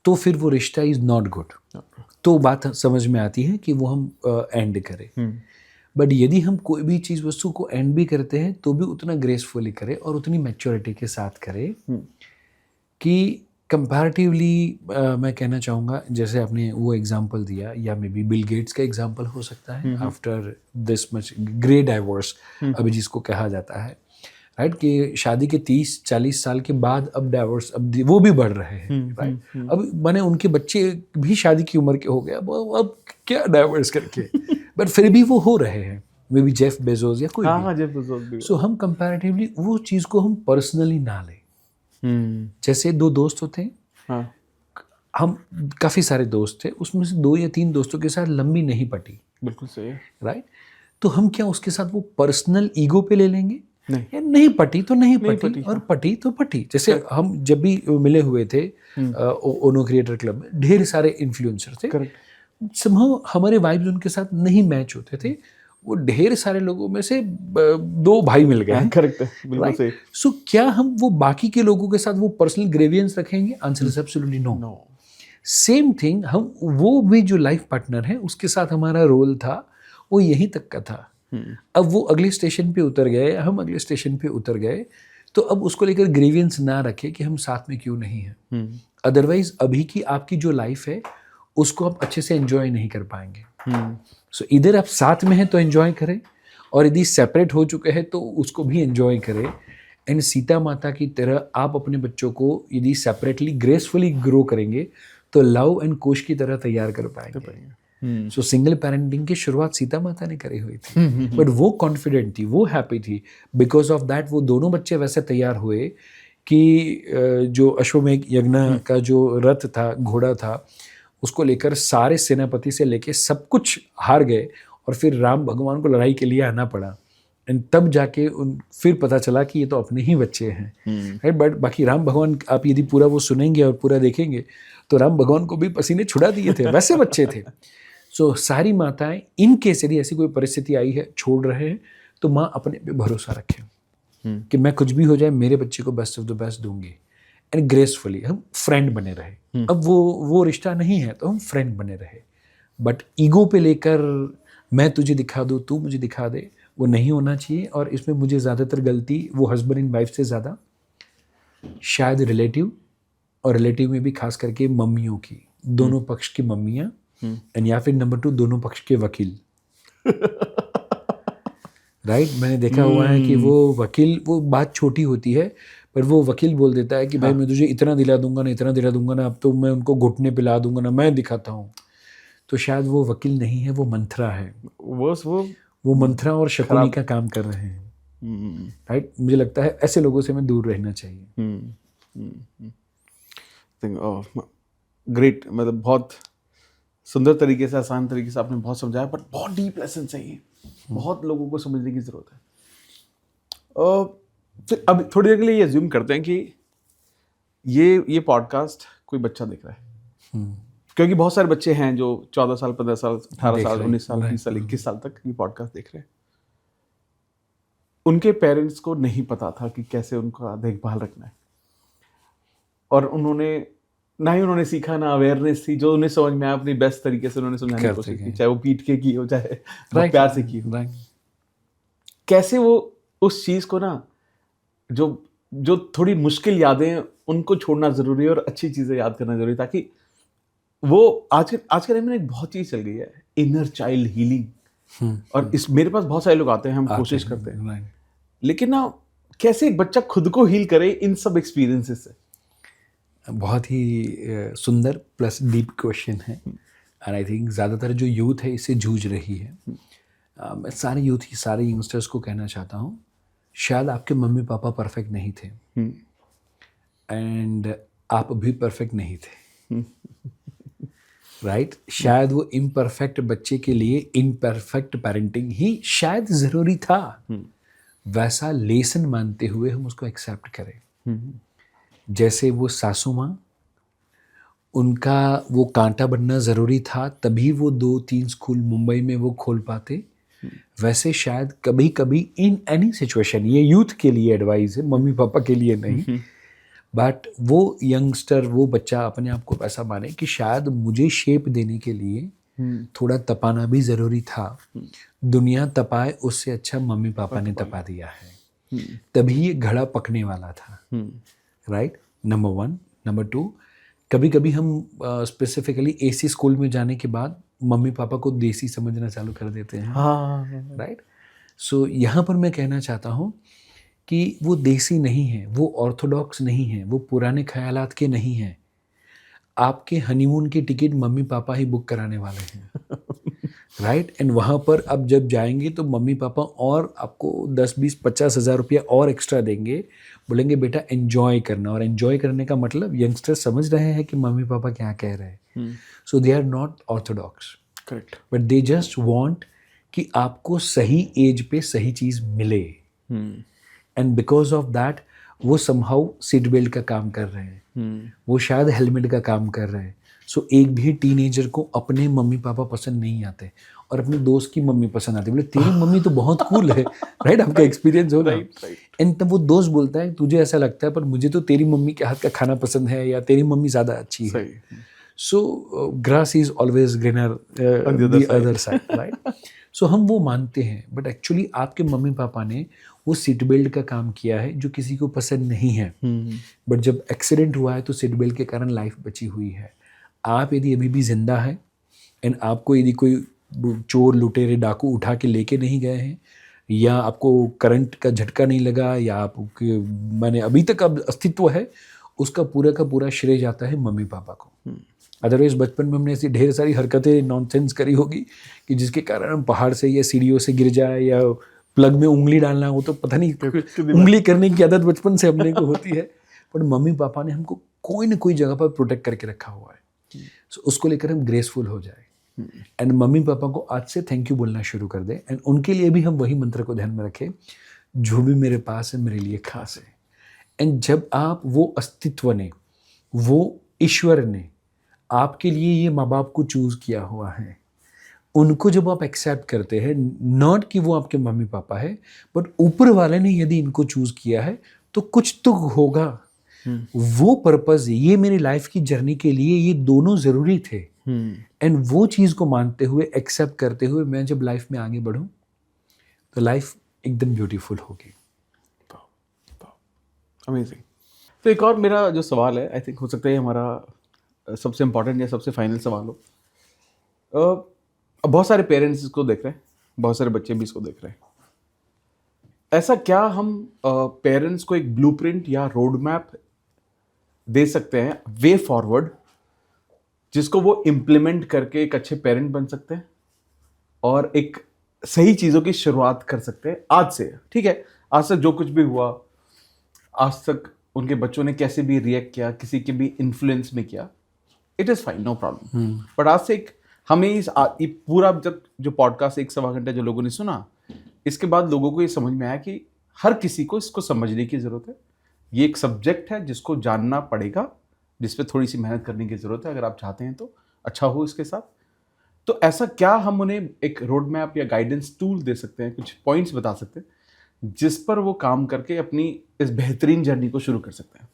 Speaker 1: तो फिर वो रिश्ता इज़ नॉट गुड। तो बात समझ में आती है कि वो हम एंड करें। बट यदि हम कोई भी चीज़ वस्तु को एंड भी करते हैं तो भी उतना ग्रेसफुली करें और उतनी मैच्योरिटी के साथ करें कि कंपैरेटिवली मैं कहना चाहूँगा, जैसे आपने वो एग्जांपल दिया, या मे बी बिल गेट्स का एग्जांपल हो सकता है, after this much great divorce अभी जिसको कहा जाता है, राइट कि शादी के 30-40 साल के बाद अब डाइवोर्स अब वो भी बढ़ रहे हैं, राइट। अब माने उनके बच्चे भी शादी की उम्र के हो गए, अब क्या डाइवोर्स करके बट फिर भी वो हो रहे हैं, मे बी जेफ बेजोस या कोई
Speaker 2: हाँ जेफ बेजोस भी।
Speaker 1: सो हम कंपैरेटिवली वो चीज़ को हम पर्सनली ना लें। जैसे 2 दोस्त होते हैं,
Speaker 2: हाँ
Speaker 1: हम काफ़ी सारे दोस्त थे, उसमें से 2 या 3 दोस्तों के साथ लंबी नहीं पटी,
Speaker 2: बिल्कुल सही है।
Speaker 1: राइट। तो हम क्या उसके साथ वो पर्सनल ईगो पे ले लेंगे?
Speaker 2: नहीं,
Speaker 1: या नहीं पटी तो नहीं पटी और पटी तो पटी। जैसे हम जब भी मिले हुए थे ओनो क्रिएटर क्लब में, ढेर सारे इन्फ्लुएंसर थे, somehow हमारे वाइब्स उनके साथ नहीं मैच होते थे। वो ढेर सारे लोगों में से 2 भाई मिल गए हैं,
Speaker 2: करेक्ट है, बिल्कुल सही।
Speaker 1: सो क्या हम वो बाकी के लोगों के साथ वो पर्सनल ग्रेवियंस रखेंगे? Answer is absolutely no. Same thing, हम वो भी जो लाइफ पार्टनर है उसके साथ हमारा रोल था वो यहीं तक का था। अब वो अगले स्टेशन पे उतर गए, हम अगले स्टेशन पे उतर गए, तो अब उसको लेकर ग्रेवियंस ना रखे कि हम साथ में क्यों नहीं हैं। अदरवाइज अभी की आपकी जो लाइफ है उसको आप अच्छे से एंजॉय नहीं कर पाएंगे। सो इधर आप साथ में हैं तो एंजॉय करें, और यदि सेपरेट हो चुके हैं तो उसको भी एंजॉय करें। एंड सीता माता की तरह आप अपने बच्चों को यदि सेपरेटली ग्रेसफुली ग्रो करेंगे तो लव एंड कोश की तरह तैयार कर पाएंगे। सो सिंगल पेरेंटिंग की शुरुआत सीता माता ने करी हुई थी, बट वो कॉन्फिडेंट थी, वो हैप्पी थी, बिकॉज ऑफ दैट वो दोनों बच्चे वैसे तैयार हुए कि जो अश्वमेध यज्ञ का जो रथ था, घोड़ा था, उसको लेकर सारे सेनापति से लेके सब कुछ हार गए, और फिर राम भगवान को लड़ाई के लिए आना पड़ा। एंड तब जाके फिर पता चला कि ये तो अपने ही बच्चे हैं, राइट। बट बाकी राम भगवान आप यदि पूरा वो सुनेंगे और पूरा देखेंगे तो राम भगवान को भी पसीने छुड़ा दिए थे, वैसे बच्चे थे। सो सारी माताएं, इन केस यदि ऐसी कोई परिस्थिति आई है, छोड़ रहे हैं, तो माँ अपने पे भरोसा रखें कि मैं कुछ भी हो जाए मेरे बच्चे को बेस्ट ऑफ द बेस्ट दूंगी। एंड ग्रेसफुली हम फ्रेंड बने रहे। अब वो रिश्ता नहीं है तो हम फ्रेंड बने रहे, बट ईगो पे लेकर मैं तुझे दिखा दूँ, तू मुझे दिखा दे, वो नहीं होना चाहिए। और इसमें मुझे ज़्यादातर गलती वो हस्बैंड एंड वाइफ से ज़्यादा शायद रिलेटिव, और रिलेटिव में भी खास करके मम्मियों की, दोनों पक्ष की मम्मियाँ, एंड या फिर नंबर 2 दोनों पक्ष के वकील। राइट मैंने देखा हुआ है कि वो वकील, वो बात छोटी होती है पर वो वकील बोल देता है कि भाई मैं तुझे इतना दिला दूंगा ना, इतना दिला दूंगा ना, अब तो मैं उनको घुटने पिला दूंगा ना, मैं दिखाता हूँ। तो शायद वो वकील नहीं है, वो मंथरा है, वो मंथरा और शकुनी का काम कर रहे हैं। राइट मुझे लगता है ऐसे लोगों से हमें दूर रहना चाहिए।
Speaker 2: ग्रेट, मतलब बहुत सुंदर तरीके से, आसान तरीके से आपने बहुत समझाया, बट बहुत डीप लेसन चाहिए, बहुत लोगों को समझने की जरूरत है। फिर अब थोड़ी देर के लिए ये अज्यूम करते हैं कि ये पॉडकास्ट कोई बच्चा देख रहा है, क्योंकि बहुत सारे बच्चे हैं जो 14 साल, 15 साल, 18 साल, 19 साल, 20 साल, 21 साल तक ये पॉडकास्ट देख रहे हैं। उनके पेरेंट्स को नहीं पता था कि कैसे उनका देखभाल रखना है, और उन्होंने सीखा ना, अवेयरनेस थी, जो उन्हें समझ में आया अपनी बेस्ट तरीके से उन्होंने समझाने की कोशिश की, चाहे वो पीट के की हो, चाहे प्यार से की हो। कैसे वो उस चीज को ना, जो थोड़ी मुश्किल यादें, उनको छोड़ना जरूरी है और अच्छी चीजें याद करना जरूरी है, ताकि वो आज के टाइम में एक बहुत चीज चल गई है, इनर चाइल्ड हीलिंग। और मेरे पास बहुत सारे लोग आते हैं, हम कोशिश करते हैं, लेकिन ना कैसे एक बच्चा खुद को हील करे इन सब एक्सपीरियंसेस से।
Speaker 1: बहुत ही सुंदर प्लस डीप क्वेश्चन है, एंड आई थिंक ज़्यादातर जो यूथ है इससे जूझ रही है। मैं सारे यूथ की, सारे यंगस्टर्स को कहना चाहता हूँ, शायद आपके मम्मी पापा परफेक्ट नहीं थे, एंड आप भी परफेक्ट नहीं थे, राइट शायद वो इम्परफेक्ट बच्चे के लिए इम्परफेक्ट पेरेंटिंग ही शायद ज़रूरी था। वैसा लेसन मानते हुए हम उसको एक्सेप्ट करें। जैसे वो सासू माँ, उनका वो कांटा बनना ज़रूरी था, तभी वो 2-3 स्कूल मुंबई में वो खोल पाते। वैसे शायद कभी कभी इन एनी सिचुएशन, ये यूथ के लिए एडवाइस है, मम्मी पापा के लिए नहीं, बट वो यंगस्टर, वो बच्चा अपने आप को ऐसा माने कि शायद मुझे शेप देने के लिए थोड़ा तपाना भी ज़रूरी था। दुनिया तपाए उससे अच्छा मम्मी पापा ने तपा दिया है, तभी ये घड़ा पकने वाला था। Right, number 1। नंबर 2, कभी कभी हम स्पेसिफिकली एसी स्कूल में जाने के बाद मम्मी पापा को देसी समझना चालू कर देते हैं। राइट सो यहाँ पर मैं कहना चाहता हूँ कि वो देसी नहीं है, वो ऑर्थोडॉक्स नहीं है, वो पुराने ख्यालात के नहीं हैं। आपके हनीमून की टिकट मम्मी पापा ही बुक कराने वाले हैं, राइट। एंड वहाँ पर अब जब जाएंगे तो मम्मी पापा और आपको 10-20-50 हज़ार रुपया और एक्स्ट्रा देंगे, बोलेंगे बेटा एंजॉय करना। और एंजॉय करने का मतलब यंगस्टर समझ रहे हैं कि मम्मी पापा क्या कह रहे हैं। So they are not orthodox,
Speaker 2: correct,
Speaker 1: but they just want कि आपको सही एज पे सही चीज़ मिले। एंड बिकॉज ऑफ दैट वो समहाउ सीट बेल्ट का काम कर रहे हैं, वो शायद हेलमेट का काम कर रहे हैं। सो एक भी टीनेजर को अपने मम्मी पापा पसंद नहीं आते और अपने दोस्त की मम्मी पसंद आती है। बोले तेरी मम्मी तो बहुत कूल है, राइट। आपका एक्सपीरियंस होगा। एंड तब वो दोस्त बोलता है तुझे ऐसा लगता है पर मुझे तो तेरी मम्मी के हाथ का खाना पसंद है या तेरी मम्मी ज़्यादा अच्छी है। So grass is always greener the other side, right. So हम वो मानते हैं, बट एक्चुअली आपके मम्मी पापा ने वो सीट बेल्ट का काम किया है जो किसी को पसंद नहीं है। बट जब एक्सीडेंट हुआ है तो सीट बेल्ट के कारण लाइफ बची हुई है। आप यदि अभी भी जिंदा हैं एंड आपको यदि कोई चोर लुटेरे डाकू उठा के लेके नहीं गए हैं या आपको करंट का झटका नहीं लगा या आपके मैंने अभी तक अब अस्तित्व है, उसका पूरा श्रेय जाता है मम्मी पापा को। अदरवाइज बचपन में हमने ऐसी ढेर सारी हरकतें नॉनसेंस करी होगी कि जिसके कारण हम पहाड़ से या सीढ़ियों से गिर जाए या प्लग में उंगली डालना हो तो पता नहीं उंगली करने की आदत बचपन से अपने को होती है। पर मम्मी पापा ने हमको कोई ना कोई जगह पर प्रोटेक्ट करके रखा हुआ है। सो उसको लेकर हम ग्रेसफुल हो जाए एंड मम्मी पापा को आज से थैंक यू बोलना शुरू कर दें। एंड उनके लिए भी हम वही मंत्र को ध्यान में रखें, जो भी मेरे पास है मेरे लिए खास है। एंड जब आप वो अस्तित्व ने, वो ईश्वर ने आपके लिए ये माँ बाप को चूज़ किया हुआ है, उनको जब आप एक्सेप्ट करते हैं, नॉट कि वो आपके मम्मी पापा है बट ऊपर वाले ने यदि इनको चूज़ किया है तो कुछ तो होगा। वो पर्पज़, ये मेरी लाइफ की जर्नी के लिए ये दोनों ज़रूरी थे। एंड वो चीज़ को मानते हुए, एक्सेप्ट करते हुए मैं जब लाइफ में आगे बढ़ूँ तो लाइफ एकदम ब्यूटीफुल होगी।
Speaker 2: अमेजिंग। तो एक और मेरा जो सवाल है, आई थिंक हो सकता है हमारा सबसे इम्पोर्टेंट या सबसे फाइनल सवाल हो। बहुत सारे पेरेंट्स इसको देख रहे हैं, बहुत सारे बच्चे भी इसको देख रहे हैं। ऐसा क्या हम पेरेंट्स को एक ब्लूप्रिंट या रोड मैप दे सकते हैं, वे फॉरवर्ड, जिसको वो इम्प्लीमेंट करके एक अच्छे पेरेंट बन सकते हैं और एक सही चीज़ों की शुरुआत कर सकते हैं आज से? ठीक है, आज तक जो कुछ भी हुआ, आज तक उनके बच्चों ने कैसे भी रिएक्ट किया, किसी के भी इन्फ्लुएंस में किया, it is fine, no problem. But आज से एक हमें ये पूरा जब जो पॉडकास्ट 1-1.25 घंटे जो लोगों ने सुना, इसके बाद लोगों को ये समझ में आया कि हर किसी को इसको समझने की ज़रूरत है। ये एक सब्जेक्ट है जिसको जानना पड़ेगा, जिस पे थोड़ी सी मेहनत करने की ज़रूरत है अगर आप चाहते हैं तो अच्छा हो इसके साथ। तो ऐसा क्या हम उन्हें एक रोड मैप या गाइडेंस टूल दे सकते हैं, कुछ पॉइंट्स बता सकते हैं जिस पर वो काम करके अपनी इस बेहतरीन जर्नी को शुरू कर सकते हैं?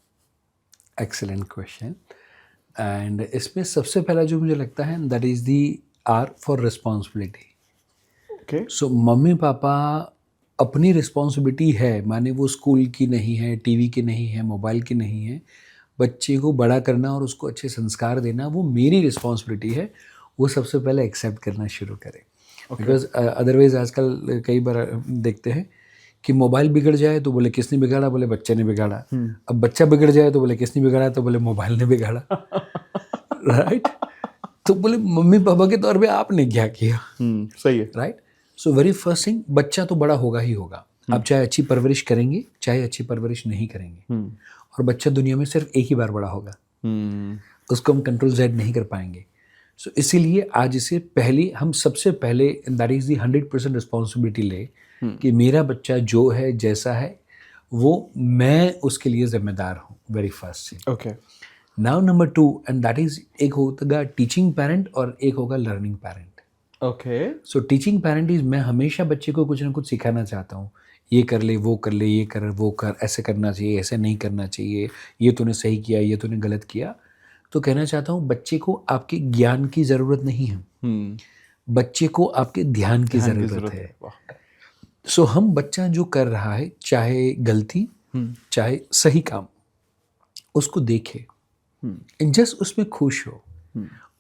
Speaker 1: Excellent question. एंड इसमें सबसे पहला जो मुझे लगता है that is the R for responsibility.
Speaker 2: Okay,
Speaker 1: so mummy papa अपनी रिस्पॉन्सिबिलिटी है, माने वो स्कूल की नहीं है, टीवी की नहीं है, मोबाइल की नहीं है, बच्चे को बड़ा करना और उसको अच्छे संस्कार देना वो मेरी रिस्पॉन्सिबिलिटी है। वो सबसे पहले एक्सेप्ट करना शुरू करें। बिकॉज अदरवाइज आजकल कई बार देखते हैं कि मोबाइल बिगड़ जाए तो बोले किसने बिगाड़ा, बोले बच्चे ने बिगाड़ा। अब बच्चा बिगड़ जाए तो बोले किसने बिगाड़ा, तो बोले मोबाइल ने बिगाड़ा। राइट तो बोले मम्मी पापा के तौर पे आपने क्या किया?
Speaker 2: सही है,
Speaker 1: right. So very first thing, बच्चा तो बड़ा होगा ही होगा। आप चाहे अच्छी परवरिश करेंगे चाहे अच्छी परवरिश नहीं करेंगे, और बच्चा दुनिया में सिर्फ एक ही बार बड़ा होगा, उसको हम कंट्रोल जेड नहीं कर पाएंगे। सो इसीलिए आज इसे पहले हम सबसे पहले दैट इज़ दी 100% रिस्पॉन्सिबिलिटी ले कि मेरा बच्चा जो है जैसा है वो मैं उसके लिए जिम्मेदार हूँ, very first thing.
Speaker 2: Okay,
Speaker 1: now number 2, and that is एक होगा टीचिंग पेरेंट और एक होगा learning parent.
Speaker 2: Okay,
Speaker 1: so teaching parent is मैं हमेशा बच्चे को कुछ ना कुछ सिखाना चाहता हूँ, ये कर ले, वो कर ले, ये कर वो कर, ऐसे करना चाहिए, ऐसे नहीं करना चाहिए, ये तूने सही किया, ये तूने गलत किया। तो कहना चाहता हूँ बच्चे को आपके ज्ञान की ज़रूरत नहीं है, बच्चे को आपके ध्यान की ज़रूरत है। सो हम बच्चा जो कर रहा है, चाहे गलती चाहे सही काम, उसको देखे एंड जस्ट उसमें खुश हो,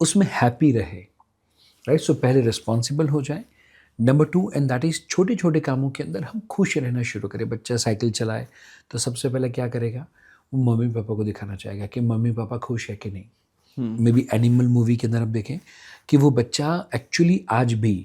Speaker 1: उसमें हैप्पी रहे। राइट। सो पहले रिस्पॉन्सिबल हो जाए, नंबर 2, एंड दैट इज छोटे छोटे कामों के अंदर हम खुश रहना शुरू करें. बच्चा साइकिल चलाए तो सबसे पहले क्या करेगा, वो मम्मी पापा को दिखाना चाहेगा कि मम्मी पापा खुश है कि नहीं. मे बी एनिमल मूवी के अंदर आप देखें कि वो बच्चा एक्चुअली आज भी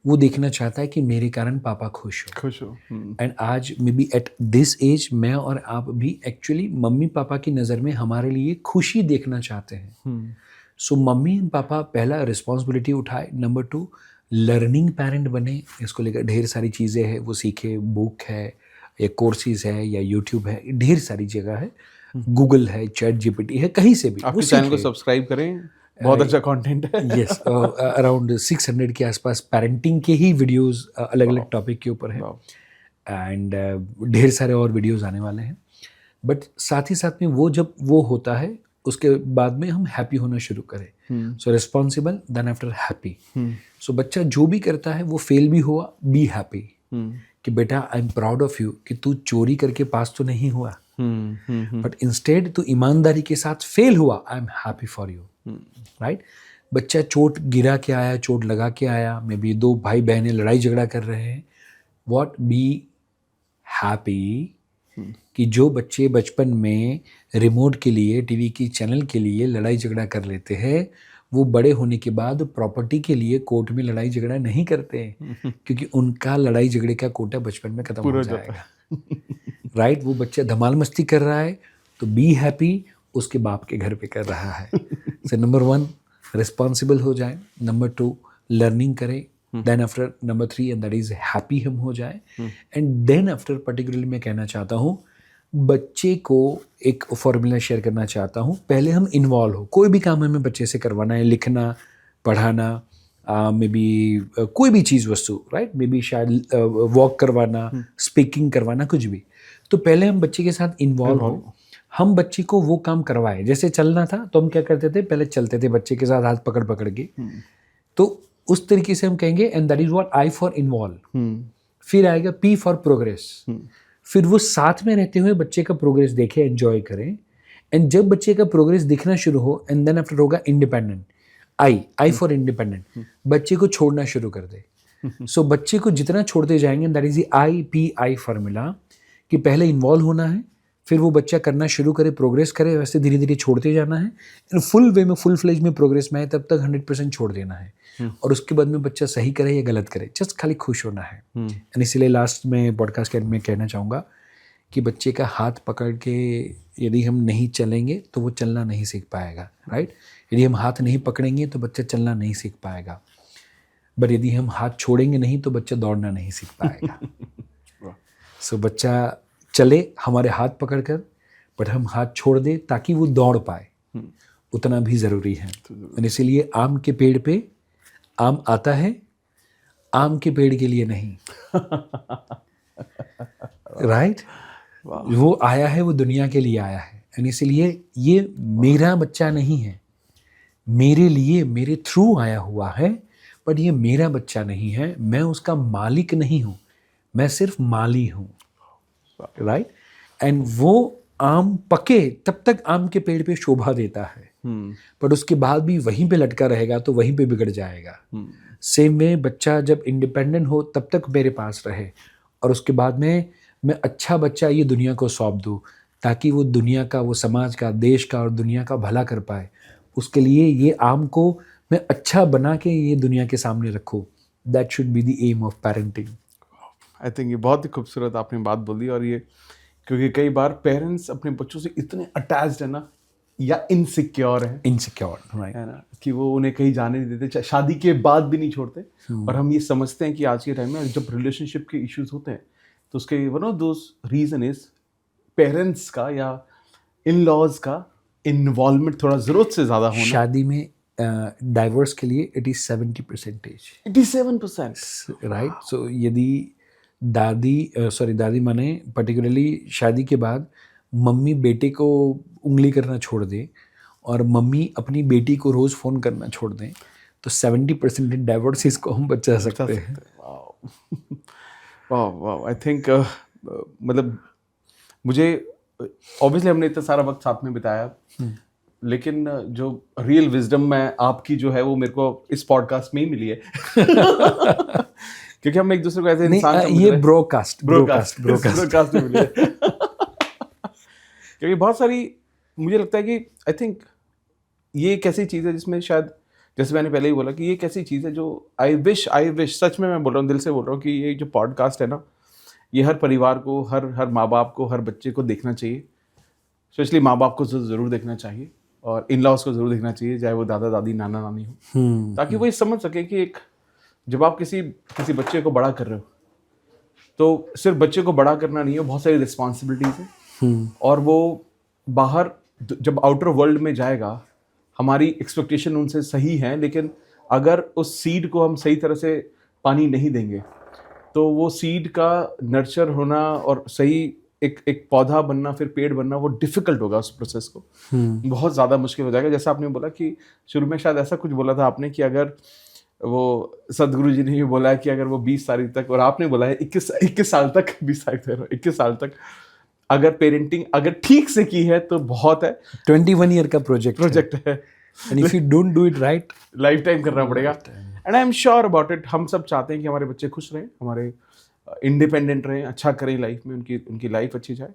Speaker 1: वो देखना चाहता है कि मेरे कारण पापा खुश हो. एंड आज maybe at this age मैं और आप भी एक्चुअली मम्मी पापा की नज़र में हमारे लिए खुशी देखना चाहते हैं. सो मम्मी एंड पापा पहला रिस्पॉन्सिबिलिटी उठाए. नंबर 2, लर्निंग पेरेंट बने. इसको लेकर ढेर सारी चीज़ें हैं, वो सीखे. बुक है या कोर्सेज है या यूट्यूब है, ढेर सारी जगह है. गूगल है, चैट जीपीटी है, कहीं से भी
Speaker 2: आपके चैनल को सब्सक्राइब करें, बहुत अच्छा कंटेंट है.
Speaker 1: यस, अराउंड 600 के आसपास पेरेंटिंग के ही वीडियोस अलग अलग टॉपिक के ऊपर है. एंड ढेर सारे और वीडियोस आने वाले हैं. बट साथ ही साथ में वो जब वो होता है उसके बाद में हम हैप्पी होना शुरू करें. सो रिस्पॉन्सिबल देन आफ्टर हैप्पी. सो बच्चा जो भी करता है वो फेल भी हुआ, बी हैप्पी कि बेटा I am proud of you कि तू चोरी करके पास तो नहीं हुआ, बट इंस्टेड तू ईमानदारी के साथ फेल हुआ. I am happy for you. Right. बच्चा चोट गिरा के आया, चोट लगा के आया, मे बी 2 भाई बहनें लड़ाई झगड़ा कर रहे हैं. व्हाट, बी हैप्पी कि जो बच्चे बचपन में रिमोट के लिए, टीवी की चैनल के लिए लड़ाई झगड़ा कर लेते हैं, वो बड़े होने के बाद प्रॉपर्टी के लिए कोर्ट में लड़ाई झगड़ा नहीं करते हैं, क्योंकि उनका लड़ाई झगड़े का कोटा बचपन में खत्म हो जाएगा. राइट. वो बच्चा धमाल मस्ती कर रहा है तो बी हैप्पी उसके बाप के घर पे कर रहा है. सो नंबर 1, रिस्पॉन्सिबल हो जाए. नंबर 2, लर्निंग करें. Then after number 3, and that is happy हम हो जाए. एंड देन आफ्टर पर्टिकुलरली मैं कहना चाहता हूँ, बच्चे को एक फॉर्मूला शेयर करना चाहता हूँ. पहले हम इन्वॉल्व हो, कोई भी काम हमें बच्चे से करवाना है, लिखना, पढ़ाना, मे बी कोई भी चीज़ वस्तु, राइट, मे बी शायद वॉक करवाना, स्पीकिंग करवाना, कुछ भी. तो पहले हम बच्चे के साथ इन्वॉल्व हो, हम बच्चे को वो काम करवाए. जैसे चलना था तो हम क्या करते थे, पहले चलते थे बच्चे के साथ हाथ पकड़ पकड़ के. तो उस तरीके से हम कहेंगे and that is what I for involve. फिर आएगा पी फॉर प्रोग्रेस. फिर वो साथ में रहते हुए बच्चे का प्रोग्रेस देखे, एंजॉय करें. एंड जब बच्चे का प्रोग्रेस दिखना शुरू हो, एंड देन आफ्टर होगा इंडिपेंडेंट. I for independent. बच्चे को छोड़ना शुरू कर दे. सो बच्चे को जितना छोड़ते जाएंगे, दैट इज आई फॉर्मूला, कि पहले इन्वॉल्व होना है, फिर वो बच्चा करना शुरू करे, प्रोग्रेस करे, वैसे धीरे धीरे छोड़ते जाना है. एंड फुल वे में, फुल फ्लेज में प्रोग्रेस में आए तब तक 100% छोड़ देना है. और उसके बाद में बच्चा सही करे या गलत करे, जस्ट खाली खुश होना है. एंड इसीलिए लास्ट में पॉडकास्ट के में कहना चाहूँगा कि बच्चे का हाथ पकड़ के यदि हम नहीं चलेंगे तो वो चलना नहीं सीख पाएगा. राइट. यदि हम हाथ नहीं पकड़ेंगे तो बच्चा चलना नहीं सीख पाएगा. बट यदि हम हाथ छोड़ेंगे नहीं तो बच्चा दौड़ना नहीं सीख पाएगा. सो बच्चा चले हमारे हाथ पकड़कर, बट हम हाथ छोड़ दे ताकि वो दौड़ पाए, उतना भी ज़रूरी है. इसीलिए आम के पेड़ पे आम आता है, आम के पेड़ के लिए नहीं. राइट. वो आया है, वो दुनिया के लिए आया है. एंड इसीलिए ये मेरा बच्चा नहीं है, मेरे लिए, मेरे थ्रू आया हुआ है, बट ये मेरा बच्चा नहीं है. मैं उसका मालिक नहीं हूँ, मैं सिर्फ माली हूँ. राइट. एंड वो आम पके तब तक आम के पेड़ पे शोभा देता है, पर उसके बाद भी वहीं पे लटका रहेगा तो वहीं पे बिगड़ जाएगा. सेम में बच्चा जब इंडिपेंडेंट हो तब तक मेरे पास रहे, और उसके बाद में मैं अच्छा बच्चा ये दुनिया को सौंप दूँ, ताकि वो दुनिया का, वो समाज का, देश का और दुनिया का भला कर पाए. उसके लिए ये आम को मैं अच्छा बना के ये दुनिया के सामने रखूँ. That should be the aim of parenting.
Speaker 2: I think ये बहुत ही खूबसूरत आपने बात बोली. और ये क्योंकि कई बार पेरेंट्स अपने बच्चों से इतने अटैच्ड है ना, या इनसिक्योर है,
Speaker 1: राइट,
Speaker 2: है ना, कि वो उन्हें कहीं जाने नहीं देते, शादी के बाद भी नहीं छोड़ते. और हम ये समझते हैं कि आज के टाइम में जब रिलेशनशिप के इश्यूज होते हैं तो उसके one of those reason is parents का या इन लॉज का इन्वॉल्वमेंट थोड़ा ज़रूरत से ज़्यादा होना.
Speaker 1: शादी में डाइवोर्स के लिए इट इज़ 70%.
Speaker 2: 87%.
Speaker 1: राइट. सो यदि दादी माने पर्टिकुलरली शादी के बाद मम्मी बेटे को उंगली करना छोड़ दे और मम्मी अपनी बेटी को रोज़ फ़ोन करना छोड़ दें, तो 70% डाइवोर्सेस को हम बचा सकते हैं.
Speaker 2: वाह. आई थिंक मतलब मुझे ऑब्वियसली हमने इतना सारा वक्त साथ में बिताया, लेकिन जो रियल विजडम मैं आपकी जो है वो मेरे को इस पॉडकास्ट में ही मिली है. क्योंकि हम एक दूसरे को ऐसे
Speaker 1: नहीं,
Speaker 2: इंसान
Speaker 1: ये ब्रोकास्ट
Speaker 2: में मिले क्योंकि बहुत सारी, मुझे लगता है कि आई थिंक ये एक ऐसी चीज़ है जिसमें शायद, जैसे मैंने पहले ही बोला कि ये एक ऐसी चीज़ है जो आई विश सच में मैं बोल रहा हूँ, दिल से बोल रहा हूँ कि ये जो पॉडकास्ट है ना, ये हर परिवार को, हर माँ बाप को, हर बच्चे को देखना चाहिए। स्पेशली माँ बाप को ज़रूर देखना चाहिए और इन लॉज को ज़रूर देखना चाहिए, चाहे वो दादा दादी नाना नानी हो, ताकि वो ये समझ सके कि एक जब आप किसी बच्चे को बड़ा कर रहे हो तो सिर्फ बच्चे को बड़ा करना नहीं है, बहुत सारी रिस्पॉन्सिबिलिटीज़ हैं और वो बाहर जब आउटर वर्ल्ड में जाएगा, हमारी एक्सपेक्टेशन उनसे सही है, लेकिन अगर उस सीड को हम सही तरह से पानी नहीं देंगे तो वो सीड का नर्चर होना और सही एक पौधा बनना, फिर पेड़ बनना, वो डिफिकल्ट होगा। उस प्रोसेस को बहुत ज़्यादा मुश्किल हो जाएगा। जैसा आपने बोला कि शुरू में शायद ऐसा कुछ बोला था आपने कि अगर वो सदगुरु जी ने भी बोला है कि अगर वो 20 तारीख तक, और आपने बोला है 21 साल तक, 21 साल तक अगर पेरेंटिंग अगर ठीक से की है तो बहुत है।
Speaker 1: 21 ईयर का प्रोजेक्ट है and if you don't do it right,
Speaker 2: life time करना पड़ेगा। And I am sure about it, हम सब चाहते हैं कि हमारे बच्चे खुश रहें, हमारे इंडिपेंडेंट रहें, अच्छा करें लाइफ में, उनकी लाइफ अच्छी जाए।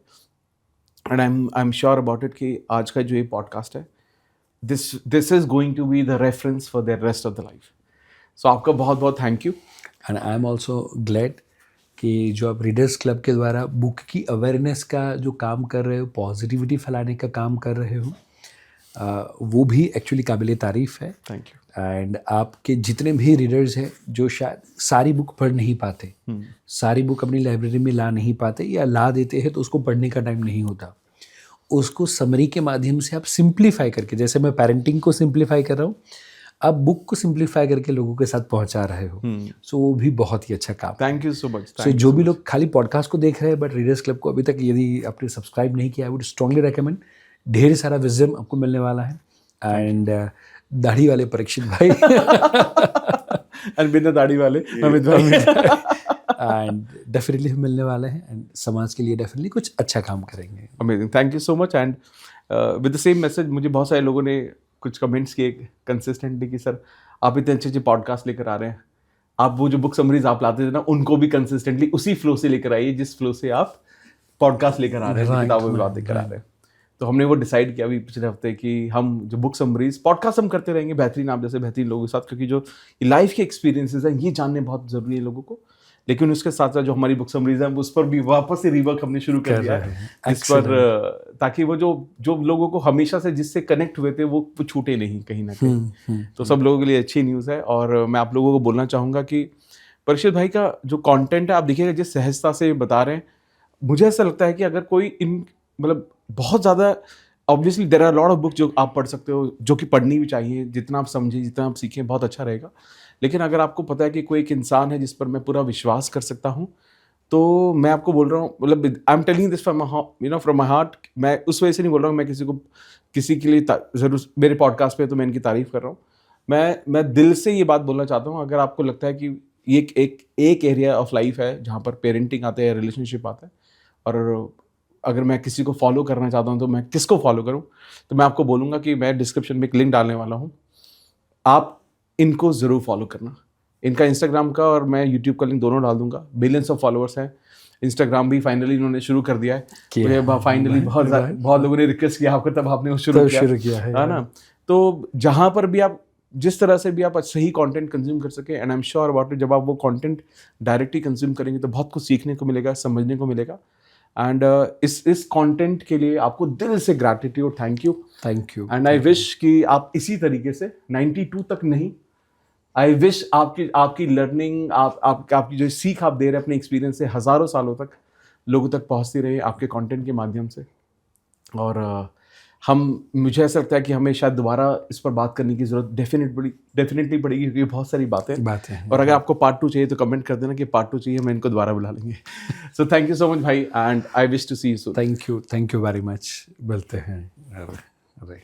Speaker 2: And I am sure about it कि आज का जो ये पॉडकास्ट है, this is going to be the reference for their rest of the life. So आपका बहुत बहुत thank you.
Speaker 1: And I am also glad कि जो आप रीडर्स क्लब के द्वारा बुक की अवेयरनेस का जो काम कर रहे हो, पॉजिटिविटी फैलाने का काम कर रहे हो, वो भी एक्चुअली काबिल तारीफ़ है।
Speaker 2: Thank you.
Speaker 1: एंड आपके जितने भी रीडर्स हैं जो शायद सारी बुक पढ़ नहीं पाते, सारी बुक अपनी लाइब्रेरी में ला नहीं पाते, या ला देते हैं तो उसको पढ़ने का टाइम नहीं होता, उसको समरी के माध्यम से आप सिंप्लीफाई करके, जैसे मैं पेरेंटिंग को सिंप्लीफाई कर रहा हूँ, आप बुक को सिंप्लीफाई करके लोगों के साथ पहुंचा रहे हो। सो वो भी बहुत ही अच्छा काम।
Speaker 2: Thank you so much.
Speaker 1: So जो भी लोग खाली पॉडकास्ट को देख रहे हैं बट रीडर्स क्लब को अभी तक यदि आपने सब्सक्राइब नहीं किया, आई वुड स्ट्रांगली रेकमेंड। ढेर सारा विजडम आपको मिलने वाला है। एंड दाढ़ी वाले परीक्षित भाई
Speaker 2: एंड बिना दाढ़ी वाले
Speaker 1: एंड डेफिनेटली मिलने वाले हैं एंड समाज के लिए डेफिनेटली कुछ अच्छा काम करेंगे।
Speaker 2: Amazing, thank you so much. And with the same message, मुझे बहुत सारे लोगों ने कुछ कमेंट्स किए कंसिस्टेंटली कि सर आप इतने अच्छे अच्छे पॉडकास्ट लेकर आ रहे हैं, आप वो जो बुक समरीज आप लाते थे ना, उनको भी कंसिस्टेंटली उसी फ्लो से लेकर आइए जिस फ्लो से आप पॉडकास्ट लेकर आ रहे हैं, किताबों में बात लेकर आ रहे हैं। तो हमने वो डिसाइड किया अभी पिछले हफ्ते कि हम जो बुक समरीज पॉडकास्ट हम करते रहेंगे बेहतरीन आप जैसे बेहतरीन लोगों के साथ, क्योंकि जो लाइफ के एक्सपीरियंसेस हैं ये जानने बहुत ज़रूरी है लोगों को। लेकिन उसके साथ साथ जो हमारी बुक समरीज है उस पर भी वापस से रिवर्क हमने शुरू कर दिया है इस पर, ताकि वो जो लोगों को हमेशा से जिससे कनेक्ट हुए थे वो छूटे नहीं कहीं ना कहीं। तो सब लोगों के लिए अच्छी न्यूज़ है। और मैं आप लोगों को बोलना चाहूँगा कि परीक्षित भाई का जो कंटेंट है, आप देखिएगा जिस सहजता से बता रहे हैं, मुझे ऐसा लगता है कि अगर कोई मतलब बहुत ज़्यादा, obviously there are lot of book जो आप पढ़ सकते हो, जो कि पढ़नी भी चाहिए, जितना आप समझें, जितना आप सीखें बहुत अच्छा रहेगा। लेकिन अगर आपको पता है कि कोई एक इंसान है जिस पर मैं पूरा विश्वास कर सकता हूँ, तो मैं आपको बोल रहा हूँ, मतलब I am telling this from my heart. मैं उस वजह से नहीं बोल रहा हूँ मैं किसी के लिए ज़रूर मेरे पॉडकास्ट पे तो मैं इनकी तारीफ़ कर रहा हूँ। मैं दिल से ये बात बोलना चाहता हूँ, अगर आपको लगता है कि ये एक एरिया ऑफ लाइफ है जहाँ पर पेरेंटिंग आता है, रिलेशनशिप आता है, और अगर मैं किसी को फॉलो करना चाहता हूँ तो मैं किसको फॉलो करूँ, तो मैं आपको बोलूँगा कि मैं डिस्क्रिप्शन में एक लिंक डालने वाला हूँ, आप इनको ज़रूर फॉलो करना। इनका इंस्टाग्राम का और मैं यूट्यूब का लिंक दोनों डाल दूंगा। बिलियंस ऑफ फॉलोअर्स हैं, इंस्टाग्राम भी फाइनली इन्होंने शुरू कर दिया है। फाइनली बहुत लोगों ने रिक्वेस्ट किया आपको, तब आपने शुरू किया है ना। तो जहाँ पर भी आप जिस तरह से भी आप सही कंटेंट कंज्यूम कर सके, and I am sure about it, जब आप वो कंटेंट डायरेक्टली कंज्यूम करेंगे तो बहुत कुछ सीखने को मिलेगा, समझने को मिलेगा। एंड इस कंटेंट के लिए आपको दिल से gratitude, thank you. And I wish कि आप इसी तरीके से 92 तक नहीं, आई विश आपकी लर्निंग, आपकी जो सीख आप दे रहे हैं अपने एक्सपीरियंस से, हज़ारों सालों तक लोगों तक पहुंचती रहे आपके कंटेंट के माध्यम से। और मुझे ऐसा लगता है कि हमें शायद दोबारा इस पर बात करने की ज़रूरत डेफिनेटली पड़ेगी, क्योंकि बहुत सारी बातें हैं। और अगर आपको पार्ट 2 चाहिए तो कमेंट कर देना कि पार्ट 2 चाहिए, हम इनको दोबारा बुला लेंगे। So thank you so much भाई, and I wish to see you soon.
Speaker 1: Thank you very much. मिलते हैं। अरे